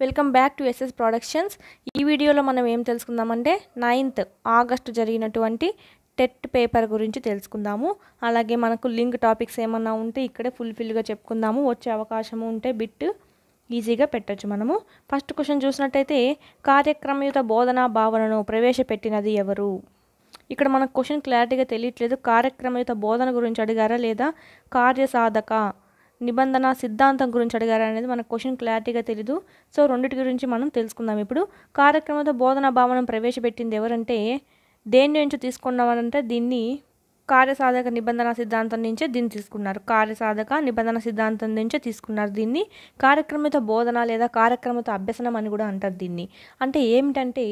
Welcome back to SS productions. ఈ వీడియోలో మనం ఏం తెలుసుకుందామంటే 9th ఆగస్టు జరిగినటువంటి టెట్ పేపర్ గురించి తెలుసుకుందాము. అలాగే మనకు లింక్ టాపిక్స్ ఏమన్నా ఉంటే ఇక్కడే ఫుల్ఫిల్గా చెప్పుకుందాము. వచ్చే అవకాశం ఉంటే బిట్ ఈజీగా పెట్టచ్చు. మనము ఫస్ట్ క్వశ్చన్ చూసినట్టయితే కార్యక్రమయుత బోధనా భావనను ప్రవేశపెట్టినది ఎవరు? ఇక్కడ మనకు క్వశ్చన్ క్లారిటీగా తెలియట్లేదు. కార్యక్రమయుత బోధన గురించి అడిగారా లేదా కార్యసాధక నిబంధన సిద్ధాంతం గురించి అడిగారా అనేది మనకు క్వశ్చన్ క్లారిటీగా తెలీదు. సో రెండింటి గురించి మనం తెలుసుకుందాం. ఇప్పుడు కార్యక్రమత బోధనా భావనను ప్రవేశపెట్టింది ఎవరంటే దేని నుంచి తీసుకున్నామనంటే దీన్ని కార్యసాధక నిబంధన సిద్ధాంతం నుంచే దీన్ని తీసుకున్నారు. కార్యసాధక నిబంధన సిద్ధాంతం నుంచే తీసుకున్నారు. దీన్ని కార్యక్రమత బోధన లేదా కార్యక్రమత అభ్యసనం అని కూడా అంటారు. దీన్ని అంటే ఏమిటంటే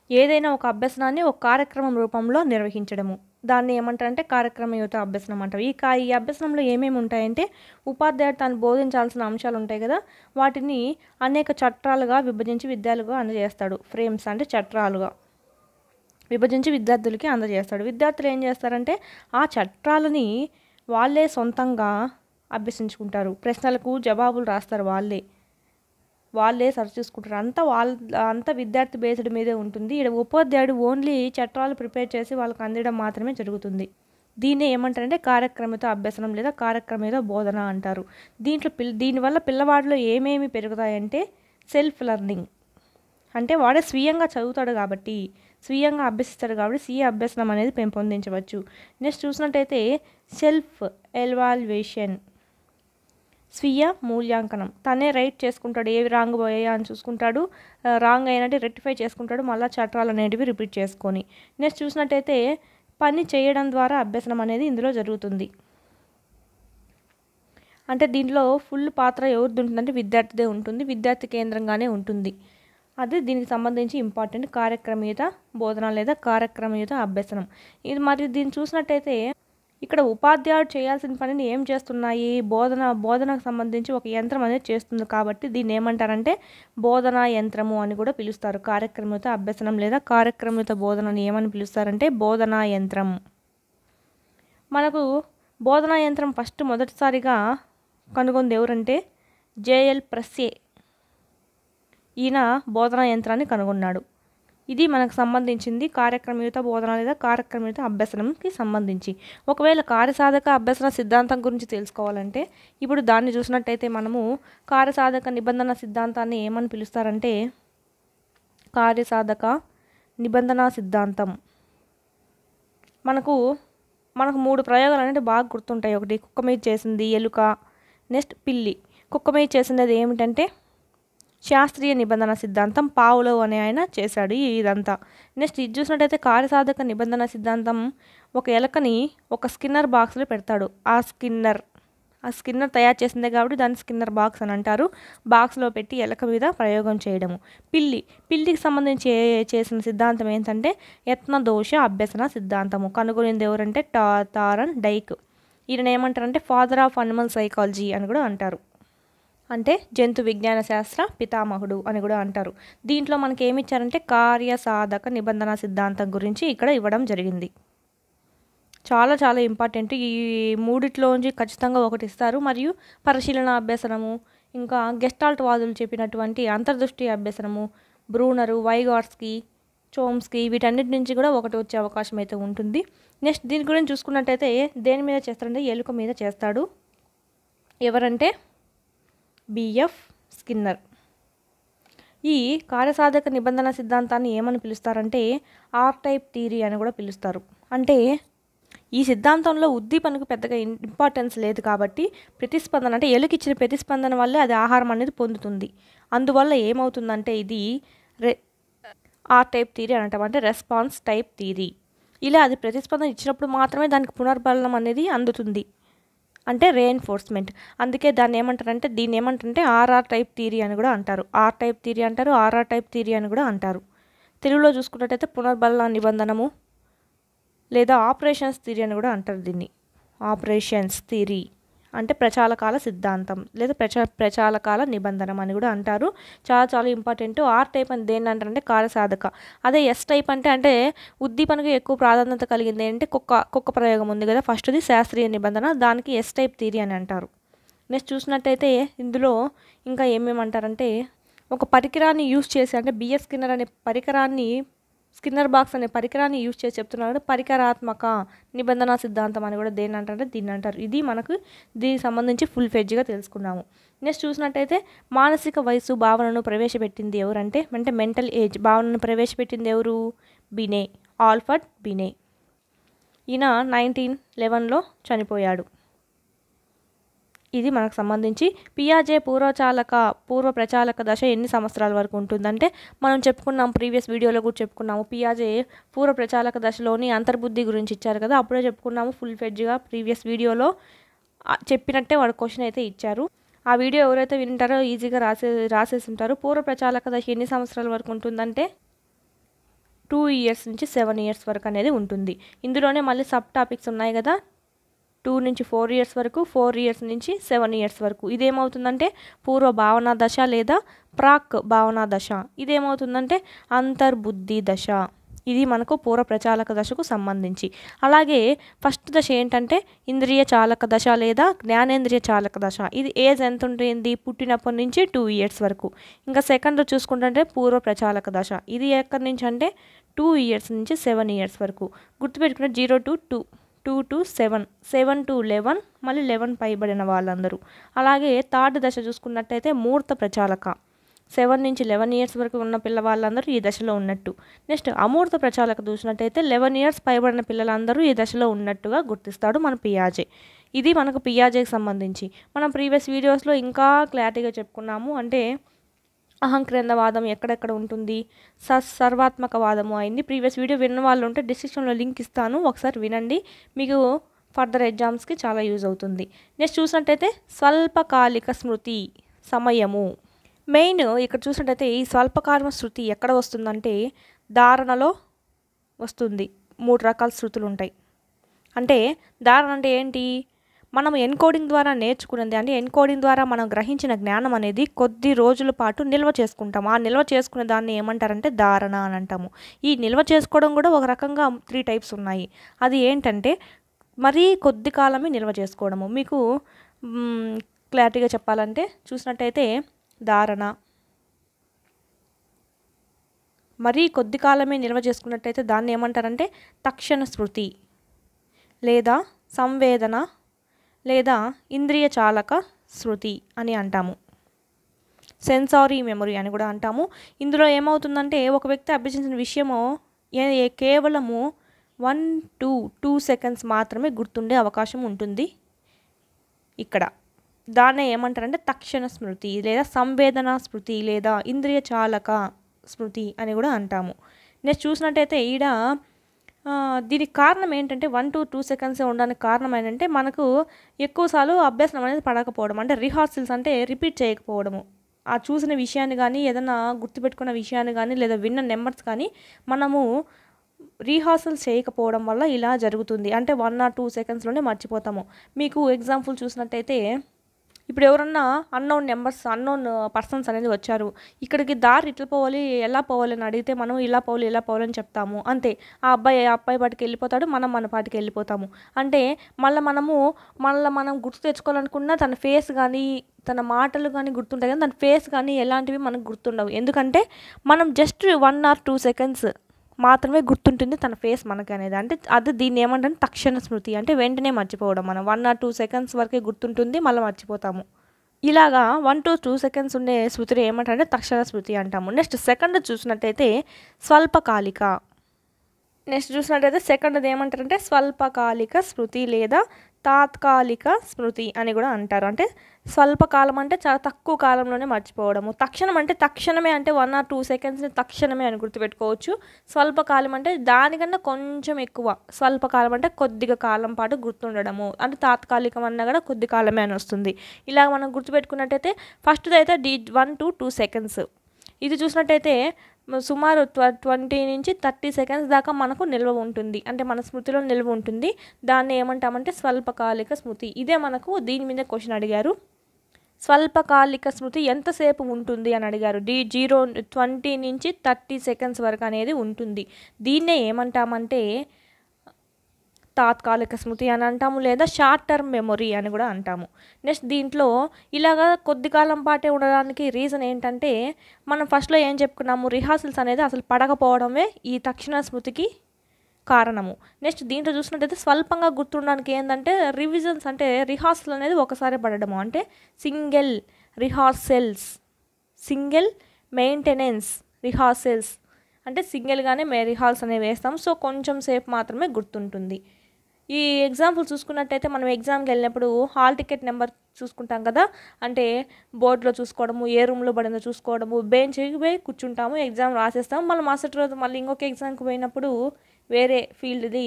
ఏదైనా ఒక అభ్యసనాన్ని ఒక కార్యక్రమం రూపంలో నిర్వహించడము, దాన్ని ఏమంటారంటే కార్యక్రమయుత అభ్యసనం అంటారు. ఈ అభ్యసనంలో ఏమేమి ఉంటాయంటే ఉపాధ్యాయుడు తాను బోధించాల్సిన అంశాలు ఉంటాయి కదా, వాటిని అనేక చట్టాలుగా విభజించి విద్యార్థులుగా అందజేస్తాడు. ఫ్రేమ్స్ అంటే చట్టాలుగా విభజించి విద్యార్థులకి అందజేస్తాడు. విద్యార్థులు ఏం చేస్తారంటే ఆ చట్టాలని వాళ్ళే సొంతంగా అభ్యసించుకుంటారు. ప్రశ్నలకు జవాబులు రాస్తారు, వాళ్ళే సరి చూసుకుంటారు. అంతా విద్యార్థి బేస్డ్ మీదే ఉంటుంది. ఇక్కడ ఉపాధ్యాయుడు ఓన్లీ చట్టాలు ప్రిపేర్ చేసి వాళ్ళకి అందడం మాత్రమే జరుగుతుంది. దీన్ని ఏమంటారంటే కార్యక్రమత అభ్యసనం లేదా కార్యక్రమత బోధన అంటారు. దీనివల్ల పిల్లవాడిలో ఏమేమి పెరుగుతాయంటే సెల్ఫ్ లెర్నింగ్, అంటే వాడే స్వీయంగా చదువుతాడు కాబట్టి, స్వీయంగా అభ్యసిస్తాడు కాబట్టి స్వీయ అభ్యసనం అనేది పెంపొందించవచ్చు. నెక్స్ట్ చూసినట్టయితే సెల్ఫ్ ఎవాల్యుయేషన్, స్వీయ మూల్యాంకనం, తనే రైట్ చేసుకుంటాడు, ఏవి రాంగ్ పోయాయా అని చూసుకుంటాడు, రాంగ్ అయినట్టు రెక్టిఫై చేసుకుంటాడు, మళ్ళీ చట్టాలు అనేటివి రిపీట్ చేసుకొని. నెక్స్ట్ చూసినట్టయితే పని చేయడం ద్వారా అభ్యసనం అనేది ఇందులో జరుగుతుంది. అంటే దీంట్లో ఫుల్ పాత్ర ఎవరిది ఉంటుందంటే విద్యార్థిదే ఉంటుంది, విద్యార్థి కేంద్రంగానే ఉంటుంది. అది దీనికి సంబంధించి ఇంపార్టెంట్ కార్యక్రమయుత బోధన లేదా కార్యక్రమయుత అభ్యసనం. ఇది మరి దీన్ని చూసినట్టయితే ఇక్కడ ఉపాధ్యాయుడు చేయాల్సిన పనిని ఏం చేస్తున్నాయి, బోధనకు సంబంధించి ఒక యంత్రం అనేది చేస్తుంది కాబట్టి దీన్ని ఏమంటారంటే బోధనా యంత్రము అని కూడా పిలుస్తారు. కార్యక్రమయుత అభ్యసనం లేదా కార్యక్రమయుత బోధనని ఏమని పిలుస్తారంటే బోధనా యంత్రం. మనకు బోధనా యంత్రం మొదటిసారిగా కనుగొంది ఎవరంటే జేఎల్ ప్రెస్సే. ఈయన బోధనా యంత్రాన్ని కనుగొన్నాడు. ఇది మనకు సంబంధించింది కార్యక్రమయుత బోధన లేదా కార్యక్రమయుత అభ్యసనంకి సంబంధించి. ఒకవేళ కార్యసాధక అభ్యసన సిద్ధాంతం గురించి తెలుసుకోవాలంటే ఇప్పుడు దాన్ని చూసినట్టయితే మనము కార్యసాధక నిబంధన సిద్ధాంతాన్ని ఏమని పిలుస్తారంటే కార్యసాధక నిబంధన సిద్ధాంతం. మనకు 3 ప్రయోగాలు అనేది బాగా గుర్తుంటాయి. ఒకటి కుక్క మీద చేసింది ఎలుక, నెక్స్ట్ పిల్లి. కుక్క మీద చేసింది అది ఏమిటంటే శాస్త్రీయ నిబంధన సిద్ధాంతం, పావులో అనే ఆయన చేశాడు ఇదంతా. నెక్స్ట్ ఇది చూసినట్టయితే కార్యసాధక నిబంధన సిద్ధాంతం ఒక ఎలకని ఒక స్కిన్నర్ బాక్స్లో పెడతాడు. ఆ స్కిన్నర్ తయారు చేసిందే కాబట్టి దాన్ని స్కిన్నర్ బాక్స్ అని అంటారు. బాక్స్లో పెట్టి ఎలక మీద ప్రయోగం చేయడము. పిల్లికి సంబంధించి చేసిన సిద్ధాంతం ఏంటంటే యత్నదోష అభ్యసన సిద్ధాంతము. కనుగొనింది ఎవరంటే టారన్ డైక్. ఈయన ఏమంటారంటే ఫాదర్ ఆఫ్ అనిమల్ సైకాలజీ అని కూడా అంటారు, అంటే జంతు విజ్ఞాన శాస్త్ర పితామహుడు అని కూడా అంటారు. దీంట్లో మనకి ఏమి ఇచ్చారంటే కార్యసాధక నిబంధన సిద్ధాంతం గురించి ఇక్కడ ఇవ్వడం జరిగింది. చాలా చాలా ఇంపార్టెంట్. ఈ మూడిట్లోంచి ఖచ్చితంగా ఒకటి ఇస్తారు. మరియు పరిశీలన అభ్యసనము, ఇంకా గెస్టాల్ట్ వాదులు చెప్పినటువంటి అంతర్దృష్టి అభ్యసనము, బ్రూనరు, వైగాట్స్కీ, చోమ్స్కీ, వీటన్నిటి నుంచి కూడా ఒకటి వచ్చే అవకాశం అయితే ఉంటుంది. నెక్స్ట్ దీని గురించి చూసుకున్నట్టయితే దేని మీద చేస్తారంటే ఎలుక మీద చేస్తాడు. ఎవరంటే బిఎఫ్ స్కిన్నర్. ఈ కార్యసాధక నిబంధన సిద్ధాంతాన్ని ఏమని పిలుస్తారంటే ఆర్ టైప్ థియరీ అని కూడా పిలుస్తారు. అంటే ఈ సిద్ధాంతంలో ఉద్దీపనకు పెద్దగా ఇంపార్టెన్స్ లేదు కాబట్టి ప్రతిస్పందన, అంటే ఎలుక ఇచ్చిన ప్రతిస్పందన వల్లే అది ఆహారం అనేది పొందుతుంది. అందువల్ల ఏమవుతుందంటే ఇది ఆర్ టైప్ థియరీ అని అంటాం, అంటే రెస్పాన్స్ టైప్ థియరీ. ఇలా అది ప్రతిస్పందన ఇచ్చినప్పుడు మాత్రమే దానికి పునర్బలం అనేది అందుతుంది, అంటే రీఎన్ఫోర్స్మెంట్. అందుకే దీన్ని ఏమంటారంటే ఆర్ఆర్ టైప్ థియరీ అని కూడా అంటారు. ఆర్ టైప్ థియరీ అంటారు, ఆర్ఆర్ టైప్ థియరీ అని కూడా అంటారు. తెలుగులో చూసుకున్నట్టయితే పునర్బల నిబంధనము లేదా ఆపరేషన్స్ థియరీ అని కూడా అంటారు. దీన్ని ఆపరేషన్స్ థియరీ అంటే ప్రచాలకాల సిద్ధాంతం లేదా ప్రచాలకాల నిబంధనం అని కూడా అంటారు. చాలా చాలా ఇంపార్టెంట్. ఆర్ టైప్ అని దేన్ని అంటారంటే కార్యసాధక. అదే ఎస్ టైప్ అంటే ఉద్దీపనకు ఎక్కువ ప్రాధాన్యత కలిగింది అంటే కుక్క ప్రయోగం ఉంది కదా, ఫస్ట్ది శాస్త్రీయ నిబంధన, దానికి ఎస్ టైప్ థియరీ అని అంటారు. నెక్స్ట్ చూసినట్టయితే ఇందులో ఇంకా ఏమేమంటారంటే ఒక పరికరాన్ని యూజ్ చేసి అంటే బిఎస్ స్కిన్నర్ అనే పరికరాన్ని స్కిన్నర్ బాక్స్ అనే పరికరాన్ని యూజ్ చేసి చెప్తున్నారు పరికరాత్మక నిబంధన సిద్ధాంతం అని కూడా దేని అంటారంటే దీన్ని అంటారు. ఇది మనకు దీనికి సంబంధించి ఫుల్ ఫెడ్జ్గా తెలుసుకున్నాము. నెక్స్ట్ చూసినట్టయితే మానసిక వయసు భావనను ప్రవేశపెట్టింది ఎవరంటే అంటే మెంటల్ ఏజ్ భావనను ప్రవేశపెట్టింది ఎవరు? బినే, ఆల్ఫర్డ్ బినే. ఈయన 1911లో చనిపోయాడు. ఇది మనకు సంబంధించి పియాజే పూర్వ ప్రచాలక దశ ఎన్ని సంవత్సరాల వరకు ఉంటుందంటే మనం చెప్పుకున్నాం ప్రీవియస్ వీడియోలో కూడా చెప్పుకున్నాము. పియాజే పూర్వ ప్రచాలక దశలోని అంతర్బుద్ధి గురించి ఇచ్చారు కదా, అప్పుడే చెప్పుకున్నాము ఫుల్ ఫెడ్జ్గా ప్రీవియస్ వీడియోలో చెప్పినట్టే వాడు క్వశ్చన్ అయితే ఇచ్చారు. ఆ వీడియో ఎవరైతే వింటారో ఈజీగా రాసేసి ఉంటారు. పూర్వ ప్రచాలక దశ ఎన్ని సంవత్సరాల వరకు ఉంటుందంటే 2 years నుంచి 7 years వరకు అనేది ఉంటుంది. ఇందులోనే మళ్ళీ సబ్ టాపిక్స్ ఉన్నాయి కదా, 2 నుంచి 4 years వరకు, 4 years నుంచి 7 years వరకు. ఇదేమవుతుందంటే పూర్వ భావనా దశ లేదా ప్రాక్ భావనా దశ. ఇదేమవుతుందంటే అంతర్బుద్ధి దశ. ఇది మనకు పూర్వ ప్రచాలక దశకు సంబంధించి. అలాగే ఫస్ట్ దశ ఏంటంటే ఇంద్రియ చాలక దశ లేదా జ్ఞానేంద్రియ చాలక దశ. ఇది ఏజ్ ఎంత ఉంటుంది? పుట్టినప్పటి నుంచి 2 years వరకు. ఇంకా సెకండ్ చూసుకుంటే పూర్వ ప్రచాలక దశ. ఇది ఎక్కడి నుంచి అంటే 2 years నుంచి 7 years వరకు. గుర్తుపెట్టుకునే 0 to 2, 2 to 7, 7 to 11, మళ్ళీ 11 పైబడిన వాళ్ళందరూ. అలాగే థర్డ్ దశ చూసుకున్నట్టయితే మూర్త ప్రచాలక. 7 నుంచి 11 years వరకు ఉన్న పిల్లవాళ్ళందరూ ఈ దశలో ఉన్నట్టు. నెక్స్ట్ అమూర్త ప్రచాలక చూసినట్టయితే 11 years పైబడిన పిల్లలందరూ ఈ దశలో ఉన్నట్టుగా గుర్తిస్తాడు మన పియాజే. ఇది మనకు పియాజేకి సంబంధించి. మనం ప్రీవియస్ వీడియోస్లో ఇంకా క్లారిటీగా చెప్పుకున్నాము. అంటే అహంక్రేందవాదం ఎక్కడెక్కడ ఉంటుంది, సర్వాత్మకవాదము అయింది. ప్రీవియస్ వీడియో విన్న వాళ్ళు ఉంటే డిస్క్రిప్షన్లో లింక్ ఇస్తాను, ఒకసారి వినండి, మీకు ఫర్దర్ ఎగ్జామ్స్కి చాలా యూజ్ అవుతుంది. నెక్స్ట్ చూసినట్టయితే స్వల్పకాలిక స్మృతి సమయము. మెయిన్ ఇక్కడ చూసినట్టయితే ఈ స్వల్పకాలిక శృతి ఎక్కడ వస్తుందంటే ధారణలో వస్తుంది. 3 రకాల శృతులు ఉంటాయి. అంటే ధారణ అంటే ఏంటి? మనం ఎన్కోడింగ్ ద్వారా నేర్చుకున్నది అంటే ఎన్కోడింగ్ ద్వారా మనం గ్రహించిన జ్ఞానం అనేది కొద్ది రోజుల పాటు నిల్వ చేసుకుంటాం. ఆ నిల్వ చేసుకునే దాన్ని ఏమంటారంటే ధారణ అని అంటాము. ఈ నిల్వ చేసుకోవడం కూడా ఒక రకంగా 3 types ఉన్నాయి. అది ఏంటంటే మరీ కొద్ది కాలమే నిల్వ చేసుకోవడము. మీకు క్లారిటీగా చెప్పాలంటే చూసినట్టయితే ధారణ మరీ కొద్ది కాలమే నిల్వ చేసుకున్నట్టయితే దాన్ని ఏమంటారంటే తక్షణ స్మృతి లేదా సంవేదన లేదా ఇంద్రియ చాలక శృతి అని అంటాము. సెన్సారీ మెమరీ అని కూడా అంటాము. ఇందులో ఏమవుతుందంటే ఒక వ్యక్తి అభ్యసించిన విషయము కేవలము 1 to 2 seconds మాత్రమే గుర్తుండే అవకాశం ఉంటుంది. ఇక్కడ దాన్నే ఏమంటారంటే తక్షణ స్మృతి లేదా సంవేదన స్మృతి లేదా ఇంద్రియ చాలక స్మృతి అని కూడా అంటాము. నెక్స్ట్ చూసినట్టయితే ఈడ దీనికి కారణం ఏంటంటే 1 to 2 seconds ఉండడానికి కారణం ఏంటంటే మనకు ఎక్కువసార్లు అభ్యాసం అనేది పడకపోవడం, అంటే రిహార్సల్స్ అంటే రిపీట్ చేయకపోవడము. ఆ చూసిన విషయాన్ని కానీ ఏదైనా గుర్తుపెట్టుకున్న విషయాన్ని కానీ లేదా విన్న నెంబర్స్ కానీ మనము రీహార్సల్స్ చేయకపోవడం వల్ల ఇలా జరుగుతుంది. అంటే 1 or 2 secondsలోనే మర్చిపోతాము. మీకు ఎగ్జాంపుల్ చూసినట్టయితే ఇప్పుడు ఎవరన్నా అన్నోన్ పర్సన్స్ అనేది వచ్చారు, ఇక్కడికి దారి ఇట్లా పోవాలి ఎలా పోవాలి అని అడిగితే మనం ఇలా పోవాలి అని చెప్తాము. అంతే, ఆ అబ్బాయి పాటికి వెళ్ళిపోతాడు, మనం మన పాటికి వెళ్ళిపోతాము. అంటే మనం గుర్తు తెచ్చుకోవాలనుకున్నా తన ఫేస్ కానీ తన మాటలు కానీ గుర్తుంటాయి, కానీ తన ఫేస్ కానీ ఎలాంటివి మనకు గుర్తుండవు. ఎందుకంటే మనం జస్ట్ 1 or 2 seconds మాత్రమే గుర్తుంటుంది తన ఫేస్ మనకి అనేది. అంటే అది దీన్ని ఏమంటే తక్షణ స్మృతి, అంటే వెంటనే మర్చిపోవడం. మనం 1 or 2 seconds వరకే గుర్తుంటుంది, మళ్ళీ మర్చిపోతాము. ఇలాగా 1 to 2 seconds ఉండే స్మృతిని ఏమంటారంటే తక్షణ స్మృతి అంటాము. నెక్స్ట్ సెకండ్ చూసినట్టయితే స్వల్పకాలిక. నెక్స్ట్ చూసినట్టయితే సెకండ్ది ఏమంటారంటే స్వల్పకాలిక స్మృతి లేదా తాత్కాలిక స్మృతి అని కూడా అంటారు. అంటే స్వల్పకాలం అంటే చాలా తక్కువ కాలంలోనే మర్చిపోవడము. తక్షణం అంటే తక్షణమే, అంటే 1 or 2 seconds తక్షణమే అని గుర్తుపెట్టుకోవచ్చు. స్వల్పకాలం అంటే దానికన్నా కొంచెం ఎక్కువ. స్వల్పకాలం అంటే కొద్దిగా కాలం పాటు గుర్తుండడము. అంటే తాత్కాలికం అన్నా కూడా కొద్ది కాలమే అని వస్తుంది. ఇలా మనం గుర్తుపెట్టుకున్నట్టయితే ఫస్ట్ది అయితే 1 to 2 seconds. ఇది చూసినట్టయితే సుమారు 20 నుంచి 30 seconds దాకా మనకు నిల్వ ఉంటుంది, అంటే మన స్మృతిలో నిల్వ ఉంటుంది. దాన్ని ఏమంటామంటే స్వల్పకాలిక స్మృతి. ఇదే మనకు దీని మీద క్వశ్చన్ అడిగారు, స్వల్పకాలిక స్మృతి ఎంతసేపు ఉంటుంది అని అడిగారు. 20 నుంచి 30 seconds వరకు అనేది ఉంటుంది. దీన్నే ఏమంటామంటే తాత్కాలిక స్మృతి అని అంటాము, లేదా షార్ట్ టర్మ్ మెమొరీ అని కూడా అంటాము. నెక్స్ట్ దీంట్లో ఇలాగా కొద్ది కాలం పాటే ఉండడానికి రీజన్ ఏంటంటే, మనం ఫస్ట్లో ఏం చెప్పుకున్నాము, రిహార్సల్స్ అనేది అసలు పడకపోవడమే ఈ తక్షణ స్మృతికి కారణము. నెక్స్ట్ దీంట్లో చూసినట్టయితే స్వల్పంగా గుర్తుండడానికి ఏంటంటే రివిజన్స్, అంటే రిహార్సల్ అనేది ఒకసారి పడడము, అంటే single rehearsals, single maintenance rehearsals, అంటే సింగిల్గానే రిహార్సల్స్ అనేవి వేస్తాం. సో కొంచెం సేపు మాత్రమే గుర్తుంటుంది. ఈ ఎగ్జాంపుల్ చూసుకున్నట్టయితే మనం ఎగ్జామ్కి వెళ్ళినప్పుడు హాల్ టికెట్ నెంబర్ చూసుకుంటాం కదా, అంటే బోర్డులో చూసుకోవడము, ఏ రూమ్లో పడిందో చూసుకోవడము, బెంచ్కి పోయి కూర్చుంటాము, ఎగ్జామ్ రాసేస్తాము. మళ్ళీ మరుసటి రోజు మళ్ళీ ఇంకొక ఎగ్జామ్కి పోయినప్పుడు వేరే ఫీల్డ్ది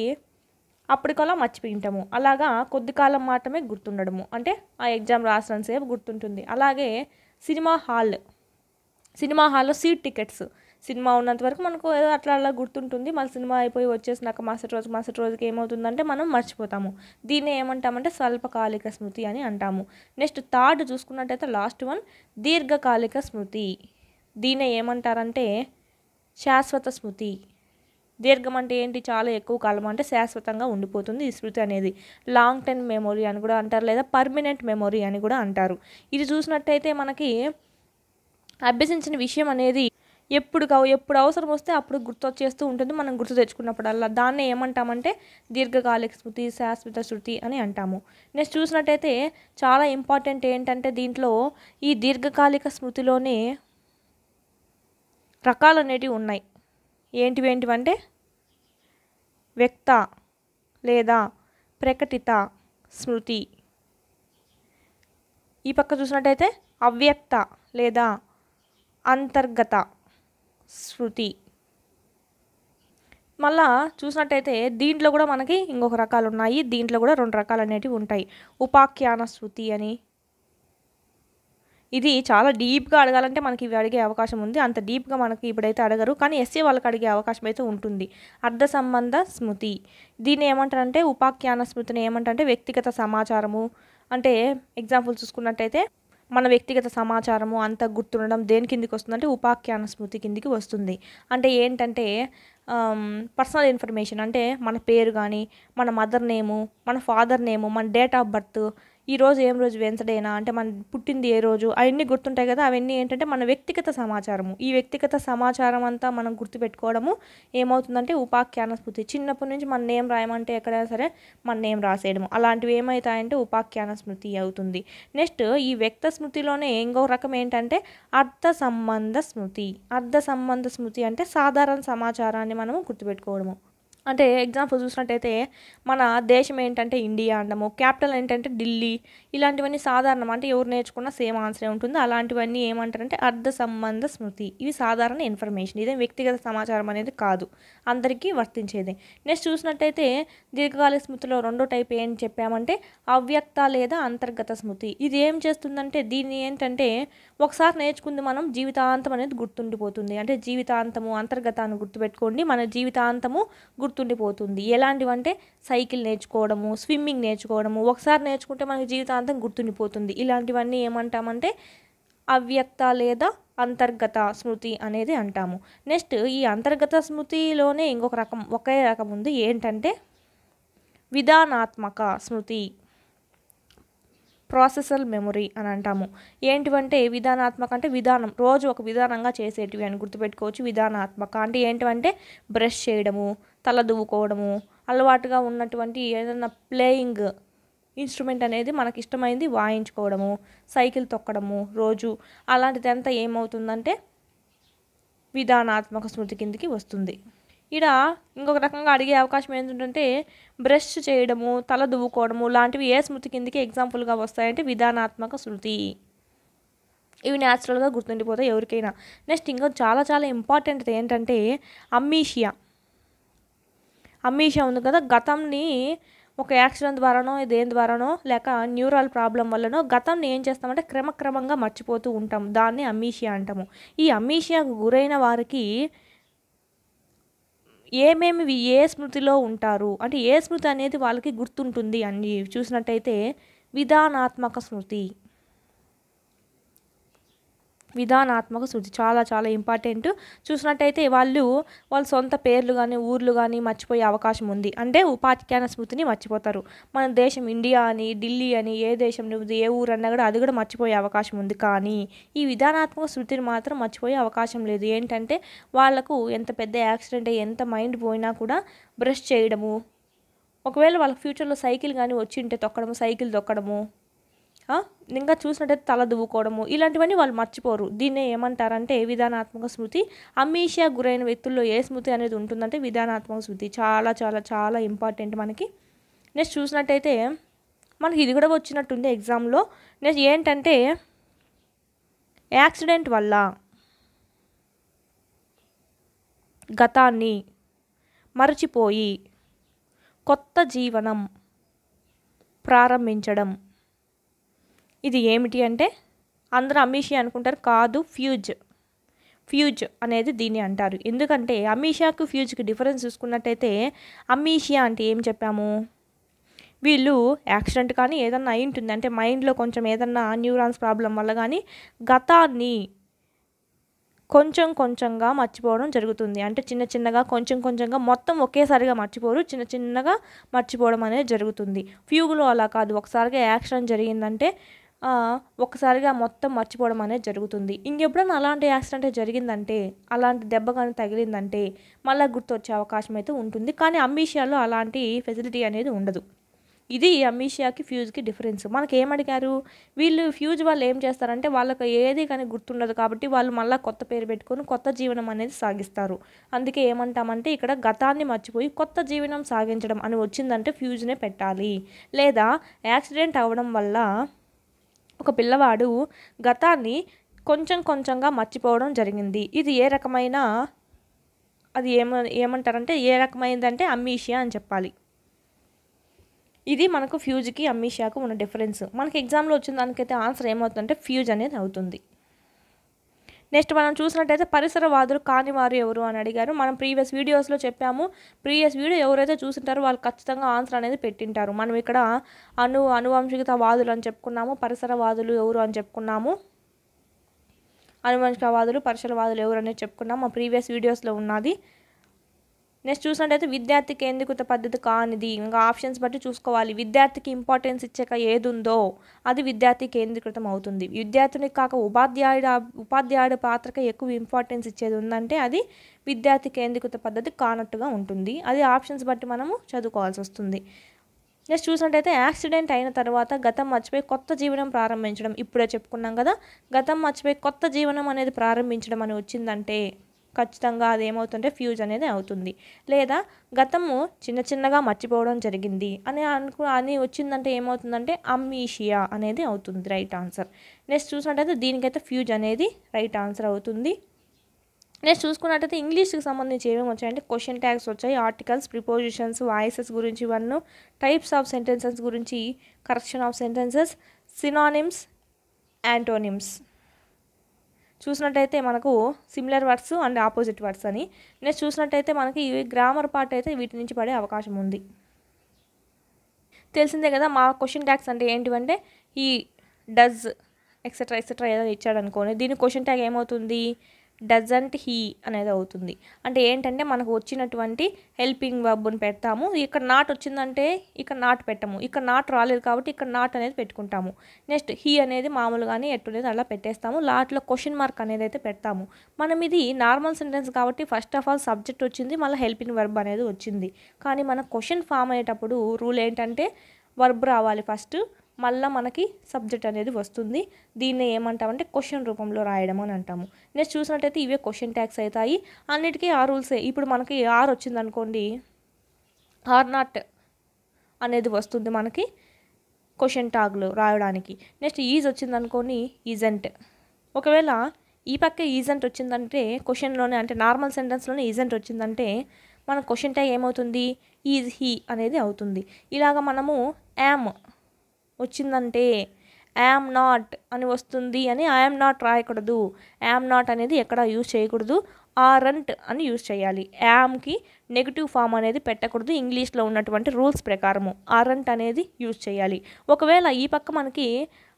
అప్పటికల్లా మర్చిపోయింటాము. అలాగా కొద్ది కాలం మాత్రమే గుర్తుండడము, అంటే ఆ ఎగ్జామ్ రాసిన సేపు గుర్తుంటుంది. అలాగే సినిమా హాల్లో సీట్ టికెట్స్, సినిమా ఉన్నంత వరకు మనకు ఏదో అట్లా అలా గుర్తుంటుంది. మళ్ళీ సినిమా అయిపోయి వచ్చేసినాక మరుసటి రోజుకి ఏమవుతుందంటే మనం మర్చిపోతాము. దీన్ని ఏమంటామంటే స్వల్పకాలిక స్మృతి అని అంటాము. నెక్స్ట్ థర్డ్ చూసుకున్నట్టయితే లాస్ట్ వన్, దీర్ఘకాలిక స్మృతి. దీన్నే ఏమంటారంటే శాశ్వత స్మృతి. దీర్ఘం అంటే ఏంటి, చాలా ఎక్కువ కాలం, అంటే శాశ్వతంగా ఉండిపోతుంది ఈ స్మృతి అనేది. లాంగ్ టర్మ్ మెమొరీ అని కూడా అంటారు, లేదా పర్మనెంట్ మెమొరీ అని కూడా అంటారు. ఇది చూసినట్టయితే మనకి అభ్యసించిన విషయం అనేది ఎప్పుడు అవసరం వస్తే అప్పుడు గుర్తొచ్చేస్తూ ఉంటుంది, మనం గుర్తు తెచ్చుకున్నప్పుడల్లా. దాన్ని ఏమంటామంటే దీర్ఘకాలిక స్మృతి, శాశ్వత స్మృతి అని అంటాము. నెక్స్ట్ చూసినట్టయితే చాలా ఇంపార్టెంట్ ఏంటంటే దీంట్లో ఈ దీర్ఘకాలిక స్మృతిలోనే రకాలు అనేటివి ఉన్నాయి. ఏంటివంటే వ్యక్త లేదా ప్రకటిత స్మృతి. ఈ పక్క చూసినట్టయితే అవ్యక్త లేదా అంతర్గత స్మృతి. మళ్ళా చూసినట్టయితే దీంట్లో కూడా మనకి ఇంకొక రకాలు ఉన్నాయి. దీంట్లో కూడా 2 రకాలు అనేటివి ఉంటాయి. ఉపాఖ్యాన స్మృతి అని. ఇది చాలా డీప్గా అడగాలంటే మనకి ఇవి అడిగే అవకాశం ఉంది. అంత డీప్గా మనకి ఇప్పుడైతే అడగరు, కానీ ఎస్ఏ వాళ్ళకి అడిగే అవకాశం అయితే ఉంటుంది. అర్ధ సంబంధ స్మృతి. దీన్ని ఏమంటారంటే ఉపాఖ్యాన స్మృతిని ఏమంటారంటే వ్యక్తిగత సమాచారము, అంటే ఎగ్జాంపుల్ చూసుకున్నట్టయితే మన వ్యక్తిగత సమాచారము అంతా గుర్తుండడం దేని కిందికి వస్తుందంటే ఉపాఖ్యాన స్మృతి కిందికి వస్తుంది. అంటే ఏంటంటే పర్సనల్ ఇన్ఫర్మేషన్, అంటే మన పేరు కానీ, మన మదర్ నేము, మన ఫాదర్ నేము, మన డేట్ ఆఫ్ బర్త్, ఈరోజు ఏం రోజు వెన్స్డేనా, అంటే మన పుట్టింది ఏ రోజు, అవన్నీ గుర్తుంటాయి కదా. అవన్నీ ఏంటంటే మన వ్యక్తిగత సమాచారము. ఈ వ్యక్తిగత సమాచారం అంతా మనం గుర్తుపెట్టుకోవడము ఏమవుతుందంటే ఉపాఖ్యాన స్మృతి. చిన్నప్పటి నుంచి మన నేమ్ రాయమంటే ఎక్కడైనా సరే మన నేమ్ రాసేయడము, అలాంటివి ఏమవుతాయంటే ఉపాఖ్యాన స్మృతి అవుతుంది. నెక్స్ట్ ఈ వ్యక్త స్మృతిలోనే ఇంకో రకం ఏంటంటే అర్థ సంబంధ స్మృతి. అర్థ సంబంధ స్మృతి అంటే సాధారణ సమాచారాన్ని మనము గుర్తుపెట్టుకోవడము. అంటే ఎగ్జాంపుల్ చూసినట్టయితే మన దేశం ఏంటంటే ఇండియా అంటాము, క్యాపిటల్ ఏంటంటే ఢిల్లీ. ఇలాంటివన్నీ సాధారణం, అంటే ఎవరు నేర్చుకున్నా సేమ్ ఆన్సరే ఉంటుంది. అలాంటివన్నీ ఏమంటారంటే అర్ధ సంబంధ స్మృతి. ఇవి సాధారణ ఇన్ఫర్మేషన్, ఇదే వ్యక్తిగత సమాచారం అనేది కాదు, అందరికీ వర్తించేది. నెక్స్ట్ చూసినట్టయితే దీర్ఘకాలిక స్మృతిలో 2వ టైప్ ఏం చెప్పామంటే అవ్యక్త లేదా అంతర్గత స్మృతి. ఇది ఏం చేస్తుందంటే దీన్ని ఏంటంటే ఒకసారి నేర్చుకుంది మనం జీవితాంతం అనేది గుర్తుండిపోతుంది. అంటే జీవితాంతము అంతర్గతాన్ని గుర్తుపెట్టుకోండి, మన జీవితాంతము గుర్తుండిపోతుంది. ఎలాంటివంటే సైకిల్ నేర్చుకోవడము, స్విమ్మింగ్ నేర్చుకోవడము, ఒకసారి నేర్చుకుంటే మనకి జీవితాంతం గుర్తుండిపోతుంది. ఇలాంటివన్నీ ఏమంటామంటే అవ్యక్త లేదా అంతర్గత స్మృతి అనేది అంటాము. నెక్స్ట్ ఈ అంతర్గత స్మృతిలోనే ఇంకొక రకం, ఒకే రకం ఉంది. ఏంటంటే విధానాత్మక స్మృతి, ప్రాసెసల్ మెమొరీ అని అంటాము. ఏంటివంటే విధానాత్మక అంటే విధానం, రోజు ఒక విధానంగా చేసేటివి అని గుర్తుపెట్టుకోవచ్చు. విధానాత్మక అంటే ఏంటివంటే బ్రష్ చేయడము, తల దువ్వుకోవడము, అలవాటుగా ఉన్నటువంటి ఏదైనా ప్లేయింగ్ ఇన్స్ట్రుమెంట్ అనేది మనకి ఇష్టమైంది వాయించుకోవడము, సైకిల్ తొక్కడము రోజు, అలాంటిదంతా ఏమవుతుందంటే విధానాత్మక స్మృతి కిందికి వస్తుంది. ఇక్కడ ఇంకొక రకంగా అడిగే అవకాశం ఏంటంటే బ్రష్ చేయడము, తల దువ్వుకోవడము లాంటివి ఏ స్మృతి కిందికి ఎగ్జాంపుల్గా వస్తాయంటే విధానాత్మక స్మృతి. ఇవి న్యాచురల్గా గుర్తుండిపోతాయి ఎవరికైనా. నెక్స్ట్ ఇంకో చాలా చాలా ఇంపార్టెంట్ ఏంటంటే అమ్మీషియా ఉంది కదా. గతంని ఒక యాక్సిడెంట్ ద్వారానో దేని ద్వారానో లేక న్యూరల్ ప్రాబ్లం వల్లనో గతంని ఏం చేస్తామంటే క్రమక్రమంగా మర్చిపోతూ ఉంటాం, దాన్ని అమ్మీషియా అంటాము. ఈ అమ్మీషియాకు గురైన వారికి ఏమేమి ఏ స్మృతిలో ఉంటారు, అంటే ఏ స్మృతి అనేది వాళ్ళకి గుర్తుంటుంది అని చూసినట్టయితే విధానాత్మక స్మృతి. విధానాత్మక శృతి చాలా చాలా ఇంపార్టెంట్. చూసినట్టయితే వాళ్ళ సొంత పేర్లు కానీ ఊర్లు కానీ మర్చిపోయే అవకాశం ఉంది. అంటే ఉపాఖ్యాన స్మృతిని మర్చిపోతారు. మన దేశం ఇండియా అని, ఢిల్లీ అని, ఏ దేశం నువ్వు ఏ ఊరు అన్నా కూడా అది కూడా మర్చిపోయే అవకాశం ఉంది. కానీ ఈ విధానాత్మక శృతిని మాత్రం మర్చిపోయే అవకాశం లేదు. ఏంటంటే వాళ్ళకు ఎంత పెద్ద యాక్సిడెంట్ అయ్యి ఎంత మైండ్ పోయినా కూడా బ్రష్ చేయడము, ఒకవేళ వాళ్ళ ఫ్యూచర్లో సైకిల్ కానీ వచ్చి ఉంటే తొక్కడము, సైకిల్ తొక్కడము, ఇంకా చూసినట్టయితే తల దువ్వుకోవడము, ఇలాంటివన్నీ వాళ్ళు మర్చిపోరు. దీన్నే ఏమంటారంటే విధానాత్మక స్మృతి. అమ్మీషియా గురైన వ్యక్తుల్లో ఏ స్మృతి అనేది ఉంటుందంటే విధానాత్మక స్మృతి. చాలా చాలా చాలా ఇంపార్టెంట్ మనకి. నెక్స్ట్ చూసినట్టయితే మనకి ఇది కూడా వచ్చినట్టుంది ఎగ్జామ్లో. నెక్స్ట్ ఏంటంటే యాక్సిడెంట్ వల్ల గతాన్ని మరచిపోయి కొత్త జీవనం ప్రారంభించడం. ఇది ఏమిటి అంటే అందరూ అమ్మీషియా అనుకుంటారు, కాదు, ఫ్యూజ్ అనేది దీన్ని అంటారు. ఎందుకంటే అమ్మీషియాకు ఫ్యూజ్కి డిఫరెన్స్ చూసుకున్నట్టయితే అమ్మీషియా అంటే ఏం చెప్పాము, వీళ్ళు యాక్సిడెంట్ కానీ ఏదన్నా అయి ఉంటుంది అంటే మైండ్లో కొంచెం ఏదన్నా న్యూరాన్స్ ప్రాబ్లం వల్ల కానీ గతాన్ని కొంచెం కొంచెంగా మర్చిపోవడం జరుగుతుంది. అంటే చిన్న చిన్నగా కొంచెం కొంచెంగా, మొత్తం ఒకేసారిగా మర్చిపోరు, చిన్న చిన్నగా మర్చిపోవడం అనేది జరుగుతుంది. ఫ్యూగులో అలా కాదు, ఒకసారిగా యాక్సిడెంట్ జరిగిందంటే ఒక్కసారిగా మొత్తం మర్చిపోవడం అనేది జరుగుతుంది. ఇంకెప్పుడైనా అలాంటి యాక్సిడెంట్ జరిగిందంటే, అలాంటి దెబ్బ కానీ తగిలిందంటే మళ్ళీ గుర్తొచ్చే అవకాశం అయితే ఉంటుంది. కానీ అమ్మీషియాలో అలాంటి ఫెసిలిటీ అనేది ఉండదు. ఇది అమ్మీషియాకి ఫ్యూజ్కి డిఫరెన్స్. మనకి ఏమడిగారు, వీళ్ళు ఫ్యూజ్ వాళ్ళు ఏం చేస్తారంటే వాళ్ళకి ఏది కానీ గుర్తుండదు కాబట్టి వాళ్ళు మళ్ళీ కొత్త పేరు పెట్టుకొని కొత్త జీవనం అనేది సాగిస్తారు. అందుకే ఏమంటామంటే ఇక్కడ గతాన్ని మర్చిపోయి కొత్త జీవనం సాగించడం అని వచ్చిందంటే ఫ్యూజ్నే పెట్టాలి. లేదా యాక్సిడెంట్ అవ్వడం వల్ల ఒక పిల్లవాడు గతాన్ని కొంచెం కొంచెంగా మర్చిపోవడం జరిగింది. ఇది ఏ రకమైన, అది ఏమంటారంటే ఏ రకమైనదంటే అమ్మీషియా అని చెప్పాలి. ఇది మనకు ఫ్యూజ్కి అమ్మీషియాకు ఉన్న డిఫరెన్స్. మనకి ఎగ్జామ్లో వచ్చిన దానికైతే ఆన్సర్ ఏమవుతుందంటే ఫ్యూజ్ అనేది అవుతుంది. నెక్స్ట్ మనం చూసినట్టయితే పరిసరవాదులు కానివారు ఎవరు అని అడిగారు. మనం ప్రీవియస్ వీడియోస్లో చెప్పాము. ప్రీవియస్ వీడియో ఎవరైతే చూసింటారో వాళ్ళు ఖచ్చితంగా ఆన్సర్ అనేది పెట్టింటారు. మనం ఇక్కడ అనువంశికతవాదులు అని చెప్పుకున్నాము, పరిసరవాదులు ఎవరు అని చెప్పుకున్నాము, అనువంశికవాదులు పరిసరవాదులు ఎవరు అనేది చెప్పుకున్నాము. మా ప్రీవియస్ వీడియోస్లో ఉన్నది. నెక్స్ట్ చూసినట్టయితే విద్యార్థి కేంద్రీకృత పద్ధతి కానిది. ఇంకా ఆప్షన్స్ బట్టి చూసుకోవాలి. విద్యార్థికి ఇంపార్టెన్స్ ఇచ్చాక ఏది ఉందో అది విద్యార్థి కేంద్రీకృతం అవుతుంది. విద్యార్థునికి కాక ఉపాధ్యాయుడి పాత్రకి ఎక్కువ ఇంపార్టెన్స్ ఇచ్చేది ఉందంటే అది విద్యార్థి కేంద్రీకృత పద్ధతి కానట్టుగా ఉంటుంది. అది ఆప్షన్స్ బట్టి మనము చదువుకోవాల్సి వస్తుంది. నెక్స్ట్ చూసినట్టయితే యాక్సిడెంట్ అయిన తర్వాత గతం మర్చిపోయి కొత్త జీవనం ప్రారంభించడం. ఇప్పుడే చెప్పుకున్నాం కదా, గతం మర్చిపోయి కొత్త జీవనం అనేది ప్రారంభించడం అని వచ్చిందంటే ఖచ్చితంగా అది ఏమవుతుంటే ఫ్యూజ్ అనేది అవుతుంది. లేదా గతము చిన్న చిన్నగా మర్చిపోవడం జరిగింది అని వచ్చిందంటే ఏమవుతుందంటే అమ్మీషియా అనేది అవుతుంది రైట్ ఆన్సర్. నెక్స్ట్ చూసినట్టయితే దీనికైతే ఫ్యూజ్ అనేది రైట్ ఆన్సర్ అవుతుంది. నెక్స్ట్ చూసుకున్నట్టయితే ఇంగ్లీష్కి సంబంధించి ఏమేమి వచ్చాయంటే క్వశ్చన్ ట్యాగ్స్ వచ్చాయి, ఆర్టికల్స్, ప్రిపోజిషన్స్, వాయిసెస్ గురించి 1, టైప్స్ ఆఫ్ సెంటెన్సెస్ గురించి, correction of sentences, synonyms, antonyms. చూసినట్టయితే మనకు similar words and opposite words అని. నెక్స్ట్ చూసినట్టయితే మనకి గ్రామర్ పార్ట్ అయితే వీటి నుంచి పడే అవకాశం ఉంది. తెలిసిందే కదా మా క్వశ్చన్ ట్యాగ్స్ అంటే ఏంటివంటే ఈ డజ్ ఎక్సెట్రా ఎక్సెట్రా ఏదో ఇచ్చాడు అనుకోని దీని క్వశ్చన్ ట్యాగ్ ఏమవుతుంది, డజంట్ హీ అనేది అవుతుంది. అంటే ఏంటంటే మనకు వచ్చినటువంటి హెల్పింగ్ వర్బ్ని పెడతాము. ఇక్కడ నాట్ వచ్చిందంటే ఇక్కడ నాట్ పెట్టము, ఇక్కడ నాట్ రాలేదు కాబట్టి ఇక్కడ నాట్ అనేది పెట్టుకుంటాము. నెక్స్ట్ హీ అనేది మామూలుగానే ఎట్టు అనేది అలా పెట్టేస్తాము. లాట్లో క్వశ్చన్ మార్క్ అనేది అయితే పెడతాము. మనం ఇది నార్మల్ సెంటెన్స్ కాబట్టి ఫస్ట్ ఆఫ్ ఆల్ సబ్జెక్ట్ వచ్చింది, మళ్ళీ హెల్పింగ్ వర్బ్ అనేది వచ్చింది. కానీ మన క్వశ్చన్ ఫామ్ అయ్యేటప్పుడు రూల్ ఏంటంటే వర్బ్ రావాలి ఫస్ట్, మళ్ళీ మనకి సబ్జెక్ట్ అనేది వస్తుంది. దీన్ని ఏమంటామంటే క్వశ్చన్ రూపంలో రాయడం అని అంటాము. నెక్స్ట్ చూసినట్టయితే ఇవే క్వశ్చన్ ట్యాగ్స్ అవుతాయి. అన్నిటికీ ఆ రూల్సే. ఇప్పుడు మనకి ఆర్ వచ్చింది అనుకోండి, ఆర్ నాట్ అనేది వస్తుంది మనకి క్వశ్చన్ ట్యాగ్లో రాయడానికి. నెక్స్ట్ ఈజ్ వచ్చింది అనుకోని ఈజెంట్. ఒకవేళ ఈ పక్క ఈజెంట్ వచ్చిందంటే క్వశ్చన్లోనే అంటే నార్మల్ సెంటెన్స్లోనే ఈజెంట్ వచ్చిందంటే మన క్వశ్చన్ ట్యాగ్ ఏమవుతుంది, ఈజ్ హీ అనేది అవుతుంది. ఇలాగ మనము యామ్ వచ్చిందంటే యామ్ నాట్ అని వస్తుంది అని ఐఎమ్ నాట్ రాయకూడదు. యామ్ నాట్ అనేది ఎక్కడ యూజ్ చేయకూడదు, ఆరంట్ అని యూజ్ చేయాలి. యామ్కి నెగిటివ్ ఫామ్ అనేది పెట్టకూడదు. ఇంగ్లీష్లో ఉన్నటువంటి రూల్స్ ప్రకారము ఆరంట్ అనేది యూజ్ చేయాలి. ఒకవేళ ఈ పక్క మనకి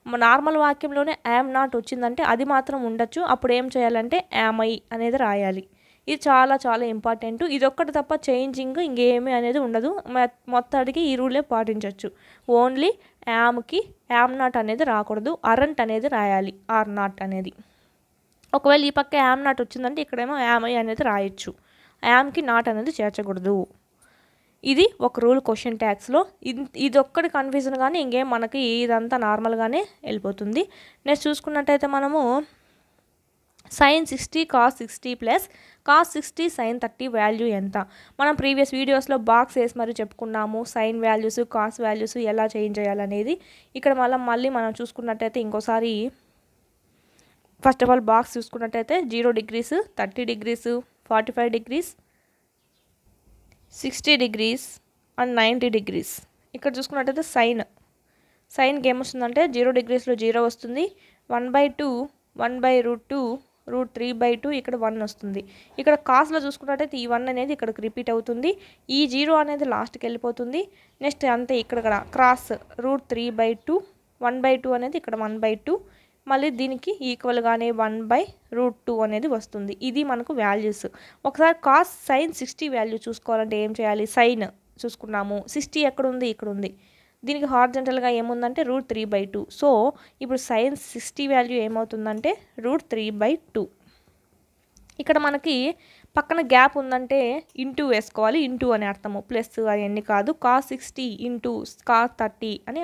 నార్మల్ వాక్యంలోనే యామ్ నాట్ వచ్చిందంటే అది మాత్రం ఉండొచ్చు. అప్పుడు ఏం చేయాలంటే యామ్ ఐ అనేది రాయాలి. ఇది చాలా చాలా ఇంపార్టెంట్. ఇదొక్కటి తప్ప చేంజింగ్ ఇంకేమీ అనేది ఉండదు. మొత్తానికి ఈ రూలే పాటించవచ్చు. ఓన్లీ యామ్కి యామ్ నాట్ అనేది రాకూడదు, అరంట్ అనేది రాయాలి, ఆర్ నాట్ అనేది. ఒకవేళ ఈ పక్క యామ్ నాట్ వచ్చిందంటే ఇక్కడేమో యామ్ ఐ అనేది రాయొచ్చు. యామ్కి నాట్ అనేది చేర్చకూడదు. ఇది ఒక రూల్ క్వశ్చన్ ట్యాగ్స్లో. ఇది ఒక్కటి కన్ఫ్యూజన్ కానీ ఇంకేం మనకి ఇదంతా నార్మల్గానే వెళ్ళిపోతుంది. నెక్స్ట్ చూసుకున్నట్టయితే మనము sin 60 cos 60 plus cos 60 sin 30 value ఎంత? మనం ప్రీవియస్ వీడియోస్లో బాక్స్ వేసి మరి చెప్పుకున్నాము సైన్ వాల్యూస్ కాస్ వాల్యూస్ ఎలా చేంజ్ చేయాలనేది. ఇక్కడ మళ్ళీ మనం చూసుకున్నట్టయితే ఇంకోసారి ఫస్ట్ ఆఫ్ ఆల్ బాక్స్ చూసుకున్నట్టయితే 0 degrees 30 degrees 45 degrees 60 degrees and 90 degrees. ఇక్కడ చూసుకున్నట్టయితే సైన్కి ఏమొస్తుందంటే 0 degreesలో 0 వస్తుంది, 1/2 1/√2 √3/2 ఇక్కడ 1 వస్తుంది. ఇక్కడ కాస్లో చూసుకున్నట్టయితే ఈ 1 అనేది ఇక్కడికి రిపీట్ అవుతుంది, ఈ 0 అనేది లాస్ట్కి వెళ్ళిపోతుంది. నెక్స్ట్ అంతే ఇక్కడ క్రాస్ √3/2 1/2 అనేది ఇక్కడ 1/2 మళ్ళీ దీనికి ఈక్వల్గానే 1/√2 అనేది వస్తుంది. ఇది మనకు వాల్యూస్. ఒకసారి కాస్ సైన్ 60 వాల్యూ చూసుకోవాలంటే ఏం చేయాలి? సైన్ చూసుకున్నాము, 60 ఎక్కడ ఉంది? ఇక్కడ ఉంది. దీనికి హారిజంటల్గా ఏముందంటే √3/2. సో ఇప్పుడు సైన్ 60 వాల్యూ ఏమవుతుందంటే √3/2. ఇక్కడ మనకి పక్కన గ్యాప్ ఉందంటే ఇంటూ వేసుకోవాలి, ఇంటూ అని అర్థము, ప్లస్ అవన్నీ కాదు. cos 60 ఇంటూ cos 30 అని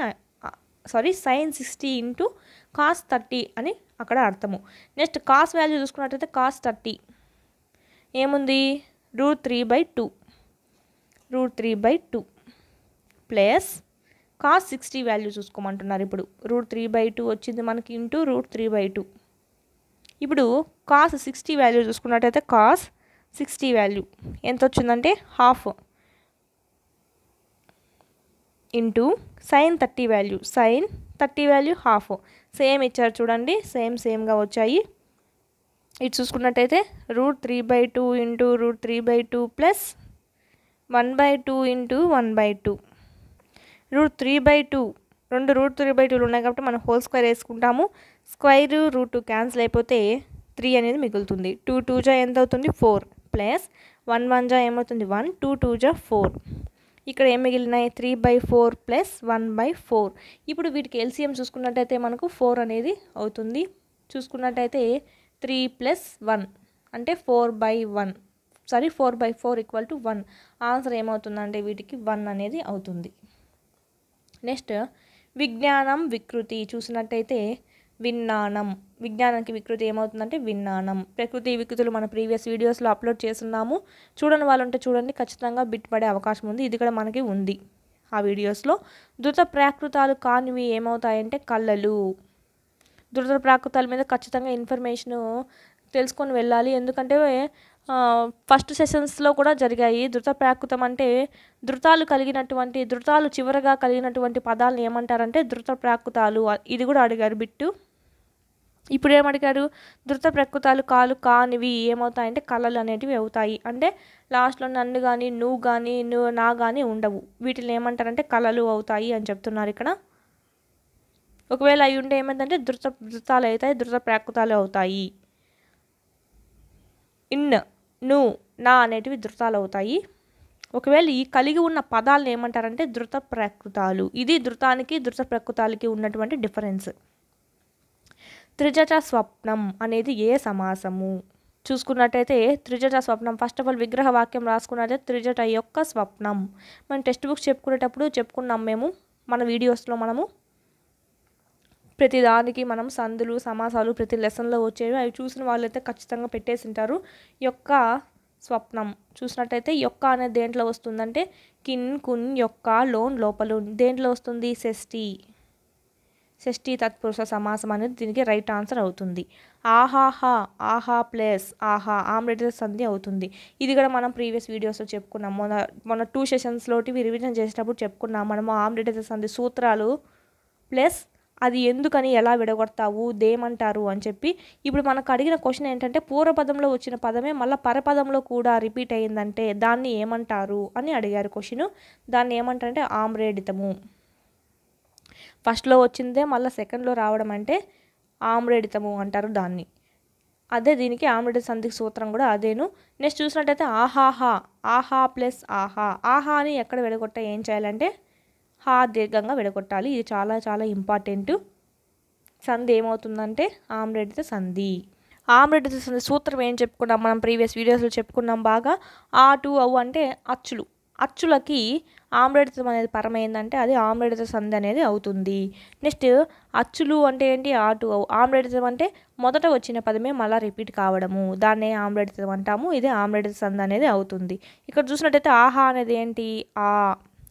సైన్ 60 ఇంటూ cos 30 అని అక్కడ అర్థము. నెక్స్ట్ కాస్ వాల్యూ చూసుకున్నట్టయితే cos 30 ఏముంది? √3/2 ప్లస్ cos 60 వాల్యూ చూసుకోమంటున్నారు. ఇప్పుడు √3/2 వచ్చింది మనకి ఇంటూ √3/2. ఇప్పుడు cos 60 వాల్యూ చూసుకున్నట్టయితే cos 60 వాల్యూ ఎంత వచ్చిందంటే half into sin 30 value half. Same ఇచ్చారు చూడండి, సేమ్గా వచ్చాయి. ఇది చూసుకున్నట్టయితే √3/2 ఇంటూ √3/2 ప్లస్ 1/2 ఇంటూ 1/2. √3/2 రెండు √3/2 ఉన్నాయి కాబట్టి మనం హోల్ స్క్వేర్ వేసుకుంటాము. స్క్వేర్ √2 క్యాన్సిల్ అయిపోతే 3 అనేది మిగులుతుంది. 2 2 జా ఎంత అవుతుంది? 4 ప్లస్ 1 1 జా ఏమవుతుంది? 1 2 2 జా 4. ఇక్కడ ఏం మిగిలినాయి? 3/4 ప్లస్ 1/4. ఇప్పుడు వీటికి ఎల్సిఎం చూసుకున్నట్టయితే మనకు 4 అనేది అవుతుంది. చూసుకున్నట్టయితే 3 + 1 అంటే 4/1 4/4 = 1. ఆన్సర్ ఏమవుతుందంటే వీటికి 1 అనేది అవుతుంది. నెక్స్ట్ విజ్ఞానం వికృతి చూసినట్టయితే విజ్ఞానం, విజ్ఞానానికి వికృతి ఏమవుతుందంటే విజ్ఞానం. ప్రకృతి వికృతులు మన ప్రీవియస్ వీడియోస్లో అప్లోడ్ చేస్తున్నాము, చూడని వాళ్ళు ఉంటే చూడండి, ఖచ్చితంగా బిట్ పడే అవకాశం ఉంది. ఇది కూడా మనకి ఉంది ఆ వీడియోస్లో. ధృత ప్రాకృతాలు కానివి ఏమవుతాయంటే కళ్ళలు. ధృత ప్రాకృతాల మీద ఖచ్చితంగా ఇన్ఫర్మేషను తెలుసుకొని వెళ్ళాలి, ఎందుకంటే ఫస్ట్ సెషన్స్లో కూడా జరిగాయి. ధృత ప్రాకృతం అంటే ధృతాలు చివరగా కలిగినటువంటి పదాలను ఏమంటారంటే ధృత ప్రాకృతాలు. ఇది కూడా అడిగారు బిట్టు. ఇప్పుడు ఏమడిగారు? ధృత ప్రకృతాలు కానివి ఏమవుతాయంటే కళలు అనేటివి అవుతాయి. అంటే లాస్ట్లో నన్ను కానీ నువ్వు కానీ నా కానీ ఉండవు. వీటిని ఏమంటారంటే కళలు అవుతాయి అని చెప్తున్నారు ఇక్కడ. ఒకవేళ అవి ఉంటే ఏమైందంటే ధృతాలు అవుతాయి, ధృత ప్రాకృతాలు అవుతాయి. ను నా అనేటివి ధృతాలు అవుతాయి. ఒకవేళ ఈ కలిగి ఉన్న పదాలను ఏమంటారంటే ధృత ప్రాకృతాలు. ఇది ధృతానికి ధృత ప్రకృతాలకి ఉన్నటువంటి డిఫరెన్స్. త్రిజట స్వప్నం అనేది ఏ సమాసము? చూసుకున్నట్టయితే త్రిజట స్వప్నం ఫస్ట్ ఆఫ్ ఆల్ విగ్రహ వాక్యం రాసుకున్నట్టయితే త్రిజట యొక్క స్వప్నం. మనం టెక్స్ట్ బుక్స్ చెప్పుకునేటప్పుడు చెప్పుకున్నాం మేము, మన వీడియోస్లో మనము ప్రతిదానికి మనం సందులు సమాసాలు ప్రతి లెసన్లో వచ్చేవి అవి చూసిన వాళ్ళైతే ఖచ్చితంగా పెట్టేసి ఉంటారు. యొక్క స్వప్నం చూసినట్టయితే యొక్క అనేది దేంట్లో వస్తుందంటే కిన్ కున్ యొక్క లోన్ లోపలు దేంట్లో వస్తుంది? షష్ఠి తత్పురుష సమాసం అనేది దీనికి రైట్ ఆన్సర్ అవుతుంది. ఆహా ప్లస్ ఆహా ఆమ్లెట్ సంధి అవుతుంది. ఇది కూడా మనం ప్రీవియస్ వీడియోస్లో చెప్పుకున్నాం. మొన్న 2 సెషన్స్లోటివి రివిజన్ చేసేటప్పుడు చెప్పుకున్నాం మనము. ఆమ్లెట్ సంధి సూత్రాలు ప్లస్ అది ఎందుకని ఎలా విడగొడతావు, దేమంటారు అని చెప్పి. ఇప్పుడు మనకు అడిగిన క్వశ్చన్ ఏంటంటే పూర్వపదంలో వచ్చిన పదమే మళ్ళీ పరపదంలో కూడా రిపీట్ అయ్యిందంటే దాన్ని ఏమంటారు అని అడిగారు క్వశ్చన్. దాన్ని ఏమంటారంటే ఆమ్రేడితము. ఫస్ట్లో వచ్చిందే మళ్ళీ సెకండ్లో రావడం అంటే ఆమ్రేడితము అంటారు దాన్ని. అదే దీనికి ఆమ్రేడిత సంధికి సూత్రం కూడా అదేను. నెక్స్ట్ చూసినట్టయితే ఆహాహా, ఆహా ప్లస్ ఆహా, ఆహా అని ఎక్కడ విడగొట్ట ఏం చేయాలంటే హా దీర్ఘంగా విడగొట్టాలి. ఇది చాలా చాలా ఇంపార్టెంట్. సంధి ఏమవుతుందంటే ఆమ్రేడిత సంధి. ఆమ్రేడిత సంధి సూత్రం ఏం చెప్పుకున్నాం మనం ప్రీవియస్ వీడియోస్లో చెప్పుకున్నాం బాగా. ఆ టు అవు అంటే అచ్చులు, అచ్చులకి ఆమ్రేడితం అనేది పరమైందంటే అది ఆమ్రేడిత సంధి అనేది అవుతుంది. నెక్స్ట్ అచ్చులు అంటే ఏంటి, ఆ టు అవు. ఆమ్రేడితం అంటే మొదట వచ్చిన పదమే మళ్ళీ రిపీట్ కావడము, దాన్నే ఆమ్రేడితం అంటాము. ఇది ఆమ్రేడిత సంధి అనేది అవుతుంది. ఇక్కడ చూసినట్టయితే ఆహా అనేది ఏంటి, ఆ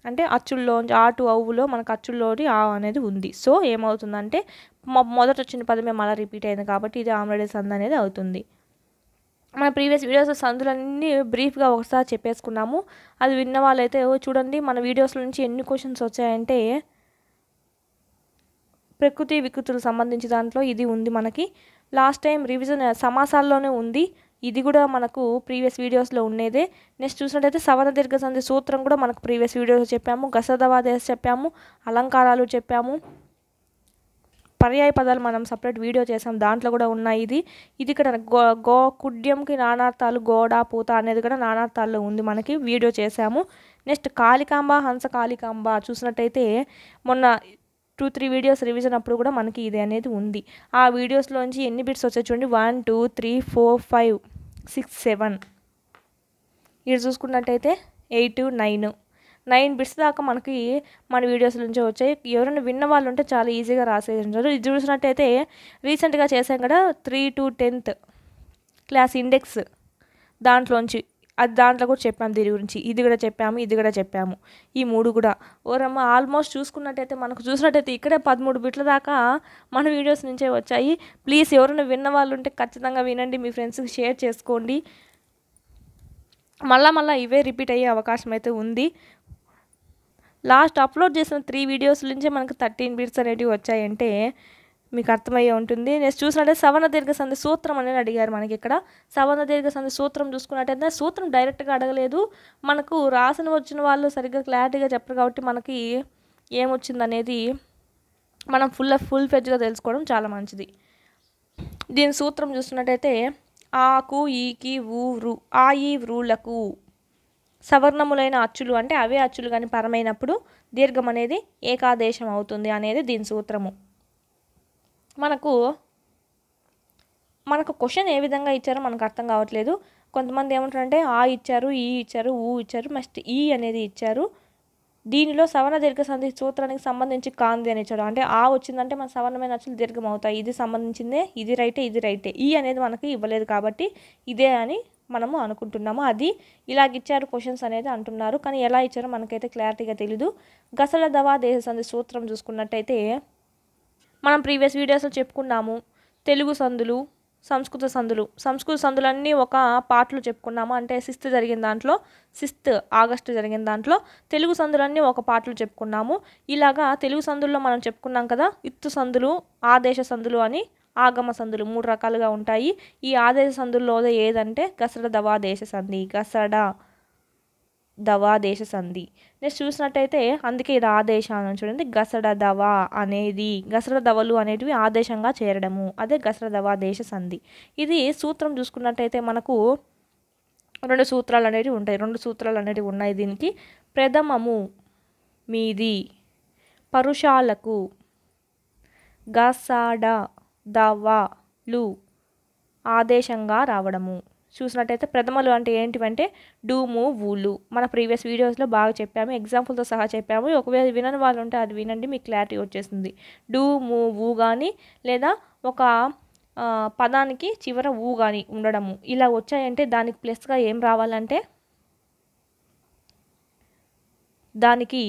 అంటే అచ్చుల్లో ఆ టు అవులో మనకు అచ్చుల్లోని ఆ అనేది ఉంది. సో ఏమవుతుందంటే మొదట వచ్చిన పదమే మళ్ళీ రిపీట్ అయింది కాబట్టి ఇది ఆమ్రేడిత సంధి అనేది అవుతుంది. మన ప్రీవియస్ వీడియోస్లో సంధులన్నీ బ్రీఫ్గా ఒకసారి చెప్పేసుకున్నాము. అది విన్న వాళ్ళైతే చూడండి మన వీడియోస్లో నుంచి ఎన్ని క్వశ్చన్స్ వచ్చాయంటే ప్రకృతి వికృతులకు సంబంధించి దాంట్లో ఇది ఉంది మనకి. లాస్ట్ టైం రివిజన్ సమాసాల్లోనే ఉంది, ఇది కూడా మనకు ప్రీవియస్ వీడియోస్లో ఉండేదే. నెక్స్ట్ చూసినట్టయితే సవర్ణ దీర్ఘ సంధి సూత్రం కూడా మనకు ప్రీవియస్ వీడియోస్లో చెప్పాము. గసదవాదేశ చెప్పాము, అలంకారాలు చెప్పాము, పర్యాయ పదాలు మనం సపరేట్ వీడియో చేసాం, దాంట్లో కూడా ఉన్నాయి. ఇది ఇక్కడ గో కుడ్యంకి నానార్థాలు, గోడ పూత అనేది కూడా నానార్థాల్లో ఉంది, మనకి వీడియో చేసాము. నెక్స్ట్ కాళికాంబ, హంస కాళికాంబ చూసినట్టయితే మొన్న 2-3 వీడియోస్ రివిజన్ అప్పుడు కూడా మనకి ఇది అనేది ఉంది. ఆ వీడియోస్లోంచి ఎన్ని బిట్స్ వచ్చాయి చూడండి, 1 2 3 4 5 6 7. ఇది చూసుకున్నట్టయితే 8 9 బిట్స్ దాకా మనకి మన వీడియోస్ నుంచి వచ్చాయి. ఎవరైనా విన్న వాళ్ళు ఉంటే చాలా ఈజీగా రాసేసారు. ఇది చూసినట్టయితే రీసెంట్గా చేసాం కదా 3 to 10th క్లాస్ ఇండెక్స్, దాంట్లోంచి అది దాంట్లో కూడా చెప్పాము దీని గురించి. ఇది కూడా చెప్పాము, ఇది కూడా చెప్పాము, ఈ 3 కూడా. ఓరమ్మ ఆల్మోస్ట్ చూసుకున్నట్టయితే మనకు చూసినట్టయితే ఇక్కడే 13 బిట్ల దాకా మన వీడియోస్ నుంచే వచ్చాయి. ప్లీజ్ ఎవరైనా విన్న వాళ్ళు ఉంటే ఖచ్చితంగా వినండి, మీ ఫ్రెండ్స్కి షేర్ చేసుకోండి. మళ్ళా ఇవే రిపీట్ అయ్యే అవకాశం అయితే ఉంది. లాస్ట్ అప్లోడ్ చేసిన 3 వీడియోస్ నుంచే మనకు 13 బిట్స్ అనేటివి వచ్చాయంటే మీకు అర్థమయ్యే ఉంటుంది. నెక్స్ట్ చూసినట్టే సవర్ణ దీర్ఘ సంధి సూత్రం అనేది అడిగారు మనకి. ఇక్కడ సవర్ణ దీర్ఘ సంధి సూత్రం చూసుకున్నట్టయితే సూత్రం డైరెక్ట్గా అడగలేదు, మనకు రాసిన వచ్చిన వాళ్ళు సరిగ్గా క్లారిటీగా చెప్పరు కాబట్టి మనకి ఏమొచ్చింది అనేది మనం ఫుల్ ఫెజ్గా తెలుసుకోవడం చాలా మంచిది. దీని సూత్రం చూస్తున్నట్టయితే ఆకు, ఈకి, ఊ, రు, ఆ ఈ వ్రూలకు సవర్ణములైన అచ్చులు అంటే అవే అచ్చులు కానీ పరమైనప్పుడు దీర్ఘం అనేది ఏకాదేశం అవుతుంది అనేది దీని సూత్రము. మనకు క్వశ్చన్ ఏ విధంగా ఇచ్చారో మనకు అర్థం కావట్లేదు. కొంతమంది ఏమంటారంటే ఆ ఇచ్చారు, ఈ ఇచ్చారు, ఊ ఇచ్చారు, నెక్స్ట్ ఈ అనేది ఇచ్చారు. దీనిలో సవర్ణ దీర్ఘ సంధి సూత్రానికి సంబంధించి కాంది అని ఇచ్చాడు. అంటే ఆ వచ్చిందంటే మన సవర్ణమైన అచ్చులు దీర్ఘం అవుతాయి, ఇది సంబంధించిందే, ఇది రైటే. ఈ అనేది మనకి ఇవ్వలేదు కాబట్టి ఇదే అని మనము అనుకుంటున్నాము. అది ఇలాగిచ్చారు క్వశ్చన్స్ అనేది అంటున్నారు, కానీ ఎలా ఇచ్చారో మనకైతే క్లారిటీగా తెలీదు. గసల దవా దేశ సంధి సూత్రం చూసుకున్నట్టయితే మనం ప్రీవియస్ వీడియోస్లో చెప్పుకున్నాము. తెలుగు సందులు, సంస్కృత సందులన్నీ ఒక పార్ట్లో చెప్పుకున్నాము. అంటే 6th జరిగిన దాంట్లో, 6th ఆగస్టు జరిగిన దాంట్లో తెలుగు సందులన్నీ ఒక పార్ట్లో చెప్పుకున్నాము. ఇలాగా తెలుగు సందుల్లో మనం చెప్పుకున్నాం కదా, ఇత్తు సందులు, ఆదేశ సందులు అని, ఆగమ సందులు 3 రకాలుగా ఉంటాయి. ఈ ఆదేశ సందుల్లో ఏదంటే గసడ దవా దేశ సంధి, గసడ దవా దేశ సంధి. నెక్స్ట్ చూసినట్టయితే అందుకే ఇది ఆదేశాన్ని చూడండి, గసడ దవా అనేది, గసడ దవలు అనేటివి ఆదేశంగా చేరడము, అదే గసడ దవా దేశ సంధి. ఇది సూత్రం చూసుకున్నట్టయితే మనకు 2 సూత్రాలు అనేవి ఉన్నాయి దీనికి. ప్రథమము మీది, పరుషాలకు గసడ దవలు ఆదేశంగా రావడము. చూసినట్టయితే ప్రథమలు అంటే ఏంటివంటే డూము, ఊలు. మన ప్రీవియస్ వీడియోస్లో బాగా చెప్పాము, ఎగ్జాంపుల్తో సహా చెప్పాము. ఒకవేళ వినని వాళ్ళు ఉంటే అది వినండి, మీకు క్లారిటీ వచ్చేస్తుంది. డూము, ఊ కానీ లేదా ఒక పదానికి చివర ఊ కానీ ఉండడము ఇలా వచ్చాయంటే దానికి ప్లస్గా ఏం రావాలంటే దానికి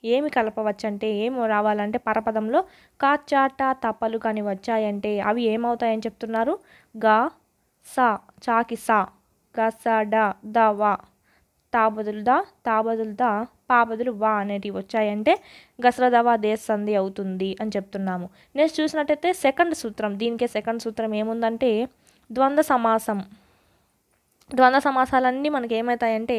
ఏమి కలపవచ్చంటే ఏమి రావాలంటే పరపదంలో కాచాట తపలు కానీ వచ్చాయంటే అవి ఏమవుతాయని చెప్తున్నారు. గా సా, చాకి సా, గసడ దవా, తా బదులు దా, పా బదులు వా అనేటివి వచ్చాయంటే గసడ దవా దేశ సంధి అవుతుంది అని చెప్తున్నాము. నెక్స్ట్ చూసినట్టయితే సెకండ్ సూత్రం, దీనికే సెకండ్ సూత్రం ఏముందంటే ద్వంద్వ సమాసం. ద్వంద్వ సమాసాలన్నీ మనకి ఏమవుతాయంటే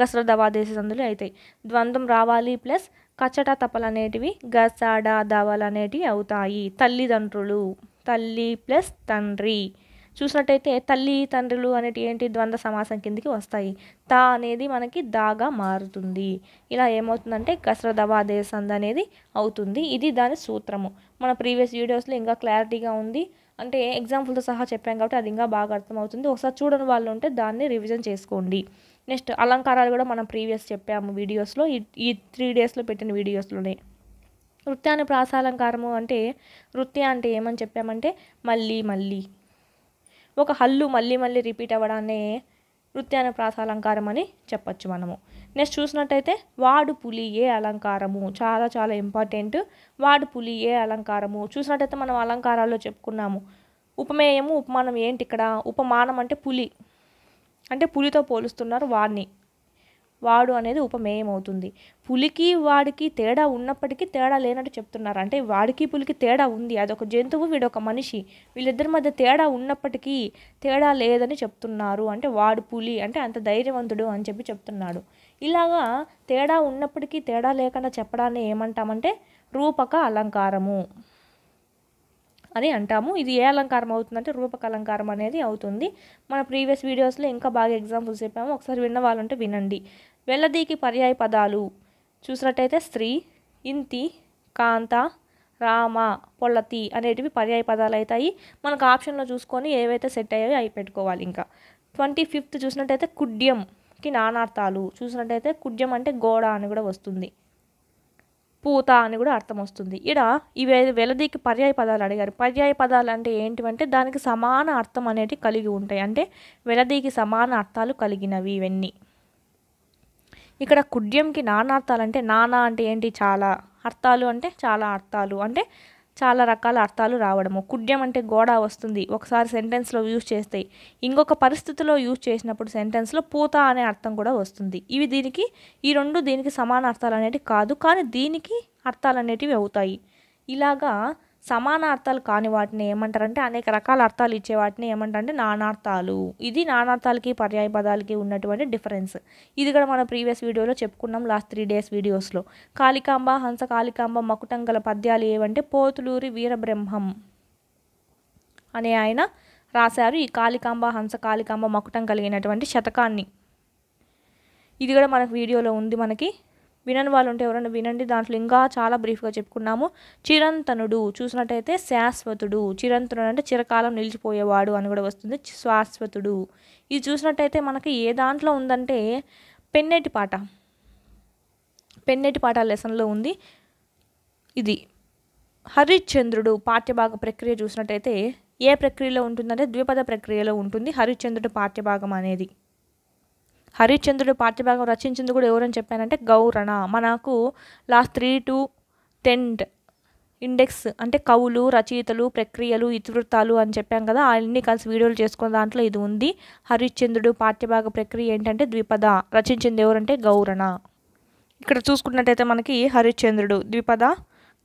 గసడ దవా దేశ సంధులు అవుతాయి. ద్వంద్వం రావాలి ప్లస్ కచట తపలు అనేటివి గసడ దవలు అనేటివి అవుతాయి. తల్లిదండ్రులు, తల్లి ప్లస్ తండ్రి. చూసినట్టయితే తల్లి తండ్రులు అనేటి ఏంటి ద్వంద్వ సమాసం కిందికి వస్తాయి. తా అనేది మనకి దాగా మారుతుంది. ఇలా ఏమవుతుందంటే గసర దవా దేశంద్ అనేది అవుతుంది. ఇది దాని సూత్రము. మన ప్రీవియస్ వీడియోస్లో ఇంకా క్లారిటీగా ఉంది. అంటే ఎగ్జాంపుల్తో సహా చెప్పాం కాబట్టి అది ఇంకా బాగా అర్థమవుతుంది. ఒకసారి చూడని వాళ్ళు ఉంటే దాన్ని రివిజన్ చేసుకోండి. నెక్స్ట్ అలంకారాలు కూడా మనం ప్రీవియస్ చెప్పాము వీడియోస్లో, ఈ 3 డేస్లో పెట్టిన వీడియోస్లోనే. నృత్యాన్ని ప్రాసాలంకారము అంటే నృత్య అంటే ఏమని చెప్పామంటే మళ్ళీ మళ్ళీ ఒక హల్లు మళ్ళీ మళ్ళీ రిపీట్ అవ్వడాన్నే నృత్యాన్ని ప్రాసాలంకారం అని చెప్పచ్చు మనము. నెక్స్ట్ చూసినట్టయితే వాడు పులి ఏ అలంకారము, చాలా చాలా ఇంపార్టెంట్. వాడు పులి ఏ అలంకారము. చూసినట్టయితే మనం అలంకారాల్లో చెప్పుకున్నాము. ఉపమేయము ఉపమానం ఏంటి ఇక్కడ? ఉపమానం అంటే పులి, అంటే పులితో పోలుస్తున్నారు వాడిని. వాడు అనేది ఉపమేయం అవుతుంది. పులికి వాడికి తేడా ఉన్నప్పటికీ తేడా లేనట్టు చెప్తున్నారు. అంటే వాడికి పులికి తేడా ఉంది, అదొక జంతువు, వీడొక మనిషి. వీళ్ళిద్దరి మధ్య తేడా ఉన్నప్పటికీ తేడా లేదని చెప్తున్నారు. అంటే వాడు పులి అంటే అంత ధైర్యవంతుడు అని చెప్తున్నాడు. ఇలాగా తేడా ఉన్నప్పటికీ తేడా లేకుండా చెప్పడాన్ని ఏమంటామంటే రూపక అలంకారము అని అంటాము. ఇది ఏ అలంకారం అవుతుందంటే రూపక అలంకారం అనేది అవుతుంది. మన ప్రీవియస్ వీడియోస్లో ఇంకా బాగా ఎగ్జాంపుల్స్ చెప్పాము. ఒకసారి విన్న వాళ్ళంటే వినండి. వెల్లదీకి పర్యాయ పదాలు చూసినట్టయితే స్త్రీ, ఇంతి, కాంత, రామ, పొల్లతి అనేటివి పర్యాయ పదాలు అవుతాయి. మనకు ఆప్షన్లో చూసుకొని ఏవైతే సెట్ అయ్యాయో అవి పెట్టుకోవాలి. ఇంకా 25th చూసినట్టయితే కుడ్యంకి నానార్థాలు. చూసినట్టయితే కుడ్యం అంటే గోడ అని కూడా వస్తుంది, పూత అని కూడా అర్థం వస్తుంది. ఇక్కడ ఇవి వెలదీకి పర్యాయ పదాలు అడిగారు. పర్యాయ పదాలు అంటే ఏంటివంటే దానికి సమాన అర్థం అనేది కలిగి ఉంటాయి. అంటే వెలదీకి సమాన అర్థాలు కలిగినవి ఇవన్నీ. ఇక్కడ కుడ్యంకి నానార్థాలు అంటే నానా అంటే ఏంటి? చాలా. అర్థాలు అంటే చాలా అర్థాలు, అంటే చాలా రకాల అర్థాలు రావడము. కుడ్యం అంటే గోడ వస్తుంది ఒకసారి సెంటెన్స్లో యూజ్ చేస్తే, ఇంకొక పరిస్థితిలో యూజ్ చేసినప్పుడు సెంటెన్స్లో పూత అనే అర్థం కూడా వస్తుంది. ఇవి దీనికి ఈ రెండు దీనికి సమాన అర్థాలు అనేటివి కాదు, కానీ దీనికి అర్థాలు అనేటివి అవుతాయి. ఇలాగా సమాన అర్థాలు కాని వాటిని ఏమంటారంటే అనేక రకాల అర్థాలు ఇచ్చే వాటిని ఏమంటారంటే నానార్థాలు. ఇది నానార్థాలకి పర్యాయ పదాలకి ఉన్నటువంటి డిఫరెన్స్. ఇది కూడా మన ప్రీవియస్ వీడియోలో చెప్పుకున్నాం, లాస్ట్ 3 days వీడియోస్లో. కాళికాంబ, హంస కాళికాంబ మకుటంగల పద్యాలు ఏవంటే పోతులూరి వీరబ్రహ్మం అనే ఆయన రాశారు ఈ కాళికాంబ, హంస కాళికాంబ మకుటం కలిగినటువంటి శతకాన్ని. ఇది కూడా మనకు వీడియోలో ఉంది. మనకి వినని వాళ్ళు ఉంటే ఎవరైనా వినండి, దాంట్లో ఇంకా చాలా బ్రీఫ్గా చెప్పుకున్నాము. చిరంతనుడు చూసినట్టయితే శాశ్వతుడు. చిరంతనుడు అంటే చిరకాలం నిలిచిపోయేవాడు అని కూడా వస్తుంది, శాశ్వతుడు. ఇది చూసినట్టయితే మనకి ఏ దాంట్లో ఉందంటే పెన్నేటి పాట లెసన్లో ఉంది. ఇది హరిశ్చంద్రుడు పాఠ్యభాగ ప్రక్రియ చూసినట్టయితే ఏ ప్రక్రియలో ఉంటుందంటే ద్విపద ప్రక్రియలో ఉంటుంది హరిశ్చంద్రుడు పాఠ్యభాగం అనేది. హరిశ్చంద్రుడు పాఠ్యభాగం రచించింది కూడా ఎవరని చెప్పానంటే గౌరణ. మనకు లాస్ట్ 3 to 10 ఇండెక్స్ అంటే కవులు, రచయితలు, ప్రక్రియలు, ఇతివృత్తాలు అని చెప్పాం కదా, అన్ని కలిసి వీడియోలు చేసుకున్న దాంట్లో ఇది ఉంది. హరిశ్చంద్రుడు పాఠ్యభాగ ప్రక్రియ ఏంటంటే ద్విపద, రచించింది ఎవరంటే గౌరణ. ఇక్కడ చూసుకున్నట్టయితే మనకి హరిశ్చంద్రుడు ద్విపద,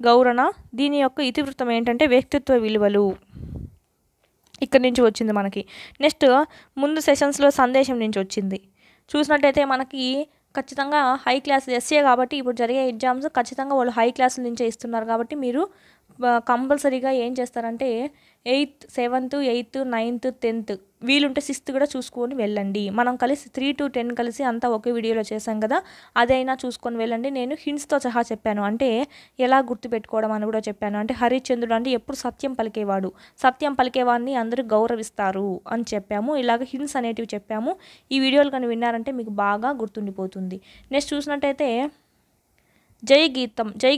గౌరణ. దీని యొక్క ఇతివృత్తం ఏంటంటే వ్యక్తిత్వ విలువలు, ఇక్కడ నుంచి వచ్చింది మనకి. నెక్స్ట్ ముందు సెషన్స్లో సందేశం నుంచి వచ్చింది. చూసినట్టయితే మనకి ఖచ్చితంగా హై క్లాస్ ఎస్ఏ కాబట్టి ఇప్పుడు జరిగే ఎగ్జామ్స్ ఖచ్చితంగా వాళ్ళు హై క్లాసుల నుంచే ఇస్తున్నారు. కాబట్టి మీరు కంపల్సరీగా ఏం చేస్తారంటే 8th, 7th, 8th, 9th, 10th వీలుంటే 6th కూడా చూసుకొని వెళ్ళండి. మనం కలిసి 3 to 10 కలిసి అంతా ఒకే వీడియోలో చేసాం కదా, అదైనా చూసుకొని వెళ్ళండి. నేను హింట్స్తో సహా చెప్పాను, అంటే ఎలా గుర్తుపెట్టుకోవడం అని కూడా చెప్పాను. అంటే హరిశ్చంద్రుడు అంటే ఎప్పుడు సత్యం పలికేవాడు, సత్యం పలికేవాడిని అందరూ గౌరవిస్తారు అని చెప్పాము. ఇలాగ హింట్స్ అనేటివి చెప్పాము. ఈ వీడియోలు కానీ విన్నారంటే మీకు బాగా గుర్తుండిపోతుంది. నెక్స్ట్ చూసినట్టయితే జై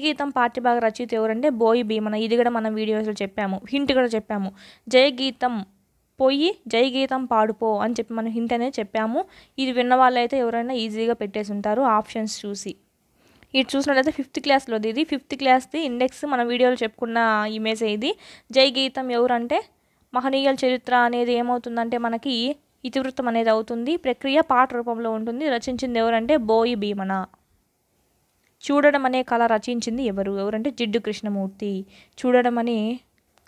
గీతం పాఠ్యభాగ రచయిత ఎవరంటే బోయి భీమన. ఇది కూడా మనం వీడియోస్లో చెప్పాము, హింట్ కూడా చెప్పాము. జై గీతం పోయి జై గీతం పాడుపో అని చెప్పి మనం హింట్ అనేది చెప్పాము. ఇది విన్న వాళ్ళైతే ఎవరైనా ఈజీగా పెట్టేసి ఉంటారు ఆప్షన్స్ చూసి. ఇది చూసినట్లయితే 5th క్లాస్లోది. ఇది 5th క్లాస్ది ఇండెక్స్ మన వీడియోలో చెప్పుకున్న ఇమేజ్ ఇది. జై గీతం ఎవరంటే మహనీయుల చరిత్ర అనేది ఏమవుతుందంటే మనకి ఇతివృత్తం అనేది అవుతుంది. ప్రక్రియ పాట రూపంలో ఉంటుంది. రచించింది ఎవరంటే బోయి భీమన. చూడడం అనే కళ రచించింది ఎవరంటే జిడ్డు కృష్ణమూర్తి. చూడడం అనే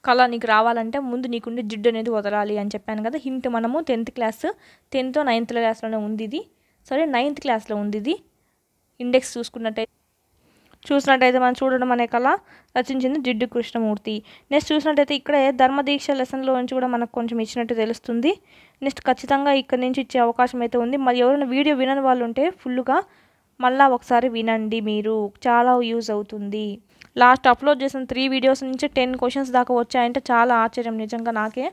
కళ నీకు రావాలంటే ముందు నీకుండే జిడ్డు అనేది వదలాలి అని చెప్పాను కదా. హింట్ మనము 10th క్లాస్, 10th 9th క్లాస్లోనే ఉంది ఇది. సరే 9th క్లాస్లో ఉంది ఇది. ఇండెక్స్ చూసుకున్నట్టయితే చూసినట్టయితే మనం చూడడం అనే కళ రచించింది జిడ్డు కృష్ణమూర్తి. నెక్స్ట్ చూసినట్టయితే ఇక్కడే ధర్మదీక్ష లెసన్లో నుంచి కూడా మనకు కొంచెం ఇచ్చినట్టు తెలుస్తుంది. నెక్స్ట్ ఖచ్చితంగా ఇక్కడ నుంచి ఇచ్చే అవకాశం అయితే ఉంది. మరి ఎవరైనా వీడియో వినని వాళ్ళు ఉంటే ఫుల్గా మళ్ళీ ఒకసారి వినండి, మీరు చాలా యూజ్ అవుతుంది. లాస్ట్ అప్లోడ్ చేసిన 3 వీడియోస్ నుంచి 10 క్వశ్చన్స్ దాకా వచ్చాయంటే చాలా ఆశ్చర్యం నిజంగా నాకే.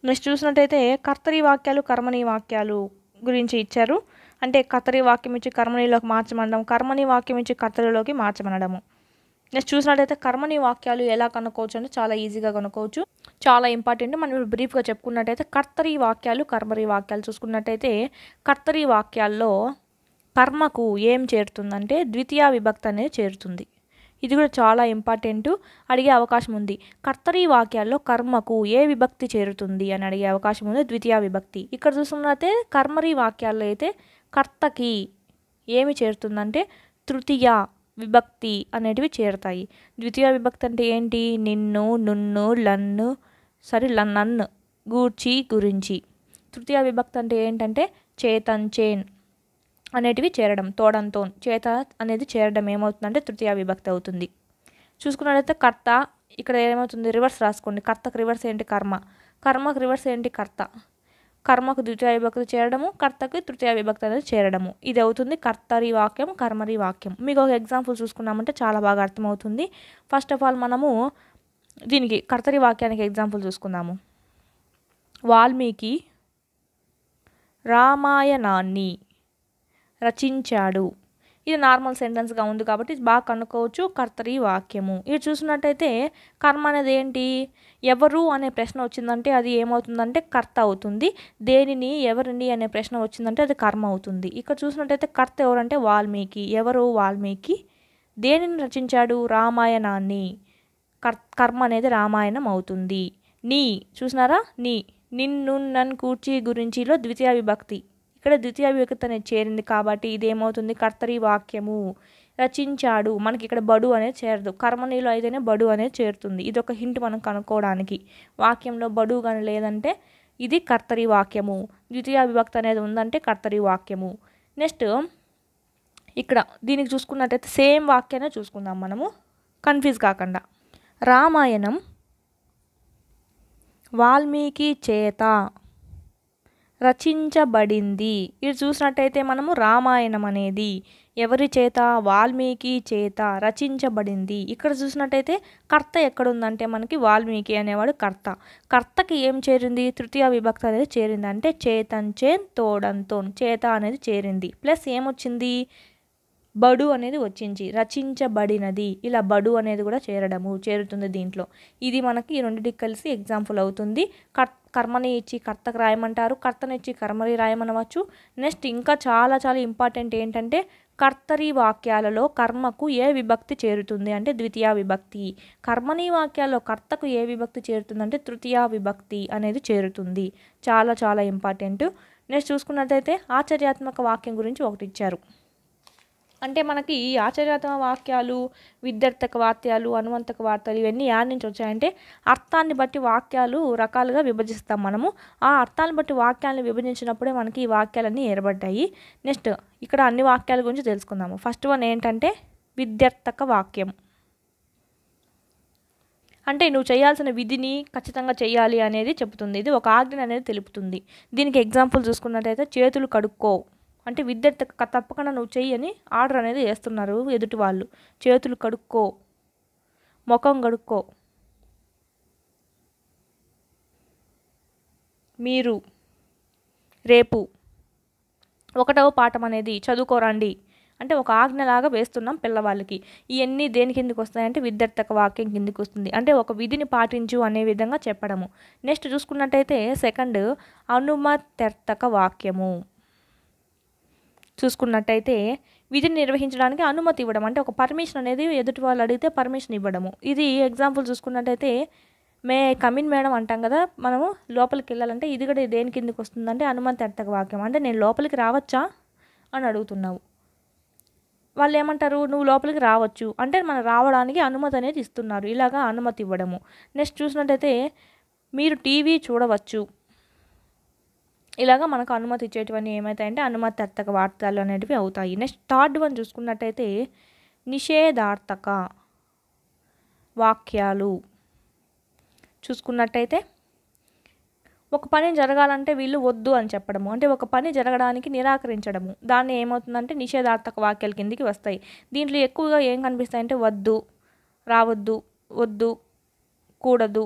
నెక్స్ట్ చూసినట్టయితే కర్తరి వాక్యాలు కర్మణీ వాక్యాలు గురించి ఇచ్చారు. అంటే కర్తరి వాక్యం ఇచ్చి కర్మణిలోకి మార్చమనడం, కర్మణి వాక్యం ఇచ్చి కర్తరిలోకి మార్చమనడము. నెక్స్ట్ చూసినట్టయితే కర్మణి వాక్యాలు ఎలా కనుక్కోవచ్చు అంటే చాలా ఈజీగా కనుక్కోవచ్చు, చాలా ఇంపార్టెంట్. మనం ఇప్పుడు బ్రీఫ్గా చెప్పుకున్నట్టయితే కర్తరి వాక్యాలు కర్మరి వాక్యాలు చూసుకున్నట్టయితే కర్తరి వాక్యాల్లో కర్మకు ఏం చేరుతుందంటే ద్వితీయ విభక్తి అనేది చేరుతుంది. ఇది కూడా చాలా ఇంపార్టెంట్, అడిగే అవకాశం ఉంది. కర్తరి వాక్యాల్లో కర్మకు ఏ విభక్తి చేరుతుంది అని అడిగే అవకాశం ఉంది, ద్వితీయ విభక్తి. ఇక్కడ చూసుకున్నట్లయితే కర్మరి వాక్యాల్లో అయితే కర్తకి ఏమి చేరుతుందంటే తృతీయ విభక్తి అనేటివి చేరుతాయి. ద్వితీయ విభక్తి అంటే ఏంటి? నిన్ను, నున్ను, నన్ను, గూర్చి, గురించి. తృతీయ విభక్తి అంటే ఏంటంటే చేతన్, చేన్ అనేటివి చేరడం, తోడంతో చేత అనేది చేరడం ఏమవుతుందంటే తృతీయ విభక్తి అవుతుంది. చూసుకున్నట్లయితే కర్త ఇక్కడ ఏమవుతుంది? రివర్స్ రాసుకోండి. కర్తకు రివర్స్ ఏంటి? కర్మ. కర్మకు రివర్స్ ఏంటి? కర్త. కర్మకు ద్వితీయ విభక్తి చేరడము, కర్తకి తృతీయ విభక్తి అనేది చేరడము. ఇది అవుతుంది కర్తరి వాక్యం కర్మరి వాక్యం. మీకు ఒక ఎగ్జాంపుల్ చూసుకున్నామంటే చాలా బాగా అర్థమవుతుంది. ఫస్ట్ ఆఫ్ ఆల్ మనము దీనికి కర్తరి వాక్యానికి ఎగ్జాంపుల్ చూసుకుందాము. వాల్మీకి రామాయణాన్ని రచించాడు. ఇది నార్మల్ సెంటెన్స్గా ఉంది కాబట్టి బాగా కనుక్కోవచ్చు. కర్తరి వాక్యము. ఇది చూసినట్టయితే కర్మ అనేది ఏంటి? ఎవరు అనే ప్రశ్న వచ్చిందంటే అది ఏమవుతుందంటే కర్త అవుతుంది. దేనిని, ఎవరిని అనే ప్రశ్న వచ్చిందంటే అది కర్మ అవుతుంది. ఇక్కడ చూసినట్టయితే కర్త ఎవరంటే వాల్మీకి. ఎవరు? వాల్మీకి. దేనిని రచించాడు? రామాయణాన్ని. కర్మ అనేది రామాయణం అవుతుంది. నీ చూసినారా? నిన్ను, నన్ను, కూర్చి, గురించిలో ద్వితీయ విభక్తి. ఇక్కడ ద్వితీయ విభక్తి అనేది చేరింది కాబట్టి ఇది ఏమవుతుంది? కర్తరి వాక్యము. రచించాడు, మనకి ఇక్కడ బడు అనేది చేరదు. కర్మణిలో అయితేనే బడు అనేది చేరుతుంది. ఇది ఒక హింట్ మనం కనుక్కోవడానికి. వాక్యంలో బడు కానీ లేదంటే ఇది కర్తరి వాక్యము. ద్వితీయ విభక్తి అనేది ఉందంటే కర్తరి వాక్యము. నెక్స్ట్ ఇక్కడ దీనికి చూసుకున్నట్టయితే సేమ్ వాక్యాన్ని చూసుకుందాం మనము, కన్ఫ్యూజ్ కాకుండా. రామాయణం వాల్మీకి చేత రచించబడింది. ఇది చూసినట్టయితే మనము రామాయణం అనేది ఎవరి చేత? వాల్మీకి చేత రచించబడింది. ఇక్కడ చూసినట్టయితే కర్త ఎక్కడుందంటే మనకి వాల్మీకి అనేవాడు కర్త. కర్తకి ఏం చేరింది? తృతీయ విభక్తి అనేది చేరింది. అంటే చేతన్, చేన్, తోడంతో చేత అనేది చేరింది. ప్లస్ ఏమొచ్చింది? బడు అనేది వచ్చింది. రచించబడినది. ఇలా బడు అనేది కూడా చేరుతుంది దీంట్లో. ఇది మనకి ఈ రెండింటికి కలిసి ఎగ్జాంపుల్ అవుతుంది. కర్మని ఇచ్చి కర్తకు రాయమంటారు, కర్తని ఇచ్చి కర్మని రాయమనవచ్చు. నెక్స్ట్ ఇంకా చాలా చాలా ఇంపార్టెంట్ ఏంటంటే కర్తరి వాక్యాలలో కర్మకు ఏ విభక్తి చేరుతుంది అంటే ద్వితీయ విభక్తి. కర్మని వాక్యాల్లో కర్తకు ఏ విభక్తి చేరుతుందంటే తృతీయ విభక్తి అనేది చేరుతుంది. చాలా చాలా ఇంపార్టెంట్. నెక్స్ట్ చూసుకున్నట్లయితే ఆశ్చర్యాత్మక వాక్యం గురించి ఒకటి ఇచ్చారు. అంటే మనకి ఈ ఆశ్చర్యాత్మక వాక్యాలు, విద్యార్థక వాక్యాలు, అనువంతక వార్తలు ఇవన్నీ యాడ్ నుంచి వచ్చాయంటే అర్థాన్ని బట్టి వాక్యాలు రకాలుగా విభజిస్తాం మనము. ఆ అర్థాన్ని బట్టి వాక్యాలను విభజించినప్పుడే మనకి ఈ వాక్యాలన్నీ ఏర్పడ్డాయి. నెక్స్ట్ ఇక్కడ అన్ని వాక్యాల గురించి తెలుసుకుందాము. ఫస్ట్ వన్ ఏంటంటే విద్యార్థక వాక్యం. అంటే నువ్వు చేయాల్సిన విధిని ఖచ్చితంగా చేయాలి అనేది చెబుతుంది. ఇది ఒక ఆజ్ఞ అనేది తెలుపుతుంది. దీనికి ఎగ్జాంపుల్ చూసుకున్నట్టయితే చేతులు కడుక్కో అంటే విద్యార్థి తప్పకుండా నువ్వు చెయ్యి అని ఆర్డర్ అనేది చేస్తున్నారు ఎదుటి వాళ్ళు. చేతులు కడుక్కో, ముఖం కడుక్కో, మీరు రేపు 1వ పాఠం అనేది చదువుకోరండి అంటే ఒక ఆజ్ఞలాగా వేస్తున్నాం పిల్లవాళ్ళకి. ఇవన్నీ దేని కిందకి వస్తాయంటే విద్యార్థక వాక్యం కిందకి వస్తుంది. అంటే ఒక విధిని పాటించు అనే విధంగా చెప్పడము. నెక్స్ట్ చూసుకున్నట్టయితే సెకండ్ అనుమత్యర్థక వాక్యము. చూసుకున్నట్టయితే విధిని నిర్వహించడానికి అనుమతి ఇవ్వడం అంటే ఒక పర్మిషన్ అనేది ఎదుటి వాళ్ళు అడిగితే పర్మిషన్ ఇవ్వడము. ఇది ఎగ్జాంపుల్ చూసుకున్నట్టయితే మే కమిన్ మేడం అంటాం కదా మనము, లోపలికి వెళ్ళాలంటే ఇది కూడా దేని కిందకి వస్తుందంటే అనుమత్యర్థక వాక్యం. అంటే నేను లోపలికి రావచ్చా అని అడుగుతున్నావు, వాళ్ళు ఏమంటారు? నువ్వు లోపలికి రావచ్చు అంటే మనం రావడానికి అనుమతి అనేది ఇస్తున్నారు. ఇలాగా అనుమతి ఇవ్వడము. నెక్స్ట్ చూసినట్టయితే మీరు టీవీ చూడవచ్చు. ఇలాగా మనకు అనుమతి ఇచ్చేటివన్నీ ఏమవుతాయంటే అనుమతార్థక వాక్యాలు అనేటివి అవుతాయి. నెక్స్ట్ థర్డ్ వన్ చూసుకున్నట్టయితే నిషేధార్థక వాక్యాలు చూసుకున్నట్టయితే ఒక పని జరగాలంటే వీళ్ళు వద్దు అని చెప్పడము, అంటే ఒక పని జరగడానికి నిరాకరించడము, దాన్ని ఏమవుతుందంటే నిషేధార్థక వాక్యాల కిందికి వస్తాయి. దీంట్లో ఎక్కువగా ఏం కనిపిస్తాయంటే వద్దు, రావద్దు, వద్దు, కూడదు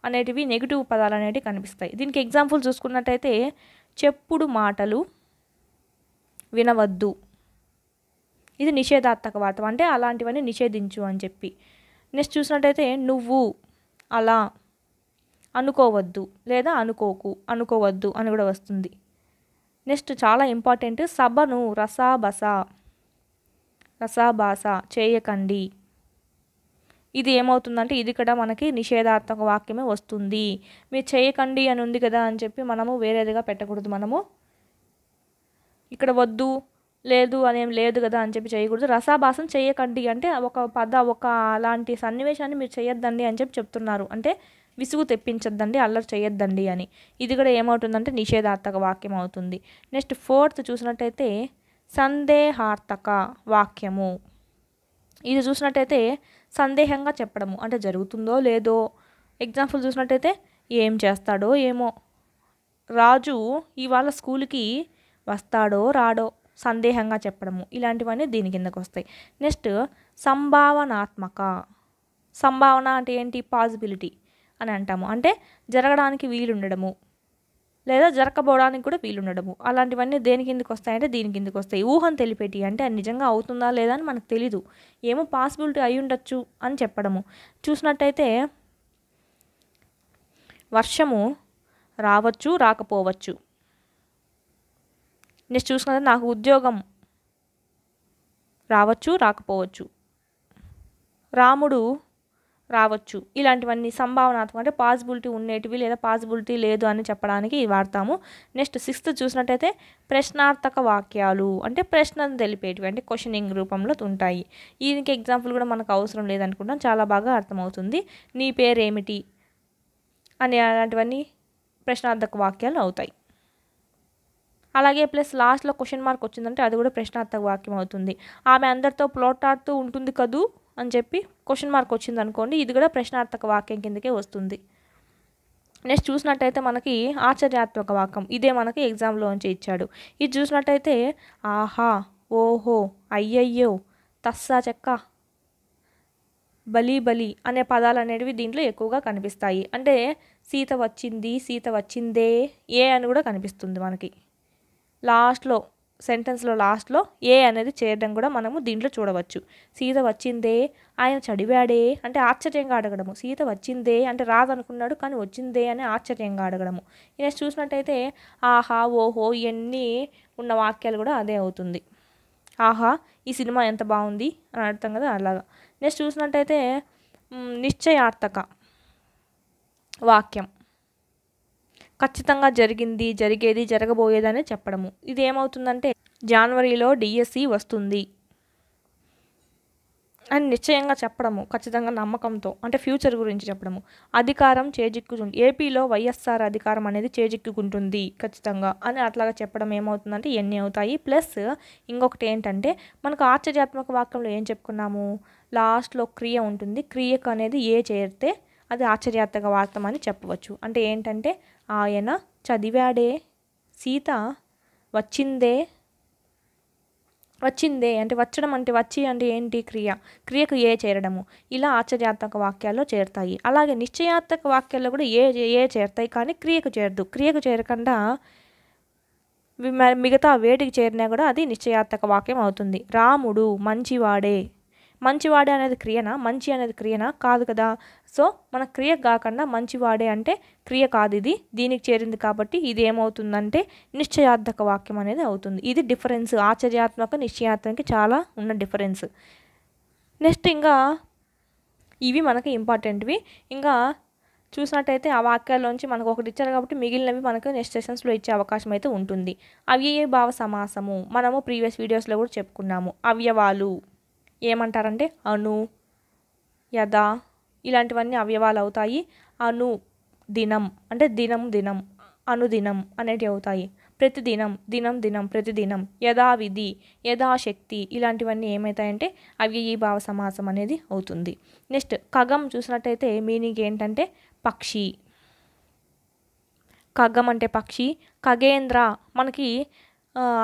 అనేటివి నెగిటివ్ పదాలు అనేటివి కనిపిస్తాయి. దీనికి ఎగ్జాంపుల్ చూసుకున్నట్టయితే చెప్పుడు మాటలు వినవద్దు, ఇది నిషేధార్థక వాక్యం, అంటే అలాంటివన్నీ నిషేధించు అని చెప్పి. నెక్స్ట్ చూసినట్టయితే నువ్వు అలా అనుకోవద్దు లేదా అనుకోకు, అనుకోవద్దు అని కూడా వస్తుంది. నెక్స్ట్ చాలా ఇంపార్టెంట్ సభను రసాభాస చేయకండి, ఇది ఏమవుతుందంటే ఇది కూడా మనకి నిషేధార్థక వాక్యమే వస్తుంది. మీరు చేయకండి అని ఉంది కదా అని చెప్పి మనము వేరేదిగా పెట్టకూడదు. మనము ఇక్కడ వద్దు లేదు అనేం లేదు కదా అని చెప్పి చేయకూడదు. రసాభాసం చేయకండి అంటే ఒక అలాంటి సన్నివేశాన్ని మీరు చేయొద్దండి అని చెప్పి చెప్తున్నారు, అంటే విసుగు తెప్పించొద్దండి, అల్లరి చేయొద్దండి అని. ఇది కూడా ఏమవుతుందంటే నిషేధార్థక వాక్యం అవుతుంది. నెక్స్ట్ ఫోర్త్ చూసినట్టయితే సందేహార్థక వాక్యము. ఇది చూసినట్టయితే సందేహంగా చెప్పడము, అంటే జరుగుతుందో లేదో. ఎగ్జాంపుల్ చూసినట్టయితే ఏం చేస్తాడో ఏమో, రాజు ఇవాళ స్కూల్కి వస్తాడో రాడో, సందేహంగా చెప్పడము, ఇలాంటివన్నీ దీని కిందకు వస్తాయి. నెక్స్ట్ సంభావనాత్మక. సంభావన అంటే ఏంటి? పాసిబిలిటీ అని అంటాము, అంటే జరగడానికి వీలుండడము లేదా జరగకపోవడానికి కూడా వీలుండడము. అలాంటివన్నీ దేని కిందకి వస్తాయంటే దీని కిందకి వస్తాయి. ఊహను తెలిపేటి, అంటే అది నిజంగా అవుతుందా లేదా అని మనకు తెలీదు, ఏమో పాసిబిలిటీ అయి ఉండొచ్చు అని చెప్పడము. చూసినట్టయితే వర్షము రావచ్చు రాకపోవచ్చు. నెక్స్ట్ చూసుకుంటే నాకు ఉద్యోగం రావచ్చు రాకపోవచ్చు, రాముడు రావచ్చు. ఇలాంటివన్నీ సంభావనాత్మక, అంటే పాసిబిలిటీ ఉండేటివి లేదా పాసిబిలిటీ లేదు అని చెప్పడానికి వాడతాము. నెక్స్ట్ సిక్స్త్ చూసినట్టయితే ప్రశ్నార్థక వాక్యాలు, అంటే ప్రశ్నను తెలిపేటివి, అంటే క్వశ్చనింగ్ రూపంలో ఉంటాయి. దీనికి ఎగ్జాంపుల్ కూడా మనకు అవసరం లేదనుకుంటాం, చాలా బాగా అర్థమవుతుంది. నీ పేరేమిటి అని అలాంటివన్నీ ప్రశ్నార్థక వాక్యాలు అవుతాయి. అలాగే ప్లస్ లాస్ట్లో క్వశ్చన్ మార్క్ వచ్చిందంటే అది కూడా ప్రశ్నార్థక వాక్యం అవుతుంది. ఆమె అందరితో ప్లోటాడుతూ ఉంటుంది కదూ అని చెప్పి క్వశ్చన్ మార్క్ వచ్చింది అనుకోండి, ఇది కూడా ప్రశ్నార్థక వాక్యం కిందకే వస్తుంది. నెక్స్ట్ చూసినట్టయితే మనకి ఆశ్చర్యాత్మక వాక్యం, ఇదే మనకి ఎగ్జామ్లోంచి ఇచ్చాడు. ఇది చూసినట్టయితే ఆహా, ఓహో, అయ్యయ్యో, తస్సా చెక్క, బలి బలి అనే పదాలు అనేటివి దీంట్లో ఎక్కువగా కనిపిస్తాయి. అంటే సీత వచ్చింది, సీత వచ్చిందే, ఏ అని కూడా కనిపిస్తుంది మనకి. లాస్ట్లో సెంటెన్స్లో లాస్ట్లో ఏ అనేది చేరడం కూడా మనము దీంట్లో చూడవచ్చు. సీత వచ్చిందే, ఆయన చదివాడే అంటే ఆశ్చర్యంగా అడగడము. సీత వచ్చిందే అంటే రాదనుకున్నాడు కానీ వచ్చిందే అని ఆశ్చర్యంగా అడగడము. నెక్స్ట్ చూసినట్టయితే ఆహా, ఓహో, ఇవన్నీ ఉన్న వాక్యాలు కూడా అదే అవుతుంది. ఆహా, ఈ సినిమా ఎంత బాగుంది అని అర్థం కదా, అలాగా. నెక్స్ట్ చూసినట్టయితే నిశ్చయార్థక వాక్యం, ఖచ్చితంగా జరిగింది, జరిగేది, జరగబోయేదని చెప్పడము. ఇది ఏమవుతుందంటే జనవరిలో డిఎస్సి వస్తుంది అని నిశ్చయంగా చెప్పడము, ఖచ్చితంగా నమ్మకంతో, అంటే ఫ్యూచర్ గురించి చెప్పడము. అధికారం చేజిక్కుంటుంది, ఏపీలో వైఎస్ఆర్ అధికారం అనేది చేజిక్కుంటుంది ఖచ్చితంగా అని అట్లాగా చెప్పడం ఏమవుతుందంటే ఇవన్నీ అవుతాయి. ప్లస్ ఇంకొకటి ఏంటంటే మనకు ఆశ్చర్యాత్మక వాక్యంలో ఏం చెప్పుకున్నాము, లాస్ట్లో క్రియ ఉంటుంది, క్రియకు అనేది ఏ చేరితే అది ఆశ్చర్యాత్మక వాక్యం అని చెప్పవచ్చు. అంటే ఏంటంటే ఆయన చదివాడే, సీత వచ్చిందే, వచ్చిందే అంటే వచ్చడం అంటే వచ్చి అంటే ఏంటి, క్రియ, క్రియకు ఏ చేరడము, ఇలా ఆశ్చర్యాత్మక వాక్యాల్లో చేరుతాయి. అలాగే నిశ్చయాత్మక వాక్యాల్లో కూడా ఏ చేరుతాయి కానీ క్రియకు చేరదు. క్రియకు చేరకుండా మిగతా వేటికి చేరినా కూడా అది నిశ్చయాత్మక వాక్యం అవుతుంది. రాముడు మంచివాడే, మంచివాడే అనేది క్రియనా, మంచి అనేది క్రియనా కాదు కదా. సో మన క్రియ కాకుండా మంచివాడే అంటే క్రియ కాదు, ఇది దీనికి చేరింది కాబట్టి ఇది ఏమవుతుందంటే నిశ్చయార్థక వాక్యం అనేది అవుతుంది. ఇది డిఫరెన్స్, ఆశ్చర్యాత్మక నిశ్చయాత్మకకి చాలా ఉన్న డిఫరెన్స్. నెక్స్ట్ ఇంకా ఇవి మనకి ఇంపార్టెంట్వి. ఇంకా చూసినట్టయితే ఆ వాక్యాల్లోంచి మనకు ఒకటి ఇచ్చారు కాబట్టి మిగిలినవి మనకు నెక్స్ట్ సెషన్స్లో ఇచ్చే అవకాశం అయితే ఉంటుంది. అవ్యయభావ సమాసము మనము ప్రీవియస్ వీడియోస్లో కూడా చెప్పుకున్నాము. అవ్యవాలు ఏమంటారంటే అను, యథ ఇలాంటివన్నీ అవయవాలు అవుతాయి. అను దినం అంటే దినం దినం అనుదినం అనేటివి అవుతాయి. ప్రతిదినం, దినం దినం, ప్రతిదినం, యథావిధి, యథాశక్తి ఇలాంటివన్నీ ఏమవుతాయంటే అవ్యయీభావ సమాసం అనేది అవుతుంది. నెక్స్ట్ ఖగం చూసినట్టయితే మీనింగ్ ఏంటంటే పక్షి. ఖగం అంటే పక్షి. ఖగేంద్ర మనకి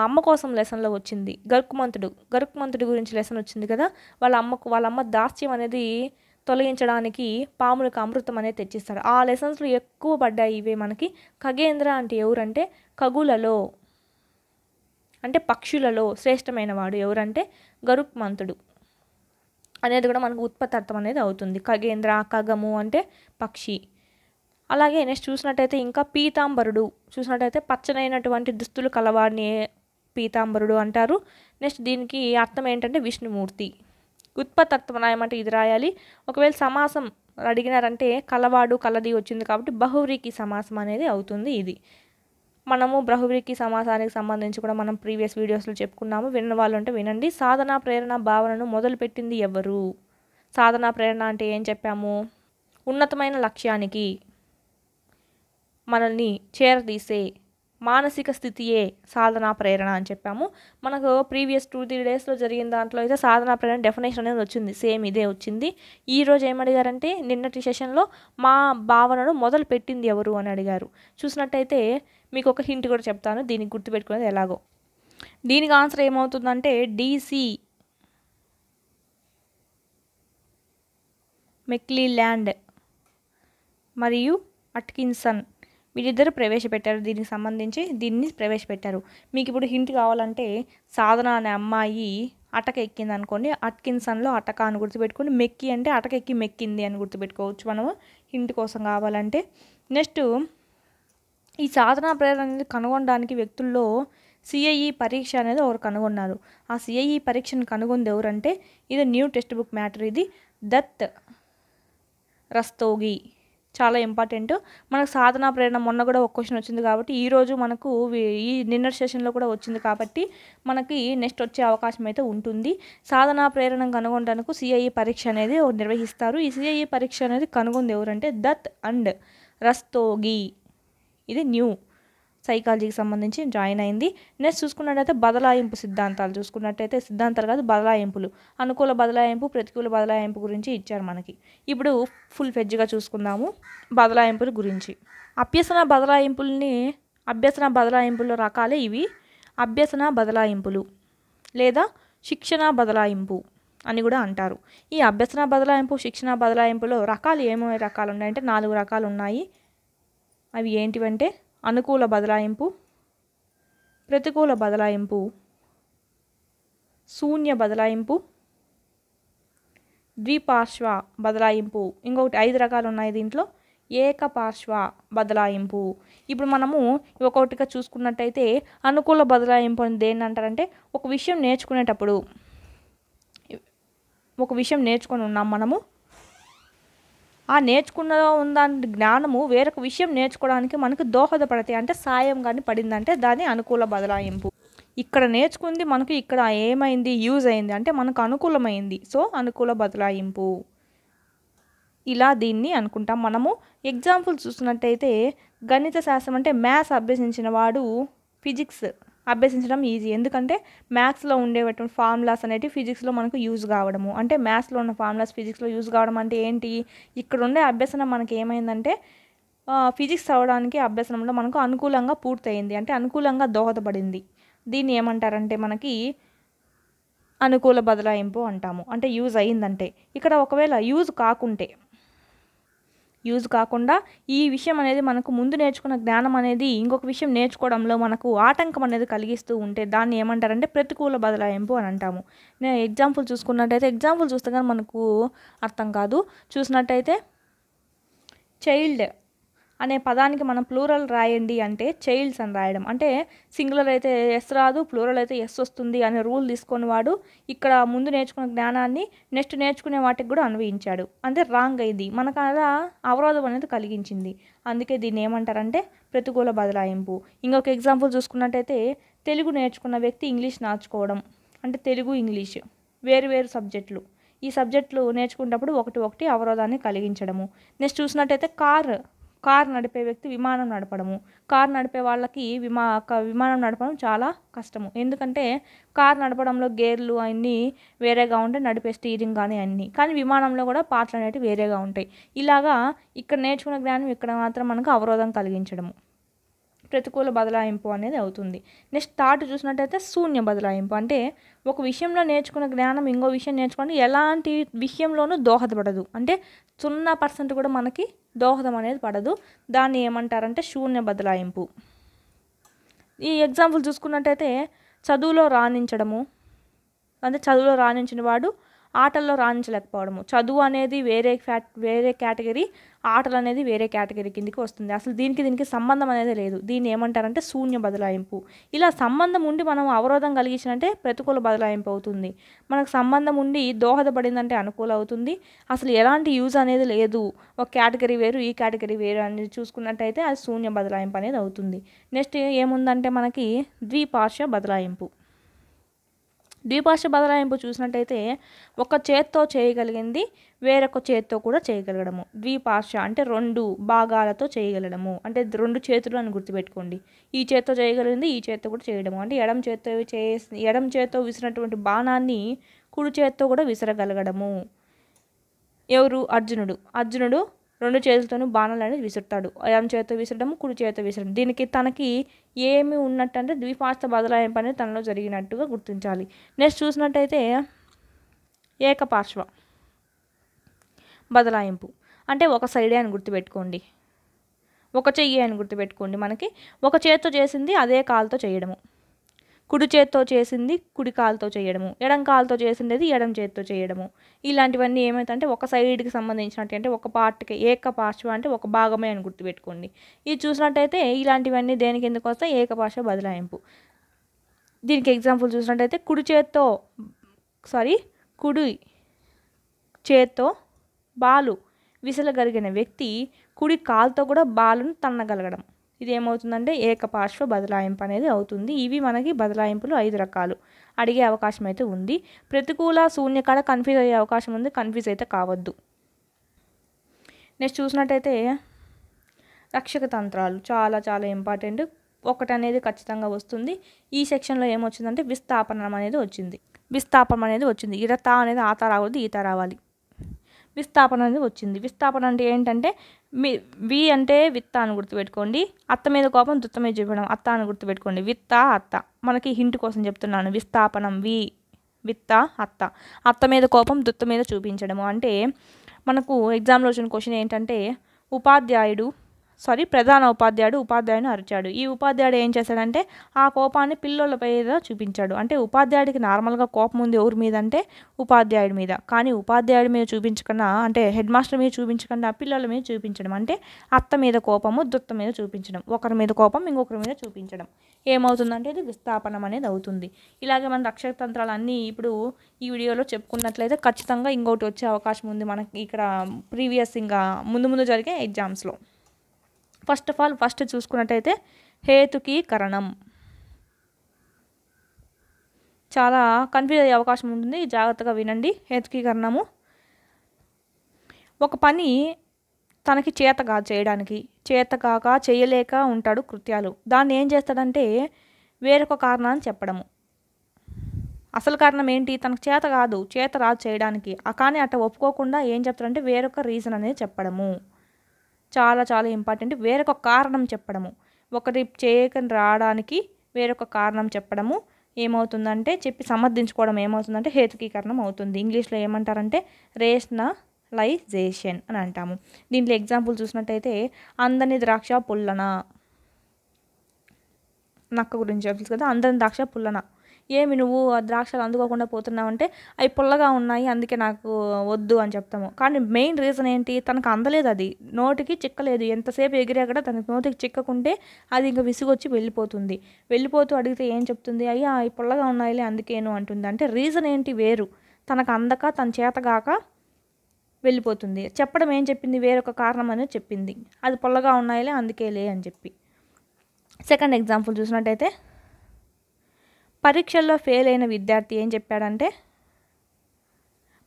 అమ్మ కోసం లెసన్లో వచ్చింది. గరుత్మంతుడి గురించి లెసన్ వచ్చింది కదా. వాళ్ళ అమ్మ దాస్యం అనేది తొలగించడానికి పాములకు అమృతం అనేది తెచ్చిస్తాడు. ఆ లెసన్స్లో ఎక్కువ పడ్డాయి ఇవే మనకి. ఖగేంద్ర అంటే ఎవరంటే ఖగులలో అంటే పక్షులలో శ్రేష్టమైన వాడు ఎవరంటే గరుత్మంతుడు అనేది కూడా మనకు ఉత్పత్తార్థం అనేది అవుతుంది. ఖగేంద్ర, ఖగము అంటే పక్షి. అలాగే నెక్స్ట్ చూసినట్టయితే ఇంకా పీతాంబరుడు చూసినట్టయితే పచ్చనైనటువంటి దుస్తులు కలవాడిని పీతాంబరుడు అంటారు. నెక్స్ట్ దీనికి అర్థం ఏంటంటే విష్ణుమూర్తి. ఉత్పత్తార్థం రాయమంటే ఇది రాయాలి. ఒకవేళ సమాసం అడిగినారంటే కలవాడు కలది వచ్చింది కాబట్టి బహువ్రీకి సమాసం అనేది అవుతుంది. ఇది మనము బహువ్రీకి సమాసానికి సంబంధించి కూడా మనం ప్రీవియస్ వీడియోస్లో చెప్పుకున్నాము. విన్న వాళ్ళు అంటే వినండి. సాధన ప్రేరణ భావనను మొదలుపెట్టింది ఎవరు? సాధన ప్రేరణ అంటే ఏం చెప్పాము? ఉన్నతమైన లక్ష్యానికి మనల్ని చేరదీసే మానసిక స్థితియే సాధనా ప్రేరణ అని చెప్పాము. మనకు ప్రీవియస్ 2-3 డేస్లో జరిగిన దాంట్లో అయితే సాధనా ప్రేరణ డెఫినేషన్ అనేది వచ్చింది. సేమ్ ఇదే వచ్చింది. ఈరోజు ఏమడిగారంటే నిన్నటి సెషన్లో మా భావనను మొదలు పెట్టింది ఎవరు అని అడిగారు. చూసినట్టయితే మీకు ఒక హింట్ కూడా చెప్తాను, దీనికి గుర్తుపెట్టుకునేది ఎలాగో. దీనికి ఆన్సర్ ఏమవుతుందంటే DC మెక్లీల్యాండ్ మరియు అట్కిన్సన్ వీరిద్దరు ప్రవేశపెట్టారు. దీనికి సంబంధించి దీన్ని ప్రవేశపెట్టారు. మీకు ఇప్పుడు హింట్ కావాలంటే సాధన అనే అమ్మాయి అటక ఎక్కింది అనుకోండి, అట్కిన్సన్లో అటక అని గుర్తుపెట్టుకోండి. మెక్కి అంటే అటక ఎక్కి మెక్కింది అని గుర్తుపెట్టుకోవచ్చు మనము హింట్ కోసం కావాలంటే. నెక్స్ట్ ఈ సాధనా ప్రేరణ అనేది కనుగొనడానికి వ్యక్తుల్లో CIE పరీక్ష అనేది ఒకరు కనుగొన్నారు. ఆ CIE పరీక్షను కనుగొంది ఎవరంటే ఇది న్యూ టెక్స్ట్ బుక్ మ్యాటర్. ఇది దత్ రస్తోగి. చాలా ఇంపార్టెంట్. మనకు సాధనా ప్రేరణ మొన్న కూడా ఒక క్వశ్చన్ వచ్చింది కాబట్టి ఈరోజు మనకు ఈ నిన్నటి సెషన్లో కూడా వచ్చింది కాబట్టి మనకి నెక్స్ట్ వచ్చే అవకాశం అయితే ఉంటుంది. సాధనా ప్రేరణ కనుగొనడానికి CIE పరీక్ష అనేది నిర్వహిస్తారు. ఈ CIE పరీక్ష అనేది కనుగొంది ఎవరంటే దత్ అండ్ రస్తోగి. ఇది న్యూ సైకాలజీకి సంబంధించి జాయిన్ అయింది. నెక్స్ట్ చూసుకున్నట్టయితే బదలాయింపు సిద్ధాంతాలు చూసుకున్నట్టయితే సిద్ధాంతాలు కాదు బదలాయింపులు, అనుకూల బదలాయింపు, ప్రతికూల బదలాయింపు గురించి ఇచ్చారు మనకి. ఇప్పుడు ఫుల్ ఫెడ్జ్గా చూసుకుందాము బదలాయింపుల గురించి. అభ్యసన బదలాయింపుల రకాలే ఇవి. అభ్యసన బదలాయింపులు లేదా శిక్షణ బదలాయింపు అని కూడా అంటారు. ఈ అభ్యసన బదలాయింపు, శిక్షణ బదలాయింపులో రకాలు ఏమేమి రకాలు ఉన్నాయంటే 4 రకాలు ఉన్నాయి. అవి ఏంటివంటే అనుకూల బదలాయింపు, ప్రతికూల బదలాయింపు, శూన్య బదలాయింపు, ద్విపార్శ్వ బదలాయింపు. ఇంకొకటి 5 రకాలు ఉన్నాయి దీంట్లో, ఏకపార్శ్వ బదలాయింపు. ఇప్పుడు మనము ఒక్కొక్కటిగా చూసుకున్నట్టయితే అనుకూల బదలాయింపు అని దేన్ని అంటారంటే ఒక విషయం నేర్చుకొని ఉన్నాం మనము, ఆ నేర్చుకున్న దాని జ్ఞానము వేరొక విషయం నేర్చుకోవడానికి మనకు దోహదపడతాయి అంటే సాయం కానీ పడిందంటే దాన్ని అనుకూల బదలాయింపు. ఇక్కడ నేర్చుకుంది మనకు ఇక్కడ ఏమైంది యూజ్ అయింది అంటే మనకు అనుకూలమైంది, సో అనుకూల బదలాయింపు. ఇలా దీన్ని అనుకుంటాం మనము. ఎగ్జాంపుల్ చూసినట్టయితే గణిత శాస్త్రం అంటే మ్యాథ్స్ అభ్యసించిన వాడు ఫిజిక్స్ అభ్యసించడం ఈజీ. ఎందుకంటే మ్యాథ్స్లో ఉండేటువంటి ఫార్ములాస్ అనేటివి ఫిజిక్స్లో మనకు యూజ్ కావడము, అంటే మ్యాథ్స్లో ఉన్న ఫార్ములాస్ ఫిజిక్స్లో యూజ్ కావడం అంటే ఏంటి, ఇక్కడ ఉండే అభ్యసనం మనకి ఏమైందంటే ఫిజిక్స్ చదవడానికి అభ్యసనంలో మనకు అనుకూలంగా పూర్తయింది, అంటే అనుకూలంగా దోహదపడింది. దీన్ని ఏమంటారంటే మనకి అనుకూల బదలాయింపు అంటాము, అంటే యూజ్ అయిందంటే. ఇక్కడ ఒకవేళ యూజ్ కాకుండా ఈ విషయం అనేది మనకు ముందు నేర్చుకున్న జ్ఞానం అనేది ఇంకొక విషయం నేర్చుకోవడంలో మనకు ఆటంకం అనేది కలిగిస్తూ ఉంటే దాన్ని ఏమంటారంటే ప్రతికూల బదలాయింపు అని అంటాము. నేను ఎగ్జాంపుల్ చూసుకున్నట్టయితే ఎగ్జాంపుల్ చూస్తే కానీ మనకు అర్థం కాదు. చూసినట్టయితే చైల్డ్ అనే పదానికి మనం ప్లూరల్ రాయండి అంటే చైల్డ్స్ అని రాయడం, అంటే సింగులర్ అయితే ఎస్ రాదు, ప్లూరల్ అయితే ఎస్ వస్తుంది అనే రూల్ తీసుకొని వాడు ఇక్కడ ముందు నేర్చుకున్న జ్ఞానాన్ని నెక్స్ట్ నేర్చుకునే వాటికి కూడా అన్వయించాడు, అంటే రాంగ్ అయింది, మనకు అలా అవరోధం అనేది కలిగించింది. అందుకే దీన్ని ఏమంటారంటే ప్రతికూల బదలాయింపు. ఇంకొక ఎగ్జాంపుల్ చూసుకున్నట్టయితే తెలుగు నేర్చుకున్న వ్యక్తి ఇంగ్లీష్ నేర్చుకోవడం, అంటే తెలుగు ఇంగ్లీష్ వేరు సబ్జెక్టులు, ఈ సబ్జెక్టులు నేర్చుకునేటప్పుడు ఒకటి అవరోధాన్ని కలిగించడము. నెక్స్ట్ చూసినట్టయితే కారు నడిపే వ్యక్తి విమానం నడపడము. కారు నడిపే వాళ్ళకి విమానం నడపడం చాలా కష్టము. ఎందుకంటే కారు నడపడంలో గేర్లు అన్నీ వేరేగా ఉంటాయి, నడిపే స్టీరింగ్ కానీ అన్నీ. కానీ విమానంలో కూడా పార్ట్స్ అనేటివి వేరేగా ఉంటాయి. ఇలాగా ఇక్కడ నేర్చుకున్న జ్ఞానం ఇక్కడ మాత్రం మనకు అవరోధం కలిగించడము, ప్రతికూల బదలాయింపు అనేది అవుతుంది. నెక్స్ట్ థర్డ్ చూసినట్టయితే శూన్య బదలాయింపు. అంటే ఒక విషయంలో నేర్చుకున్న జ్ఞానం ఇంకో విషయం నేర్చుకోండి ఎలాంటి విషయంలోనూ దోహదపడదు. అంటే 0% కూడా మనకి దోహదం అనేది పడదు. దాన్ని ఏమంటారంటే శూన్య బదలాయింపు. ఈ ఎగ్జాంపుల్ చూసుకున్నట్టయితే చదువులో రాణించడము, అంటే చదువులో రాణించిన వాడు ఆటల్లో రాణించలేకపోవడము. చదువు అనేది వేరే కేటగిరీ, ఆటలు అనేది వేరే కేటగిరీ కిందకి వస్తుంది. అసలు దీనికి సంబంధం అనేది లేదు. దీన్ని ఏమంటారంటే శూన్య బదలాయింపు. ఇలా సంబంధం ఉండి మనం అవరోధం కలిగించినంటే ప్రతికూల బదలాయింపు అవుతుంది. మనకు సంబంధం ఉండి దోహదపడిందంటే అనుకూల అవుతుంది. అసలు ఎలాంటి యూజ్ అనేది లేదు, ఒక కేటగిరీ వేరు ఈ కేటగిరీ వేరు అనేది చూసుకున్నట్టయితే అది శూన్య బదలాయింపు అనేది అవుతుంది. నెక్స్ట్ ఏముందంటే మనకి ద్విపార్శ్వ బదలాయింపు. ద్విపార్శ్వ బదలాయింపు చూసినట్టయితే ఒక చేత్తో చేయగలిగింది వేరొక చేత్తో కూడా చేయగలగడము. ద్విపార్శ్వ అంటే 2 భాగాలతో చేయగలడము. అంటే 2 చేతులు అని గుర్తుపెట్టుకోండి. ఈ చేత్తో చేయగలిగింది ఈ చేత్తో కూడా చేయడము. అంటే ఎడమ చేత్తో విసిరినటువంటి బాణాన్ని కుడి చేత్తో కూడా విసరగలగడము. ఎవరు? అర్జునుడు 2 చేతులతోనూ బాణాలు అనేది విసురుతాడు. ఎడమ చేత్తో విసరడము, కుడి చేత్తో విసరడం. దీనికి తనకి ఏమి ఉన్నట్టు అంటే ద్విపార్శ్వ బదలాయింపు అనేది తనలో జరిగినట్టుగా గుర్తించాలి. నెక్స్ట్ చూసినట్టయితే ఏకపార్శ్వ బదలాయింపు. అంటే ఒక సైడే అని గుర్తుపెట్టుకోండి, ఒక చెయ్యి అని గుర్తుపెట్టుకోండి. మనకి ఒక చేత్తో చేసింది అదే కాలుతో చేయడము, కుడి చేత్తో చేసింది కుడి కాలుతో చేయడము, ఎడం కాలుతో చేసింది ఎడం చేత్తో చేయడము. ఇలాంటివన్నీ ఏమైతే ఒక సైడ్కి సంబంధించినట్టు, అంటే ఒక పార్ట్కి ఏకపార్శ్వ అంటే ఒక భాగమే అని గుర్తుపెట్టుకోండి. ఇది చూసినట్టయితే ఇలాంటివన్నీ దేనికి ఎందుకు వస్తాయి? ఏకపార్శ్వ బదలాయింపు. దీనికి ఎగ్జాంపుల్ చూసినట్టయితే కుడి చేత్తో బాలు విసలగలిగిన వ్యక్తి కుడి కాలుతో కూడా బాలును తన్నగలగడం. ఇది ఏమవుతుందంటే ఏకపార్శ్వ బదలాయింపు అనేది అవుతుంది. ఇవి మనకి బదలాయింపులు 5 రకాలు. అడిగే అవకాశం అయితే ఉంది. ప్రతికూల శూన్య కాడ కన్ఫ్యూజ్ అయ్యే అవకాశం ఉంది, కన్ఫ్యూజ్ అయితే కావద్దు. నెక్స్ట్ చూసినట్టయితే రక్షక తంత్రాలు చాలా చాలా ఇంపార్టెంట్. ఒకటి అనేది ఖచ్చితంగా వస్తుంది. ఈ సెక్షన్లో ఏమొచ్చిందంటే విస్థాపనం అనేది వచ్చింది. ఇక్కడ తా అనేది ఆత రావద్దు, ఈత రావాలి. విస్థాపన అనేది వచ్చింది. విస్థాపన అంటే ఏంటంటే వి అంటే విత్త అని గుర్తుపెట్టుకోండి. అత్త మీద కోపం దుత్త మీద చూపడం, అత్త అని గుర్తుపెట్టుకోండి. విత్త అత్త, మనకి హింట్ కోసం చెప్తున్నాను. విస్థాపనం విత్త అత్త మీద కోపం దుత్త మీద చూపించడము. అంటే మనకు ఎగ్జామ్లో వచ్చిన క్వశ్చన్ ఏంటంటే ప్రధాన ఉపాధ్యాయుడు అరిచాడు. ఈ ఉపాధ్యాయుడు ఏం చేశాడంటే ఆ కోపాన్ని పిల్లల మీద చూపించాడు. అంటే ఉపాధ్యాయుడికి నార్మల్గా కోపం ఉంది ఎవరి మీద అంటే ఉపాధ్యాయుడి మీద. కానీ ఉపాధ్యాయుడి మీద చూపించకుండా, అంటే హెడ్ మాస్టర్ మీద చూపించకుండా పిల్లల మీద చూపించడం. అంటే అత్త మీద కోపము దుత్త మీద చూపించడం, ఒకరి మీద కోపం ఇంకొకరి మీద చూపించడం. ఏమవుతుందంటే ఇది విస్థాపనం అనేది అవుతుంది. ఇలాగే మన రక్షక తంత్రాలు అన్నీ ఇప్పుడు ఈ వీడియోలో చెప్పుకున్నట్లయితే ఖచ్చితంగా ఇంకోటి వచ్చే అవకాశం ఉంది మనకి ఇక్కడ ప్రీవియస్ ఇంకా ముందు జరిగే ఎగ్జామ్స్లో. ఫస్ట్ చూసుకున్నట్టయితే హేతుకీకరణం. చాలా కన్ఫ్యూజ్ అయ్యే అవకాశం ఉంటుంది, జాగ్రత్తగా వినండి. హేతుకీకరణము ఒక పని తనకి చేతకాక చేయలేక ఉంటాడు కృత్యాలు. దాన్ని ఏం చేస్తాడంటే వేరొక కారణాన్ని చెప్పడము. అసలు కారణం ఏంటి? తనకు చేత రాదు చేయడానికి. కానీ అట్లా ఒప్పుకోకుండా ఏం చెప్తాడంటే వేరొక రీజన్ అనేది చెప్పడము. చాలా చాలా ఇంపార్టెంట్. వేరొక కారణం చెప్పడము, ఒకటి చేయకని రావడానికి వేరొక కారణం చెప్పడము ఏమవుతుందంటే చెప్పి సమర్థించుకోవడం ఏమవుతుందంటే హేతుకీకరణం అవుతుంది. ఇంగ్లీష్లో ఏమంటారంటే రేషనలైజేషన్ అని అంటాము. దీంట్లో ఎగ్జాంపుల్ చూసినట్టయితే అందని ద్రాక్ష పుల్లన, నక్క గురించి తెలుసు కదా. అందని ద్రాక్ష పుల్లన, ఏమి నువ్వు ఆ ద్రాక్షలు అందుకోకుండా పోతున్నావు అంటే అవి పుల్లగా ఉన్నాయి అందుకే నాకు వద్దు అని చెప్తాము. కానీ మెయిన్ రీజన్ ఏంటి? తనకు అందలేదు, అది నోటికి చిక్కలేదు. ఎంతసేపు ఎగిరా కూడా తనకు నోటికి చిక్కకుంటే అది ఇంకా విసుగొచ్చి వెళ్ళిపోతూ అడిగితే ఏం చెప్తుంది? అయ్యా అవి పుల్లగా ఉన్నాయిలే అందుకేను అంటుంది. అంటే రీజన్ ఏంటి? వేరు. తనకు అందక తన చేతగాక వెళ్ళిపోతుంది. చెప్పడం ఏం చెప్పింది? వేరొక కారణం అనేది చెప్పింది. అది పుల్లగా ఉన్నాయిలే అందుకేలే అని చెప్పి. సెకండ్ ఎగ్జాంపుల్ చూసినట్టయితే పరీక్షల్లో ఫెయిల్ అయిన విద్యార్థి ఏం చెప్పాడంటే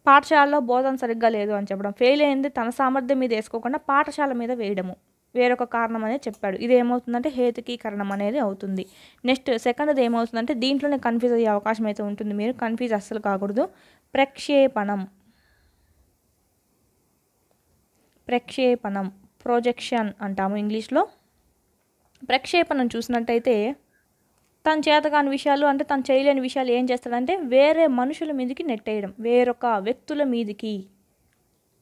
పాఠశాలలో బోధన సరిగ్గా లేదు అని చెప్పడం. ఫెయిల్ అయింది తన సామర్థ్యం మీద వేసుకోకుండా పాఠశాల మీద వేయడము. వేరొక కారణం అనేది చెప్పాడు. ఇది ఏమవుతుందంటే హేతుకీకరణం అనేది అవుతుంది. నెక్స్ట్ సెకండ్ది ఏమవుతుందంటే దీంట్లోనే కన్ఫ్యూజ్ అయ్యే అవకాశం అయితే ఉంటుంది. మీరు కన్ఫ్యూజ్ అస్సలు కాకూడదు. ప్రక్షేపణం ప్రొజెక్షన్ అంటాము ఇంగ్లీష్లో. ప్రక్షేపణం చూసినట్టయితే తను చేతకాని విషయాలు అంటే తను చేయలేని విషయాలు ఏం చేస్తాడంటే వేరే మనుషుల మీదకి నెట్టేయడం, వేరొక వ్యక్తుల మీదకి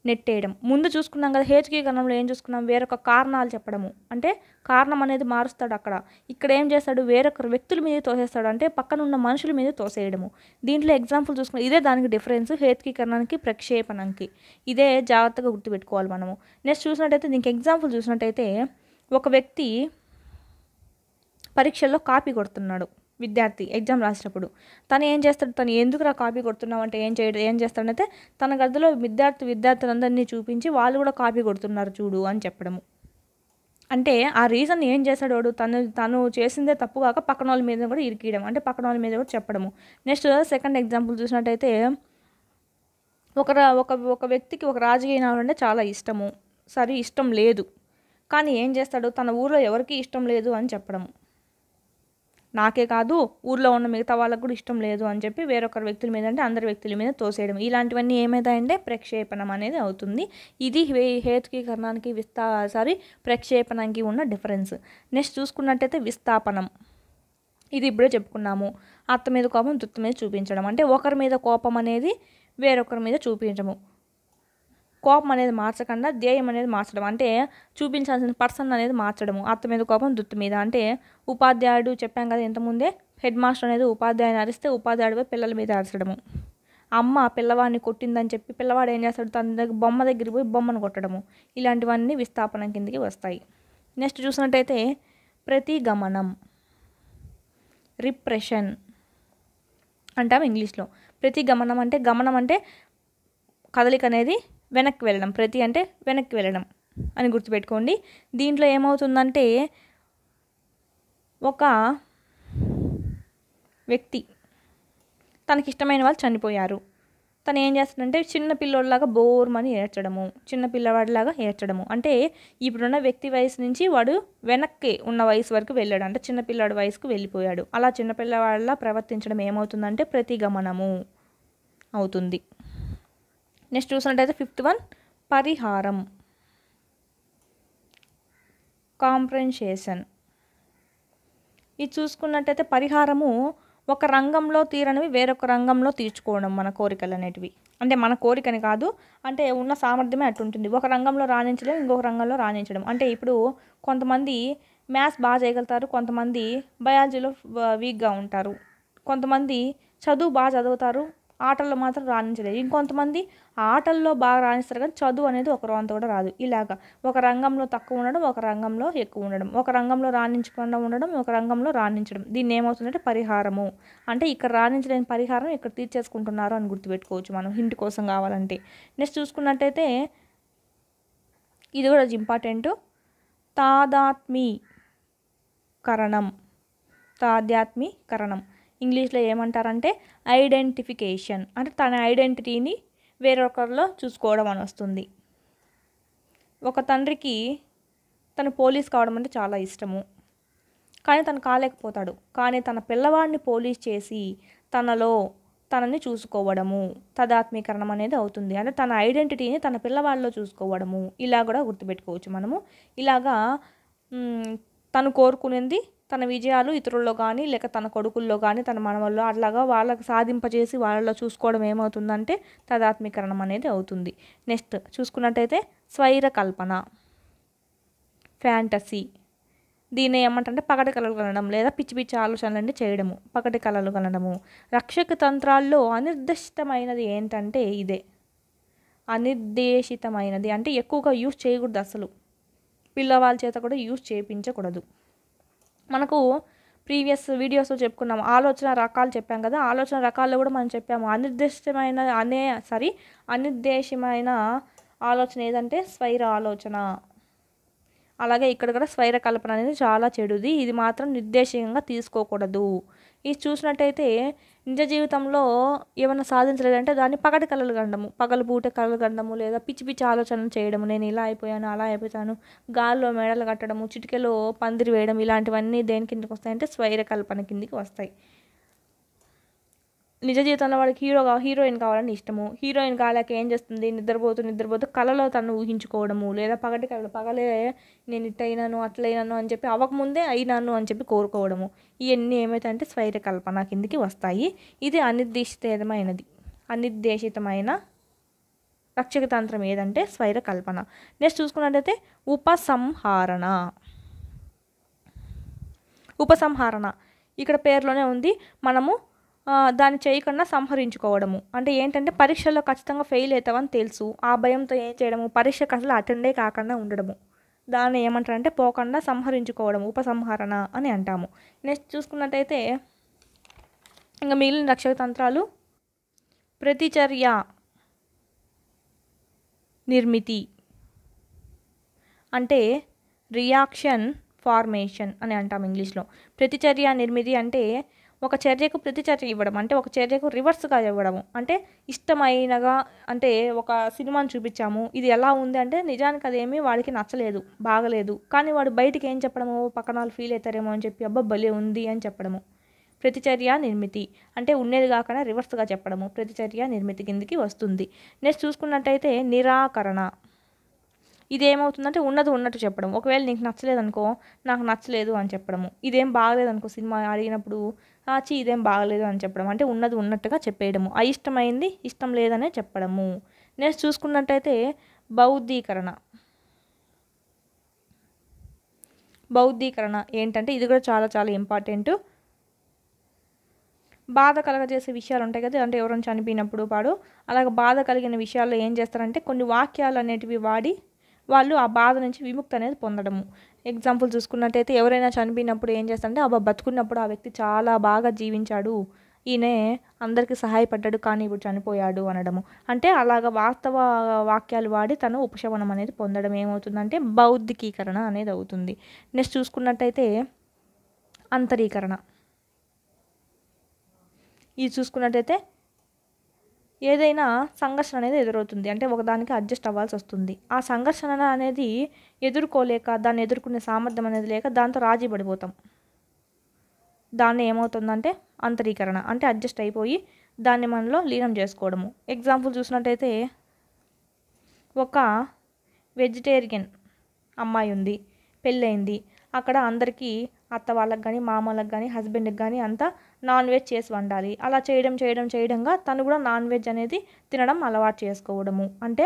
నెట్టేయడం. ముందు చూసుకున్నాం కదా హేతుకీకరణంలో ఏం చూసుకున్నాం, వేరొక కారణాలు చెప్పడము, అంటే కారణం అనేది మారుస్తాడు అక్కడ. ఇక్కడ ఏం చేస్తాడు, వేరొక వ్యక్తుల మీద తోసేస్తాడు, అంటే పక్కన ఉన్న మనుషుల మీద తోసేయడము. దీంట్లో ఎగ్జాంపుల్ చూసుకున్నాం, ఇదే దానికి డిఫరెన్స్ హేతుకీకరణానికి ప్రక్షేపణంకి. ఇదే జాగ్రత్తగా గుర్తుపెట్టుకోవాలి మనము. నెక్స్ట్ చూసినట్టయితే దీనికి ఎగ్జాంపుల్ చూసినట్టయితే ఒక వ్యక్తి పరీక్షల్లో కాపీ కొడుతున్నాడు, విద్యార్థి ఎగ్జామ్ రాసేటప్పుడు. తను ఏం చేస్తాడు, తను ఎందుకురా కాపీ కొడుతున్నావు అంటే ఏం చేస్తాడంటే తన గదిలో విద్యార్థులందరినీ చూపించి వాళ్ళు కూడా కాపీ కొడుతున్నారు చూడు అని చెప్పడము. అంటే ఆ రీజన్ ఏం చేశాడు వాడు, తను చేసిందే తప్పు కాక పక్కన వాళ్ళ మీద కూడా ఇరికియడం, అంటే పక్కన వాళ్ళ మీద కూడా చెప్పడము. నెక్స్ట్ సెకండ్ ఎగ్జాంపుల్ చూసినట్టయితే ఒక వ్యక్తికి ఒక రాజకీయ నాయకుడు అంటే చాలా ఇష్టము, సరే ఇష్టం లేదు, కానీ ఏం చేస్తాడు, తన ఊర్లో ఎవరికీ ఇష్టం లేదు అని చెప్పడము. నాకే కాదు ఊర్లో ఉన్న మిగతా వాళ్ళకు కూడా ఇష్టం లేదు అని చెప్పి వేరొకరి వ్యక్తుల మీద అంటే అందరి వ్యక్తుల మీద తోసేయడం. ఇలాంటివన్నీ ఏమవుతాయంటే ప్రక్షేపణం అనేది అవుతుంది. ఇది హేతుకీకరణానికి ప్రక్షేపణానికి ఉన్న డిఫరెన్స్. నెక్స్ట్ చూసుకున్నట్టయితే విస్థాపనం. ఇది ఇప్పుడే చెప్పుకున్నాము. అత్త మీద కోపం దుత్త మీద చూపించడం, అంటే ఒకరి మీద కోపం అనేది వేరొకరి మీద చూపించడము. కోపం అనేది మార్చకుండా ధ్యేయం అనేది మార్చడం, అంటే చూపించాల్సిన పర్సన్ అనేది మార్చడము. అత్త మీద కోపం దుత్త మీద, అంటే ఉపాధ్యాయుడు చెప్పాం కదా ఇంతకుముందే, హెడ్ మాస్టర్ అనేది ఉపాధ్యాయుని అరిస్తే ఉపాధ్యాయుడిపై పిల్లల మీద అరచడము. అమ్మ పిల్లవాడిని కొట్టిందని చెప్పి పిల్లవాడు ఏం చేస్తాడు, తన బొమ్మ దగ్గరికి పోయి బొమ్మను కొట్టడము. ఇలాంటివన్నీ విస్థాపనం కిందకి వస్తాయి. నెక్స్ట్ చూసినట్టయితే ప్రతిగమనం, రిప్రెషన్ అంటాం ఇంగ్లీష్లో. ప్రతిగమనం అంటే గమనం అంటే కదలిక అనేది వెనక్కి వెళ్ళడం, ప్రతి అంటే వెనక్కి వెళ్ళడం అని గుర్తుపెట్టుకోండి. దీంట్లో ఏమవుతుందంటే ఒక వ్యక్తి తనకిష్టమైన వాళ్ళు చనిపోయారు, తను ఏం చేస్తాడంటే చిన్న పిల్లోడిలాగా బోర్మని ఏడ్చడము, చిన్న పిల్లవాడిలాగా ఏడ్చడము. అంటే ఇప్పుడున్న వ్యక్తి వయసు నుంచి వాడు వెనక్కి ఉన్న వయసు వరకు వెళ్ళాడు, అంటే చిన్నపిల్లాడి వయసుకు వెళ్ళిపోయాడు. అలా చిన్నపిల్లవాడిలా ప్రవర్తించడం ఏమవుతుందంటే ప్రతిగమనము అవుతుంది. నెక్స్ట్ చూసినట్టయితే ఫిఫ్త్ వన్ పరిహారం, కాంప్రెన్సేషన్. ఇది చూసుకున్నట్టయితే పరిహారము ఒక రంగంలో తీరనివి వేరొక రంగంలో తీర్చుకోవడం, మన కోరికలు అనేటివి. అంటే మన కోరికని కాదు, అంటే ఉన్న సామర్థ్యమే అట్టుంటుంది. ఒక రంగంలో రాణించడం ఇంకొక రంగంలో రాణించడం. అంటే ఇప్పుడు కొంతమంది మ్యాథ్స్ బాగా చేయగలుగుతారు, కొంతమంది బయాలజీలో వీక్గా ఉంటారు, కొంతమంది చదువు బాగా చదువుతారు, ఆటల్లో మాత్రం రాణించలేదు, ఇంకొంతమంది ఆటల్లో బాగా రాణిస్తారు కానీ చదువు అనేది ఒక అంత కూడా రాదు. ఇలాగా ఒక రంగంలో తక్కువ ఉండడం, ఒక రంగంలో ఎక్కువ ఉండడం, ఒక రంగంలో రాణించకుండా ఉండడం, ఒక రంగంలో రాణించడం. దీన్ని ఏమవుతుందంటే పరిహారము. అంటే ఇక్కడ రాణించలేని పరిహారం ఇక్కడ తీర్చేసుకుంటున్నారు అని గుర్తుపెట్టుకోవచ్చు మనం, హింట్ కోసం కావాలంటే. నెక్స్ట్ చూసుకున్నట్టయితే ఇది కూడా ఇంపార్టెంట్, తాదాత్మీకరణం. ఇంగ్లీష్లో ఏమంటారంటే ఐడెంటిఫికేషన్, అంటే తన ఐడెంటిటీని వేరొకరిలో చూసుకోవడం అని వస్తుంది. ఒక తండ్రికి తను పోలీస్ కావడం అంటే చాలా ఇష్టము, కానీ తను కాలేకపోతాడు, కానీ తన పిల్లవాడిని పోలీస్ చేసి తనని చూసుకోవడము తదాత్మీకరణం అనేది అవుతుంది. అంటే తన ఐడెంటిటీని తన పిల్లవాడిలో చూసుకోవడము. ఇలా కూడా గుర్తుపెట్టుకోవచ్చు మనము. ఇలాగా తను కోరుకునేది తన విజయాలు ఇతరుల్లో కానీ లేక తన కొడుకుల్లో కానీ తన మనవల్లో అట్లాగా వాళ్ళకు సాధింపజేసి వాళ్ళలో చూసుకోవడం ఏమవుతుందంటే తదాత్మీకరణం అనేది అవుతుంది. నెక్స్ట్ చూసుకున్నట్టయితే స్వైర కల్పన, ఫ్యాంటసీ. దీన్ని ఏమంటే పగటి కలలు కనడం లేదా పిచ్చి పిచ్చి ఆలోచనలన్నీ చేయడము, పగటి కలలు కనడము. రక్షక తంత్రాల్లో అనిర్దిష్టమైనది ఏంటంటే ఇదే, అనిర్దేశితమైనది అంటే ఎక్కువగా యూజ్ చేయకూడదు, అసలు పిల్లవాళ్ళ చేత కూడా యూజ్ చేయించకూడదు. మనకు ప్రీవియస్ వీడియోస్లో చెప్పుకున్నాము, ఆలోచన రకాలు చెప్పాం కదా, ఆలోచన రకాల్లో కూడా మనం చెప్పాము అనిర్దేశమైన ఆలోచన ఏదంటే స్వైర ఆలోచన. అలాగే ఇక్కడ కూడా స్వైర కల్పన అనేది చాలా చెడుది, ఇది మాత్రం నిర్దేశంగా తీసుకోకూడదు. ఇది చూసినట్టయితే నిజ జీవితంలో ఏమైనా సాధించలేదంటే దాన్ని పగటి కలలు కండము, పగలుపూట కలలు కండము, లేదా పిచ్చి పిచ్చి ఆలోచనలు చేయడము, నేను ఇలా అయిపోయాను అలా అయిపోతాను, గాల్లో మెడలు కట్టడము, చిటికెలో పందిరి వేయడం, ఇలాంటివన్నీ దేని కిందకి వస్తాయంటే స్వైర కల్పన కిందికి వస్తాయి. నిజ జీవితంలో వాడికి హీరోయిన్ కావాలని ఇష్టము, హీరోయిన్ కాలేక ఏం చేస్తుంది, నిద్రపోతూ కలలో తను ఊహించుకోవడము, లేదా పగటి కళలు పగలే నేను ఇట్టయినాను అట్లయినాను అని చెప్పి అవ్వకముందే అయినాను అని చెప్పి కోరుకోవడము, ఇవన్నీ ఏమైతాయంటే స్వైర కల్పన కిందికి వస్తాయి. ఇది అనిర్దేశితమైన రక్షక తంత్రం ఏదంటే స్వైర కల్పన. నెక్స్ట్ చూసుకున్నట్టయితే ఉపసంహరణ ఇక్కడ పేరులోనే ఉంది. మనము దాన్ని చేయకుండా సంహరించుకోవడము అంటే ఏంటంటే పరీక్షల్లో ఖచ్చితంగా ఫెయిల్ అవుతామని తెలుసు, ఆ భయంతో ఏం చేయడము, పరీక్షకు అసలు అటెండే కాకుండా ఉండడము, దాన్ని ఏమంటారంటే పోకుండా సంహరించుకోవడం, ఉపసంహరణ అని అంటాము. నెక్స్ట్ చూసుకున్నట్టయితే ఇంకా మిగిలిన రక్షక తంత్రాలు ప్రతిచర్య నిర్మితి అంటే రియాక్షన్ ఫార్మేషన్ అని అంటాం ఇంగ్లీష్లో. ప్రతిచర్య నిర్మితి అంటే ఒక చర్యకు ప్రతిచర్య ఇవ్వడం, అంటే ఒక చర్యకు రివర్స్గా ఇవ్వడము. అంటే ఇష్టమైనగా అంటే ఒక సినిమాని చూపించాము, ఇది ఎలా ఉంది అంటే నిజానికి అదేమీ వాడికి నచ్చలేదు, బాగలేదు, కానీ వాడు బయటికి ఏం చెప్పడము, పక్కన వాళ్ళు ఫీల్ అవుతారేమో అని చెప్పి అబ్బా భలే ఉంది అని చెప్పడము. ప్రతిచర్య నిర్మితి అంటే ఉండేది కాకుండా రివర్స్గా చెప్పడము, ప్రతిచర్య నిర్మితి కిందికి వస్తుంది. నెక్స్ట్ చూసుకున్నట్టయితే నిరాకరణ. ఇదేమవుతుందంటే ఉన్నది ఉన్నట్టు చెప్పడం. ఒకవేళ నీకు నచ్చలేదు అనుకో, నాకు నచ్చలేదు అని చెప్పడము. ఇదేం బాగలేదు అనుకో, సినిమా అడిగినప్పుడు ఇదేం బాగలేదు అని చెప్పడం, అంటే ఉన్నది ఉన్నట్టుగా చెప్పేయడము. అయిష్టమైంది ఇష్టం లేదనే చెప్పడము. నెక్స్ట్ చూసుకున్నట్టయితే బౌద్ధీకరణ ఏంటంటే ఇది కూడా చాలా చాలా ఇంపార్టెంట్. బాధ కలగజేసే విషయాలు ఉంటాయి కదా, అంటే ఎవరైనా చనిపోయినప్పుడు అలాగ బాధ కలిగిన విషయాల్లో ఏం చేస్తారంటే కొన్ని వాక్యాలు అనేటివి వాడి వాళ్ళు ఆ బాధ నుంచి విముక్తి అనేది పొందడము. ఎగ్జాంపుల్ చూసుకున్నట్టయితే ఎవరైనా చనిపోయినప్పుడు ఏం చేస్తారంటే బతుకున్నప్పుడు ఆ వ్యక్తి చాలా బాగా జీవించాడు, ఈయనే అందరికీ సహాయపడ్డాడు, కానీ ఇప్పుడు చనిపోయాడు అనడము. అంటే అలాగ వాస్తవ వాక్యాలు వాడి తను ఉపశమనం అనేది పొందడం ఏమవుతుందంటే బౌద్ధికీకరణ అనేది అవుతుంది. నెక్స్ట్ చూసుకున్నట్టయితే అంతరీకరణ. ఇది చూసుకున్నట్టయితే ఏదైనా సంఘర్షణ అనేది ఎదురవుతుంది, అంటే ఒకదానికి అడ్జస్ట్ అవ్వాల్సి వస్తుంది. ఆ సంఘర్షణ అనేది ఎదుర్కోలేక దాన్ని ఎదుర్కొనే సామర్థ్యం అనేది లేక దాంతో రాజీ పడిపోతాం. దాన్ని ఏమవుతుందంటే అంతరీకరణ, అంటే అడ్జస్ట్ అయిపోయి దాన్ని మనలో లీనం చేసుకోవడము. ఎగ్జాంపుల్ చూసినట్టయితే ఒక వెజిటేరియన్ అమ్మాయి ఉంది, పెళ్ళయింది, అక్కడ అందరికీ అత్త వాళ్ళకి కానీ మామలకు కానీ హస్బెండ్కి కానీ అంతా నాన్ వెజ్ చేసి వండాలి. అలా చేయడంగా తను కూడా నాన్ వెజ్ అనేది తినడం అలవాటు చేసుకోవడము. అంటే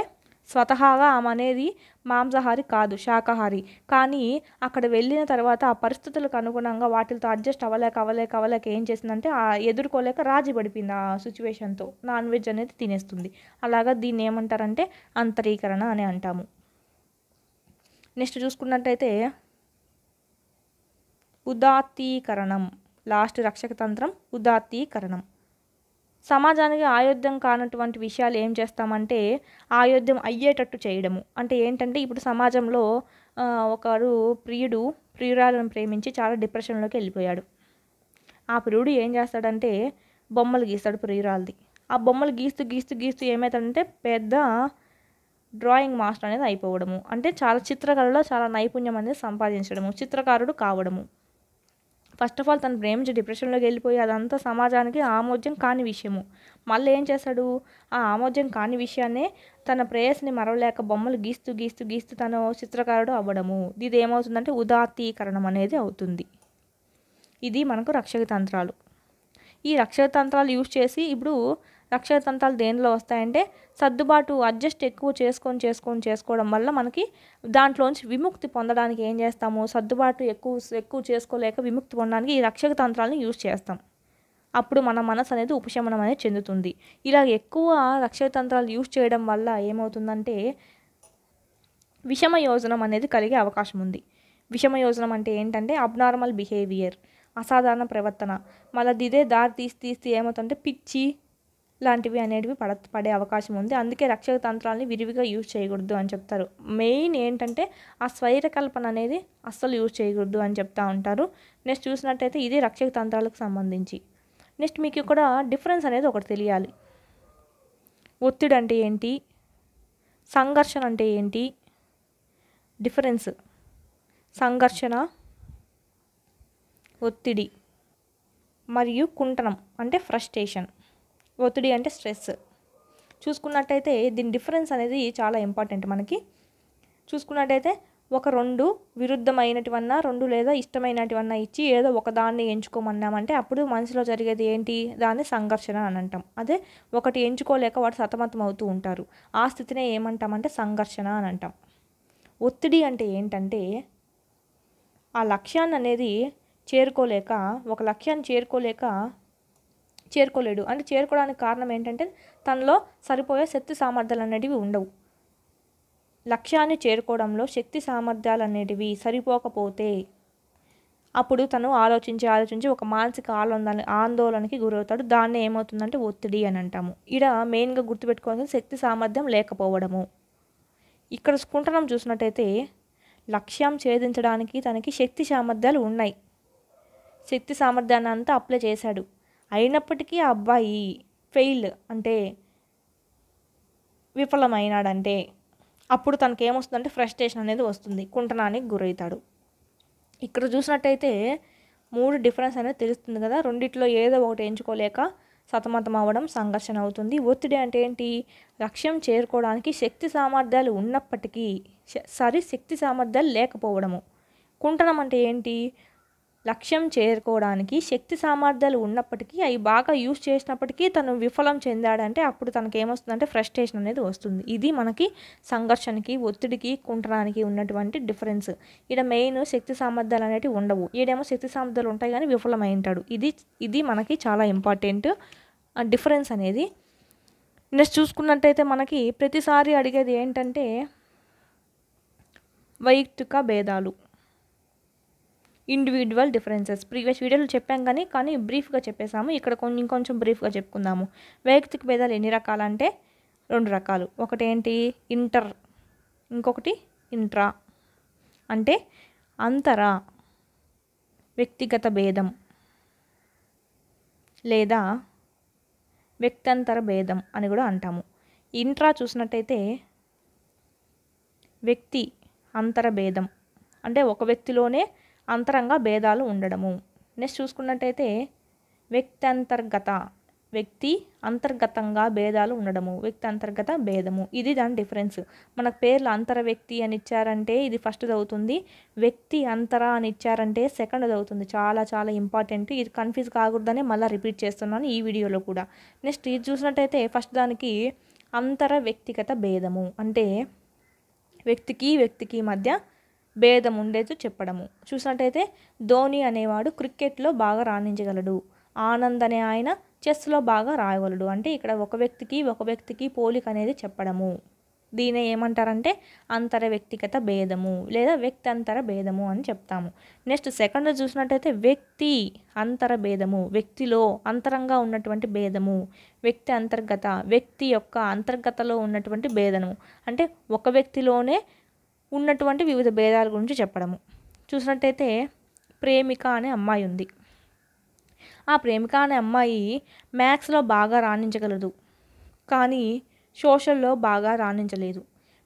స్వతహాగా ఆమె అనేది మాంసాహారి కాదు, శాకాహారి, కానీ అక్కడ వెళ్ళిన తర్వాత ఆ పరిస్థితులకు అనుగుణంగా వాటితో అడ్జస్ట్ అవ్వలేక ఏం చేసిందంటే ఎదుర్కోలేక రాజీ పడిపోయింది ఆ సిచ్యువేషన్తో, నాన్ వెజ్ అనేది తినేస్తుంది. అలాగా దీన్ని ఏమంటారంటే అంతరీకరణ అని అంటాము. నెక్స్ట్ చూసుకున్నట్టయితే ఉదాత్తీకరణం. లాస్ట్ రక్షక తంత్రం ఉదాత్తీకరణం. సమాజానికి ఆయోధ్యం కానటువంటి విషయాలు ఏం చేస్తామంటే ఆయోధ్యం అయ్యేటట్టు చేయడము. అంటే ఏంటంటే ఇప్పుడు సమాజంలో ఒకరు ప్రియురాలను ప్రేమించి చాలా డిప్రెషన్లోకి వెళ్ళిపోయాడు. ఆ ప్రియుడు ఏం చేస్తాడంటే బొమ్మలు గీస్తాడు ప్రియురాలది. ఆ బొమ్మలు గీస్తూ ఏమవుతాడంటే పెద్ద డ్రాయింగ్ మాస్టర్ అనేది అయిపోవడము. అంటే చాలా చిత్రకళలో చాలా నైపుణ్యం అనేది సంపాదించడము, చిత్రకారుడు కావడము. ఫస్ట్ ఆఫ్ ఆల్ తను ప్రేమించి డిప్రెషన్లోకి వెళ్ళిపోయి అదంతా సమాజానికి ఆమోద్యం కాని విషయము. మళ్ళీ ఏం చేస్తాడు, ఆ ఆమోద్యం కాని విషయాన్నే తన ప్రేయస్ని మరవలేక బొమ్మలు గీస్తూ తను చిత్రకారుడు అవ్వడము. ఇది ఏమవుతుందంటే ఉదాత్తీకరణం అనేది అవుతుంది. ఇది మనకు రక్షక తంత్రాలు. ఈ రక్షక తంత్రాలు యూజ్ చేసి ఇప్పుడు రక్షక తంత్రాలు దేనిలో వస్తాయంటే సర్దుబాటు అడ్జస్ట్ ఎక్కువ చేసుకోవడం వల్ల మనకి దాంట్లోంచి విముక్తి పొందడానికి ఏం చేస్తాము, సర్దుబాటు ఎక్కువ చేసుకోలేక విముక్తి పొందడానికి ఈ రక్షక తంత్రాలను యూజ్ చేస్తాం. అప్పుడు మన మనసు అనేది ఉపశమనం అనేది చెందుతుంది. ఇలా ఎక్కువ రక్షక తంత్రాలు యూజ్ చేయడం వల్ల ఏమవుతుందంటే విషమయోజనం అనేది కలిగే అవకాశం ఉంది. విషమయోజనం అంటే ఏంటంటే అబ్నార్మల్ బిహేవియర్, అసాధారణ ప్రవర్తన. మళ్ళీ ఇదే దారి తీసి ఏమవుతుందంటే పిచ్చి, లాంటివి అనేటివి పడే అవకాశం ఉంది. అందుకే రక్షక తంత్రాలని విరివిగా యూజ్ చేయకూడదు అని చెప్తారు. మెయిన్ ఏంటంటే ఆ స్వైరకల్పన అనేది అస్సలు యూజ్ చేయకూడదు అని చెప్తా ఉంటారు. నెక్స్ట్ చూసినట్టయితే ఇది రక్షక తంత్రాలకు సంబంధించి. నెక్స్ట్ మీకు ఇక్కడ డిఫరెన్స్ అనేది ఒకటి తెలియాలి. ఒత్తిడి అంటే ఏంటి, సంఘర్షణ అంటే ఏంటి, డిఫరెన్స్. సంఘర్షణ, ఒత్తిడి మరియు కుంటనం అంటే ఫ్రస్ట్రేషన్. ఒత్తిడి అంటే స్ట్రెస్. చూసుకున్నట్టయితే దీని డిఫరెన్స్ అనేది చాలా ఇంపార్టెంట్. మనకి చూసుకున్నట్టయితే ఒక రెండు విరుద్ధమైనటివన్నా, రెండు లేదా ఇష్టమైనటివన్నా ఇచ్చి ఏదో ఒక దాన్ని ఎంచుకోమన్నామంటే అప్పుడు మనసులో జరిగేది ఏంటి, దాన్ని సంఘర్షణ అని అంటాం. అదే ఒకటి ఎంచుకోలేక వాడు సతమతం అవుతూ ఉంటారు, ఆ స్థితినే ఏమంటామంటే సంఘర్షణ అని అంటాం. ఒత్తిడి అంటే ఏంటంటే ఆ లక్ష్యాన్ని అనేది చేరుకోలేక, ఒక లక్ష్యాన్ని చేరుకోలేడు అంటే చేరుకోవడానికి కారణం ఏంటంటే తనలో సరిపోయే శక్తి సామర్థ్యాలు అనేటివి ఉండవు. లక్ష్యాన్ని చేరుకోవడంలో శక్తి సామర్థ్యాలు అనేటివి సరిపోకపోతే అప్పుడు తను ఆలోచించి ఒక మానసిక ఆందోళనకి గురవుతాడు. దాన్ని ఏమవుతుందంటే ఒత్తిడి అని అంటాము. ఇక్కడ మెయిన్గా గుర్తుపెట్టుకోవాల్సిన శక్తి సామర్థ్యం లేకపోవడము. ఇక్కడ కుంటనం చూసినట్టయితే లక్ష్యం ఛేదించడానికి తనకి శక్తి సామర్థ్యాలు ఉన్నాయి, శక్తి సామర్థ్యాన్ని అంతా అప్లై చేశాడు, అయినప్పటికీ ఆ అబ్బాయి ఫెయిల్ అంటే విఫలమైనాడంటే అప్పుడు తనకి ఏమొస్తుందంటే ఫ్రస్ట్రేషన్ అనేది వస్తుంది, కుంటనానికి గురవుతాడు. ఇక్కడ చూసినట్టయితే 3 డిఫరెన్స్ అనేది తెలుస్తుంది కదా. రెండిట్లో ఏదో ఒకటి ఎంచుకోలేక సతమతం అవ్వడం సంఘర్షణ అవుతుంది. ఒత్తిడి అంటే ఏంటి, లక్ష్యం చేరుకోవడానికి శక్తి సామర్థ్యాలు ఉన్నప్పటికీ శక్తి సామర్థ్యాలు లేకపోవడము. కుంటనం అంటే ఏంటి, లక్ష్యం చేరుకోవడానికి శక్తి సామర్థ్యాలు ఉన్నప్పటికీ అవి బాగా యూజ్ చేసినప్పటికీ తను విఫలం చెందాడంటే అప్పుడు తనకి ఏమొస్తుందంటే ఫ్రస్ట్రేషన్ అనేది వస్తుంది. ఇది మనకి సంఘర్షణకి, ఒత్తిడికి, కుంటనానికి ఉన్నటువంటి డిఫరెన్స్. ఇక్కడ మెయిన్ శక్తి సామర్థ్యాలు అనేవి ఉండవు, ఈడేమో శక్తి సామర్థ్యాలు ఉంటాయి కానీ విఫలమై ఉంటాడు. ఇది మనకి చాలా ఇంపార్టెంట్ డిఫరెన్స్ అనేది. నెక్స్ట్ చూసుకున్నట్టయితే మనకి ప్రతిసారి అడిగేది ఏంటంటే వైయక్తిక భేదాలు, ఇండివిజువల్ డిఫరెన్సెస్. ప్రీవియస్ వీడియోలో చెప్పాం కానీ బ్రీఫ్గా చెప్పేసాము. ఇక్కడ ఇంకొంచెం బ్రీఫ్గా చెప్పుకుందాము. వైయక్తిక భేదాలు ఎన్ని రకాలు అంటే 2 రకాలు. ఒకటి ఏంటి ఇంటర్, ఇంకొకటి ఇంట్రా. అంటే అంతర వ్యక్తిగత భేదం లేదా వ్యక్తంతర భేదం అని కూడా అంటాము. ఇంట్రా చూసినట్టయితే వ్యక్తి అంతర భేదం అంటే ఒక వ్యక్తిలోనే అంతరంగా భేదాలు ఉండడము. నెక్స్ట్ చూసుకున్నట్టయితే వ్యక్తి అంతర్గతంగా భేదాలు ఉండడము, వ్యక్తి అంతర్గత భేదము. ఇది దాని డిఫరెన్స్. మనకు పేర్లు అంతర వ్యక్తి అని ఇచ్చారంటే ఇది ఫస్ట్ది అవుతుంది, వ్యక్తి అంతర అని ఇచ్చారంటే సెకండ్ది అవుతుంది. చాలా చాలా ఇంపార్టెంట్, ఇది కన్ఫ్యూజ్ కాకూడదని మళ్ళీ రిపీట్ చేస్తున్నాను ఈ వీడియోలో కూడా. నెక్స్ట్ ఇది చూసినట్టయితే ఫస్ట్ దానికి అంతర వ్యక్తిగత భేదము అంటే వ్యక్తికి మధ్య భేదం ఉండేది చెప్పడము. చూసినట్టయితే ధోని అనేవాడు క్రికెట్లో బాగా రాణించగలడు, ఆనంద్ అనే ఆయన చెస్లో బాగా రాయగలడు. అంటే ఇక్కడ ఒక వ్యక్తికి పోలిక అనేది చెప్పడము. దీనే ఏమంటారంటే అంతర వ్యక్తిగత భేదము లేదా వ్యక్తి అంతర భేదము అని చెప్తాము. నెక్స్ట్ సెకండ్ చూసినట్టయితే వ్యక్తి అంతర భేదము, వ్యక్తిలో అంతరంగా ఉన్నటువంటి భేదము. వ్యక్తి అంతర్గత, వ్యక్తి యొక్క అంతర్గతలో ఉన్నటువంటి భేదము అంటే ఒక వ్యక్తిలోనే ఉన్నటువంటి వివిధ భేదాల గురించి చెప్పడము. చూసినట్టయితే ప్రేమిక అనే అమ్మాయి ఉంది. ఆ ప్రేమిక అనే అమ్మాయి మ్యాథ్స్లో బాగా రాణించగలదు కానీ సోషల్లో బాగా రాణించలేదు.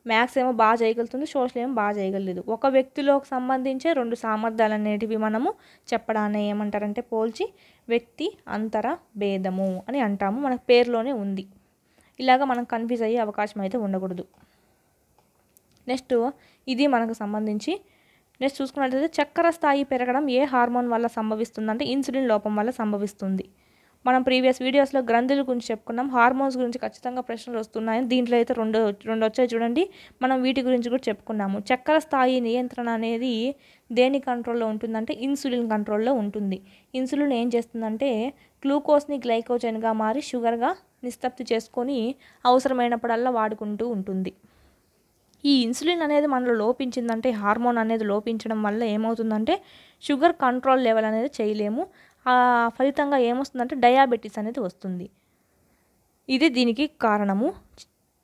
మ్యాథ్స్ ఏమో బాగా చేయగలుగుతుంది, సోషల్ ఏమో బాగా చేయగలలేదు. ఒక వ్యక్తిలోకి సంబంధించే 2 సామర్థ్యాలు అనేటివి మనము చెప్పడాన్ని ఏమంటారంటే పోల్చి వ్యక్తి అంతర భేదము అని అంటాము. మనకు పేరులోనే ఉంది. ఇలాగ మనం కన్ఫ్యూజ్ అయ్యే అవకాశం అయితే ఉండకూడదు. నెక్స్ట్ ఇది మనకు సంబంధించి. నెక్స్ట్ చూసుకున్నట్లయితే చక్కెర స్థాయి పెరగడం ఏ హార్మోన్ వల్ల సంభవిస్తుందంటే ఇన్సులిన్ లోపం వల్ల సంభవిస్తుంది. మనం ప్రీవియస్ వీడియోస్లో గ్రంథుల గురించి చెప్పుకున్నాం, హార్మోన్స్ గురించి ఖచ్చితంగా ప్రశ్నలు వస్తున్నాయి. దీంట్లో అయితే రెండు వచ్చాయి చూడండి. మనం వీటి గురించి కూడా చెప్పుకున్నాము. చక్కెర స్థాయి నియంత్రణ అనేది దేని కంట్రోల్లో ఉంటుందంటే ఇన్సులిన్ కంట్రోల్లో ఉంటుంది. ఇన్సులిన్ ఏం చేస్తుందంటే గ్లూకోజ్ని గ్లైకోజన్గా మారి షుగర్గా నిస్తబ్ది చేసుకొని అవసరమైనప్పుడల్లా వాడుకుంటూ ఉంటుంది. ఈ ఇన్సులిన్ అనేది మనలో లోపించిందంటే హార్మోన్ అనేది లోపించడం వల్ల ఏమవుతుందంటే షుగర్ కంట్రోల్ లెవెల్ అనేది చేయలేము. ఫలితంగా ఏమొస్తుందంటే డయాబెటీస్ అనేది వస్తుంది. ఇది దీనికి కారణము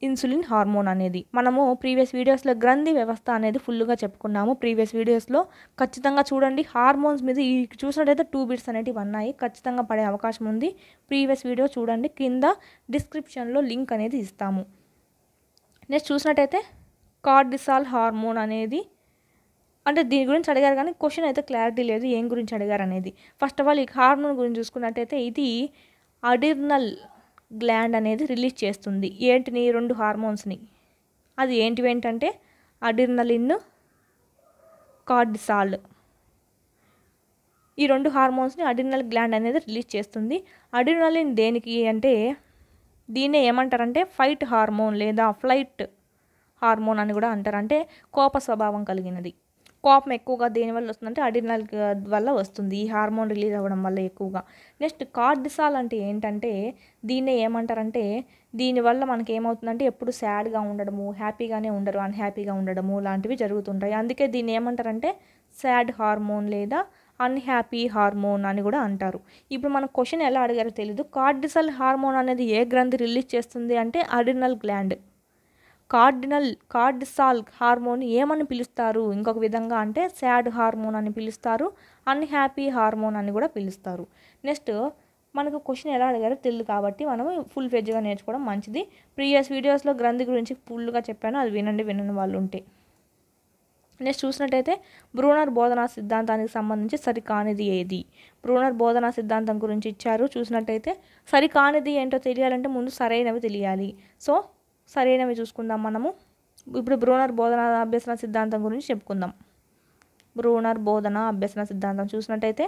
ఇన్సులిన్ హార్మోన్ అనేది. మనము ప్రీవియస్ వీడియోస్లో గ్రంథి వ్యవస్థ అనేది ఫుల్గా చెప్పుకున్నాము. ప్రీవియస్ వీడియోస్లో ఖచ్చితంగా చూడండి. హార్మోన్స్ మీద ఈ చూసినట్టయితే 2 బిట్స్ అనేటివి ఉన్నాయి, ఖచ్చితంగా పడే అవకాశం ఉంది. ప్రీవియస్ వీడియో చూడండి, కింద డిస్క్రిప్షన్లో లింక్ అనేది ఇస్తాము. నెక్స్ట్ చూసినట్టయితే కార్టిసాల్ హార్మోన్ అనేది, అంటే దీని గురించి అడిగారు కానీ క్వశ్చన్ అయితే క్లారిటీ లేదు ఏం గురించి అడిగారు అనేది. ఫస్ట్ ఆఫ్ ఆల్ ఈ హార్మోన్ గురించి చూసుకున్నట్టయితే ఇది అడిర్నల్ గ్లాండ్ అనేది రిలీజ్ చేస్తుంది. ఏంటిని? 2 హార్మోన్స్ని. అది ఏంటంటే అడిర్నలిన్, కార్టిసాల్. ఈ 2 హార్మోన్స్ని అడిర్నల్ గ్లాండ్ అనేది రిలీజ్ చేస్తుంది. అడిర్నలిన్ దేనికి అంటే దీన్నే ఏమంటారంటే ఫైట్ హార్మోన్ లేదా ఫ్లైట్ హార్మోన్ అని కూడా అంటారు. అంటే కోప స్వభావం కలిగినది. కోపం ఎక్కువగా దేనివల్ల వస్తుందంటే అడిర్నల్ వల్ల వస్తుంది, ఈ హార్మోన్ రిలీజ్ అవ్వడం వల్ల ఎక్కువగా. నెక్స్ట్ కార్టిసాల్ అంటే ఏంటంటే దీన్నే ఏమంటారంటే దీనివల్ల మనకి ఏమవుతుందంటే ఎప్పుడు సాడ్గా ఉండడము, హ్యాపీగానే ఉండరు, అన్హ్యాపీగా ఉండడము లాంటివి జరుగుతుంటాయి. అందుకే దీన్ని ఏమంటారంటే సాడ్ హార్మోన్ లేదా అన్హ్యాపీ హార్మోన్ అని కూడా అంటారు. ఇప్పుడు మన క్వశ్చన్ ఎలా అడిగారో తెలీదు. కార్టిసాల్ హార్మోన్ అనేది ఏ గ్రంథి రిలీజ్ చేస్తుంది అంటే అడిర్నల్ గ్లాండ్. కార్టిసాల్ హార్మోన్ ఏమని పిలుస్తారు ఇంకొక విధంగా అంటే సాడ్ హార్మోన్ అని పిలుస్తారు, అన్హ్యాపీ హార్మోన్ అని కూడా పిలుస్తారు. నెక్స్ట్ మనకు క్వశ్చన్ ఎలా అడిగారో తెలియదు కాబట్టి మనం ఫుల్ ఫెజ్గా నేర్చుకోవడం మంచిది. ప్రీవియస్ వీడియోస్లో గ్రంథి గురించి ఫుల్గా చెప్పాను, అది వినని వాళ్ళు ఉంటే. నెక్స్ట్ చూసినట్టయితే బ్రూనర్ బోధనా సిద్ధాంతానికి సంబంధించి సరికానిది ఏది? బ్రూనర్ బోధనా సిద్ధాంతం గురించి ఇచ్చారు. చూసినట్టయితే సరికానిది ఏంటో తెలియాలంటే ముందు సరైనవి తెలియాలి. సో సరైనవి చూసుకుందాం మనము. ఇప్పుడు బ్రూనర్ బోధన అభ్యసన సిద్ధాంతం గురించి చెప్పుకుందాం. బ్రూనర్ బోధన అభ్యసన సిద్ధాంతం చూసినట్టయితే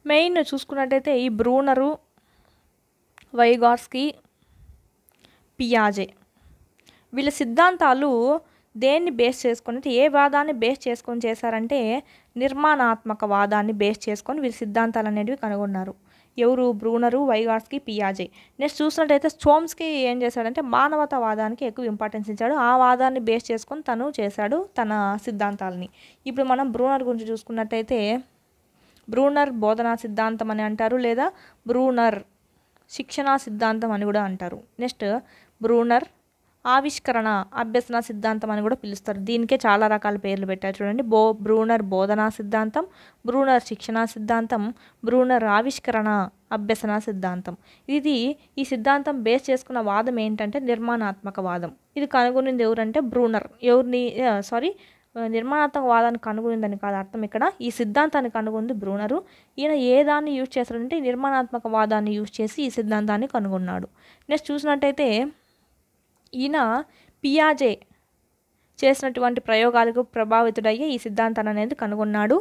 మెయిన్ చూసుకున్నట్టయితే ఈ బ్రూనరు, వైగాట్స్కీ, పియాజే వీళ్ళ సిద్ధాంతాలు దేన్ని బేస్ చేసుకొని, ఏ వాదాన్ని బేస్ చేసుకొని చేశారంటే నిర్మాణాత్మక వాదాన్ని బేస్ చేసుకొని వీళ్ళ సిద్ధాంతాలు అనేటివి కనుగొన్నారు. ఎవరు? బ్రూనరు, వైగాట్స్కీ, పియాజే. నెక్స్ట్ చూసినట్టయితే చోమ్స్కీ ఏం చేశాడంటే మానవతావాదానికి ఎక్కువ ఇంపార్టెన్స్ ఇచ్చాడు. ఆ వాదాన్ని బేస్ చేసుకొని తను చేశాడు తన సిద్ధాంతాలని. ఇప్పుడు మనం బ్రూనర్ గురించి చూసుకున్నట్టయితే బ్రూనర్ బోధనా సిద్ధాంతం అని అంటారు, లేదా బ్రూనర్ శిక్షణా సిద్ధాంతం అని కూడా అంటారు. నెక్స్ట్ బ్రూనర్ ఆవిష్కరణ అభ్యసన సిద్ధాంతం అని కూడా పిలుస్తారు. దీనికే చాలా రకాల పేర్లు పెట్టారు చూడండి. బ్రూనర్ బోధనా సిద్ధాంతం, బ్రూనర్ శిక్షణా సిద్ధాంతం, బ్రూనర్ ఆవిష్కరణ అభ్యసన సిద్ధాంతం. ఈ సిద్ధాంతం బేస్ చేసుకున్న వాదం ఏంటంటే నిర్మాణాత్మక వాదం. ఇది కనుగొనింది ఎవరంటే బ్రూనర్. నిర్మాణాత్మక వాదాన్ని కనుగొనిందని కాదు అర్థం ఇక్కడ. ఈ సిద్ధాంతాన్ని కనుగొంది బ్రూనరు. ఈయన ఏ దాన్ని యూజ్ చేస్తాడంటే నిర్మాణాత్మక వాదాన్ని యూజ్ చేసి ఈ సిద్ధాంతాన్ని కనుగొన్నాడు. నెక్స్ట్ చూసినట్టయితే ఈయన పియాజే చేసినటువంటి ప్రయోగాలకు ప్రభావితుడయ్యే ఈ సిద్ధాంతాన్ని అనేది కనుగొన్నాడు.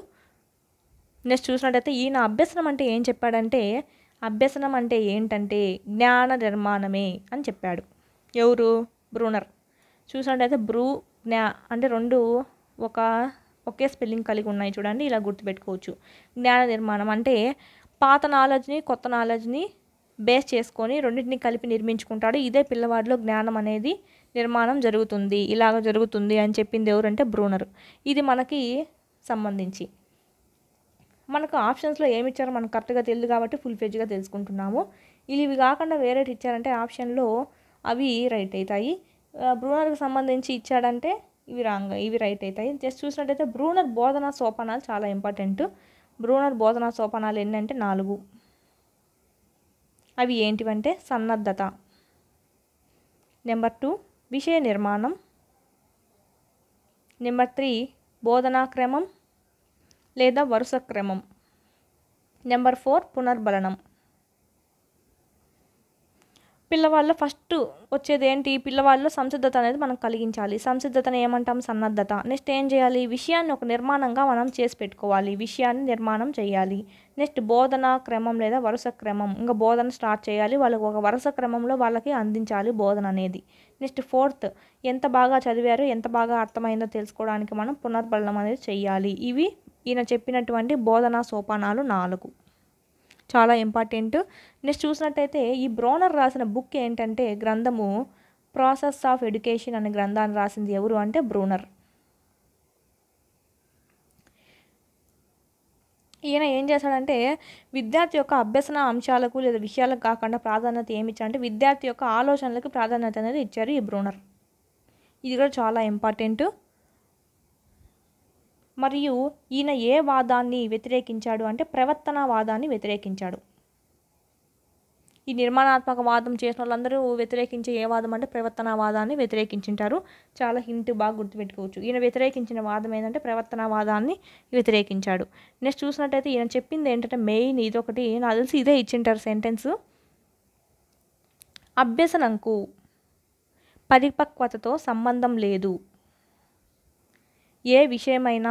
నెక్స్ట్ చూసినట్టయితే ఈయన అభ్యసనం అంటే ఏం చెప్పాడంటే అభ్యసనం అంటే ఏంటంటే జ్ఞాన నిర్మాణమే అని చెప్పాడు. ఎవరు? బ్రూనర్. చూసినట్టయితే అంటే 2 ఒకే స్పెల్లింగ్ కలిగి ఉన్నాయి చూడండి, ఇలా గుర్తుపెట్టుకోవచ్చు. జ్ఞాన నిర్మాణం అంటే పాత నాలెడ్జ్ని కొత్త నాలెడ్జ్ని బేస్ చేసుకొని రెండింటిని కలిపి నిర్మించుకుంటాడు. ఇదే పిల్లవాడిలో జ్ఞానం అనేది నిర్మాణం జరుగుతుంది, ఇలాగ జరుగుతుంది అని చెప్పింది ఎవరంటే బ్రూనర్. ఇది మనకి సంబంధించి మనకు ఆప్షన్స్లో ఏమి ఇచ్చారో మనకు కరెక్ట్గా తెలియదు కాబట్టి ఫుల్ ఫెజ్గా తెలుసుకుంటున్నాము. ఇవి కాకుండా వేరే ఇచ్చారంటే ఆప్షన్లో అవి రైట్ అవుతాయి. బ్రూనర్కి సంబంధించి ఇచ్చాడంటే ఇవి రైట్ అవుతాయి. జస్ట్ చూసినట్టయితే బ్రూనర్ బోధనా సోపానాలు చాలా ఇంపార్టెంట్. బ్రూనర్ బోధనా సోపానాలు ఎన్ని అంటే 4. అవి ఏంటివంటే సన్నద్ధత, నెంబర్ 2 విషయ నిర్మాణం, నెంబర్ 3 బోధనా క్రమం లేదా వరుస క్రమం, నెంబర్ 4 పునర్బలనం. పిల్లవాళ్ళలో ఫస్ట్ వచ్చేది ఏంటి? పిల్లవాళ్ళలో సంసిద్ధత అనేది మనం కలిగించాలి. సంసిద్ధతను ఏమంటాం? సన్నద్ధత. నెక్స్ట్ ఏం చేయాలి? విషయాన్ని ఒక నిర్మాణంగా మనం చేసి పెట్టుకోవాలి, విషయాన్ని నిర్మాణం చేయాలి. నెక్స్ట్ బోధన క్రమం లేదా వరుస క్రమం, ఇంకా బోధన స్టార్ట్ చేయాలి, వాళ్ళకి ఒక వరుస క్రమంలో వాళ్ళకి అందించాలి బోధన అనేది. నెక్స్ట్ 4th ఎంత బాగా చదివారో ఎంత బాగా అర్థమైందో తెలుసుకోవడానికి మనం పునర్బలనం అనేది చేయాలి. ఇవి ఈయన చెప్పినటువంటి బోధనా సోపానాలు 4, చాలా ఇంపార్టెంట్. నెక్స్ట్ చూసినట్టయితే ఈ బ్రూనర్ రాసిన బుక్ ఏంటంటే గ్రంథము ప్రాసెస్ ఆఫ్ ఎడ్యుకేషన్ అనే గ్రంథాన్ని రాసింది ఎవరు అంటే బ్రూనర్. ఈయన ఏం చేశాడంటే విద్యార్థి యొక్క అభ్యసన అంశాలకు లేదా విషయాలకు కాకుండా ప్రాధాన్యత ఏమి ఇచ్చారంటే విద్యార్థి యొక్క ఆలోచనలకు ప్రాధాన్యత అనేది ఇచ్చారు ఈ బ్రూనర్. ఇది కూడా చాలా ఇంపార్టెంట్. మరియు ఈయన ఏ వాదాన్ని వ్యతిరేకించాడు అంటే ప్రవర్తనవాదాన్ని వ్యతిరేకించాడు. ఈ నిర్మాణాత్మక వాదం చేసిన వాళ్ళందరూ వ్యతిరేకించే ఏ వాదం అంటే ప్రవర్తనవాదాన్ని వ్యతిరేకించుంటారు. చాలా హింట్ బాగా గుర్తుపెట్టుకోవచ్చు. ఈయన వ్యతిరేకించిన వాదం ఏంటంటే ప్రవర్తనవాదాన్ని వ్యతిరేకించాడు. నెక్స్ట్ చూసినట్టయితే ఈయన చెప్పింది ఏంటంటే మెయిన్ ఇదొకటి నాకు తెలిసి ఇదే ఇచ్చింటారు సెంటెన్స్. అభ్యసనంకు పరిపక్వతతో సంబంధం లేదు. ఏ విషయమైనా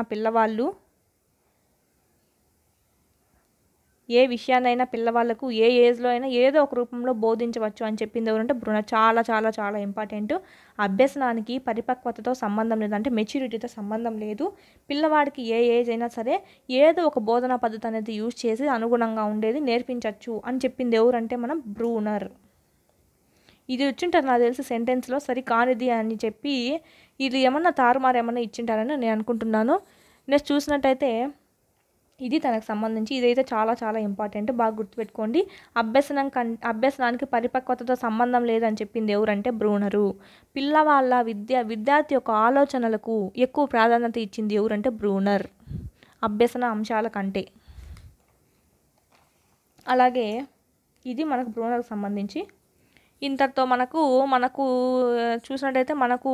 ఏ విషయాన్నైనా పిల్లవాళ్ళకు ఏ ఏజ్లో అయినా ఏదో ఒక రూపంలో బోధించవచ్చు అని చెప్పింది ఎవరంటే బ్రూనర్. చాలా చాలా చాలా ఇంపార్టెంట్. అభ్యసనానికి పరిపక్వతతో సంబంధం లేదు అంటే మెచ్యూరిటీతో సంబంధం లేదు. పిల్లవాడికి ఏ ఏజ్ అయినా సరే ఏదో ఒక బోధనా పద్ధతి అనేది యూజ్ చేసి అనుగుణంగా ఉండేది నేర్పించవచ్చు అని చెప్పింది ఎవరంటే మనం బ్రూనర్. ఇది వచ్చింటారు నాకు తెలిసి సెంటెన్స్లో సరి కానిది అని చెప్పి ఇది ఏమన్నా తారుమారు ఏమన్నా ఇచ్చింటారని నేను అనుకుంటున్నాను. నెక్స్ట్ చూసినట్టయితే ఇది తనకు సంబంధించి ఇదైతే చాలా చాలా ఇంపార్టెంట్, బాగా గుర్తుపెట్టుకోండి. అభ్యసనానికి పరిపక్వతతో సంబంధం లేదని చెప్పింది ఎవరంటే బ్రూనరు. పిల్లవాళ్ళ విద్యార్థి యొక్క ఆలోచనలకు ఎక్కువ ప్రాధాన్యత ఇచ్చింది ఎవరంటే బ్రూనర్ అభ్యసన అంశాల కంటే. అలాగే ఇది మనకు బ్రూనర్కి సంబంధించి. ఇంతటితో మనకు చూసినట్టయితే మనకు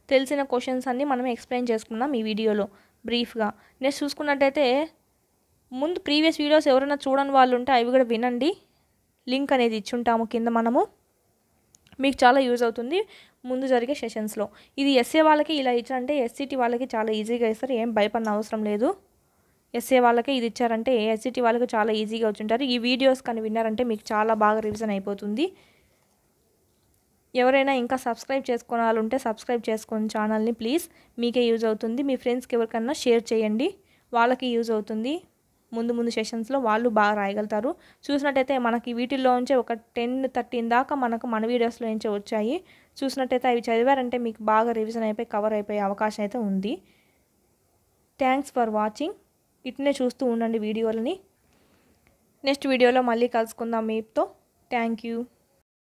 తెలిసిన క్వశ్చన్స్ అన్నీ మనం ఎక్స్ప్లెయిన్ చేసుకున్నాం ఈ వీడియోలో బ్రీఫ్గా. నెక్స్ట్ చూసుకున్నట్టయితే ముందు ప్రీవియస్ వీడియోస్ ఎవరైనా చూడని వాళ్ళు ఉంటే అవి కూడా వినండి. లింక్ అనేది ఇచ్చుంటాము కింద మనము. మీకు చాలా యూజ్ అవుతుంది ముందు జరిగే సెషన్స్లో. ఇది ఎస్ఏ వాళ్ళకి ఇలా ఇచ్చారంటే ఎస్సిటీ వాళ్ళకి చాలా ఈజీగా ఇస్తారు, ఏం భయపడిన అవసరం లేదు. ఎస్ఏ వాళ్ళకి ఇది ఇచ్చారంటే ఎస్సిటీ వాళ్ళకి చాలా ఈజీగా వచ్చుంటారు. ఈ వీడియోస్ కానీ విన్నారంటే మీకు చాలా బాగా రివిజన్ అయిపోతుంది. ఎవరైనా ఇంకా సబ్స్క్రైబ్ చేసుకునే వాళ్ళు ఉంటే సబ్స్క్రైబ్ చేసుకోండి ఛానల్ని ప్లీజ్. మీకే యూజ్ అవుతుంది. మీ ఫ్రెండ్స్కి ఎవరికన్నా షేర్ చేయండి, వాళ్ళకి యూజ్ అవుతుంది. ముందు సెషన్స్లో వాళ్ళు బాగా రాయగలుగుతారు. చూసినట్టయితే మనకి వీటిల్లోంచే ఒక 10-13 దాకా మన వీడియోస్లో నుంచే వచ్చాయి. చూసినట్టయితే అవి చదివారంటే మీకు బాగా రివిజన్ అయిపోయి కవర్ అయిపోయే అవకాశం అయితే ఉంది. Thanks for watching. ఇట్నే చూస్తూ ఉండండి వీడియోలని. నెక్స్ట్ వీడియోలో మళ్ళీ కలుసుకుందాం మీతో. Thank you.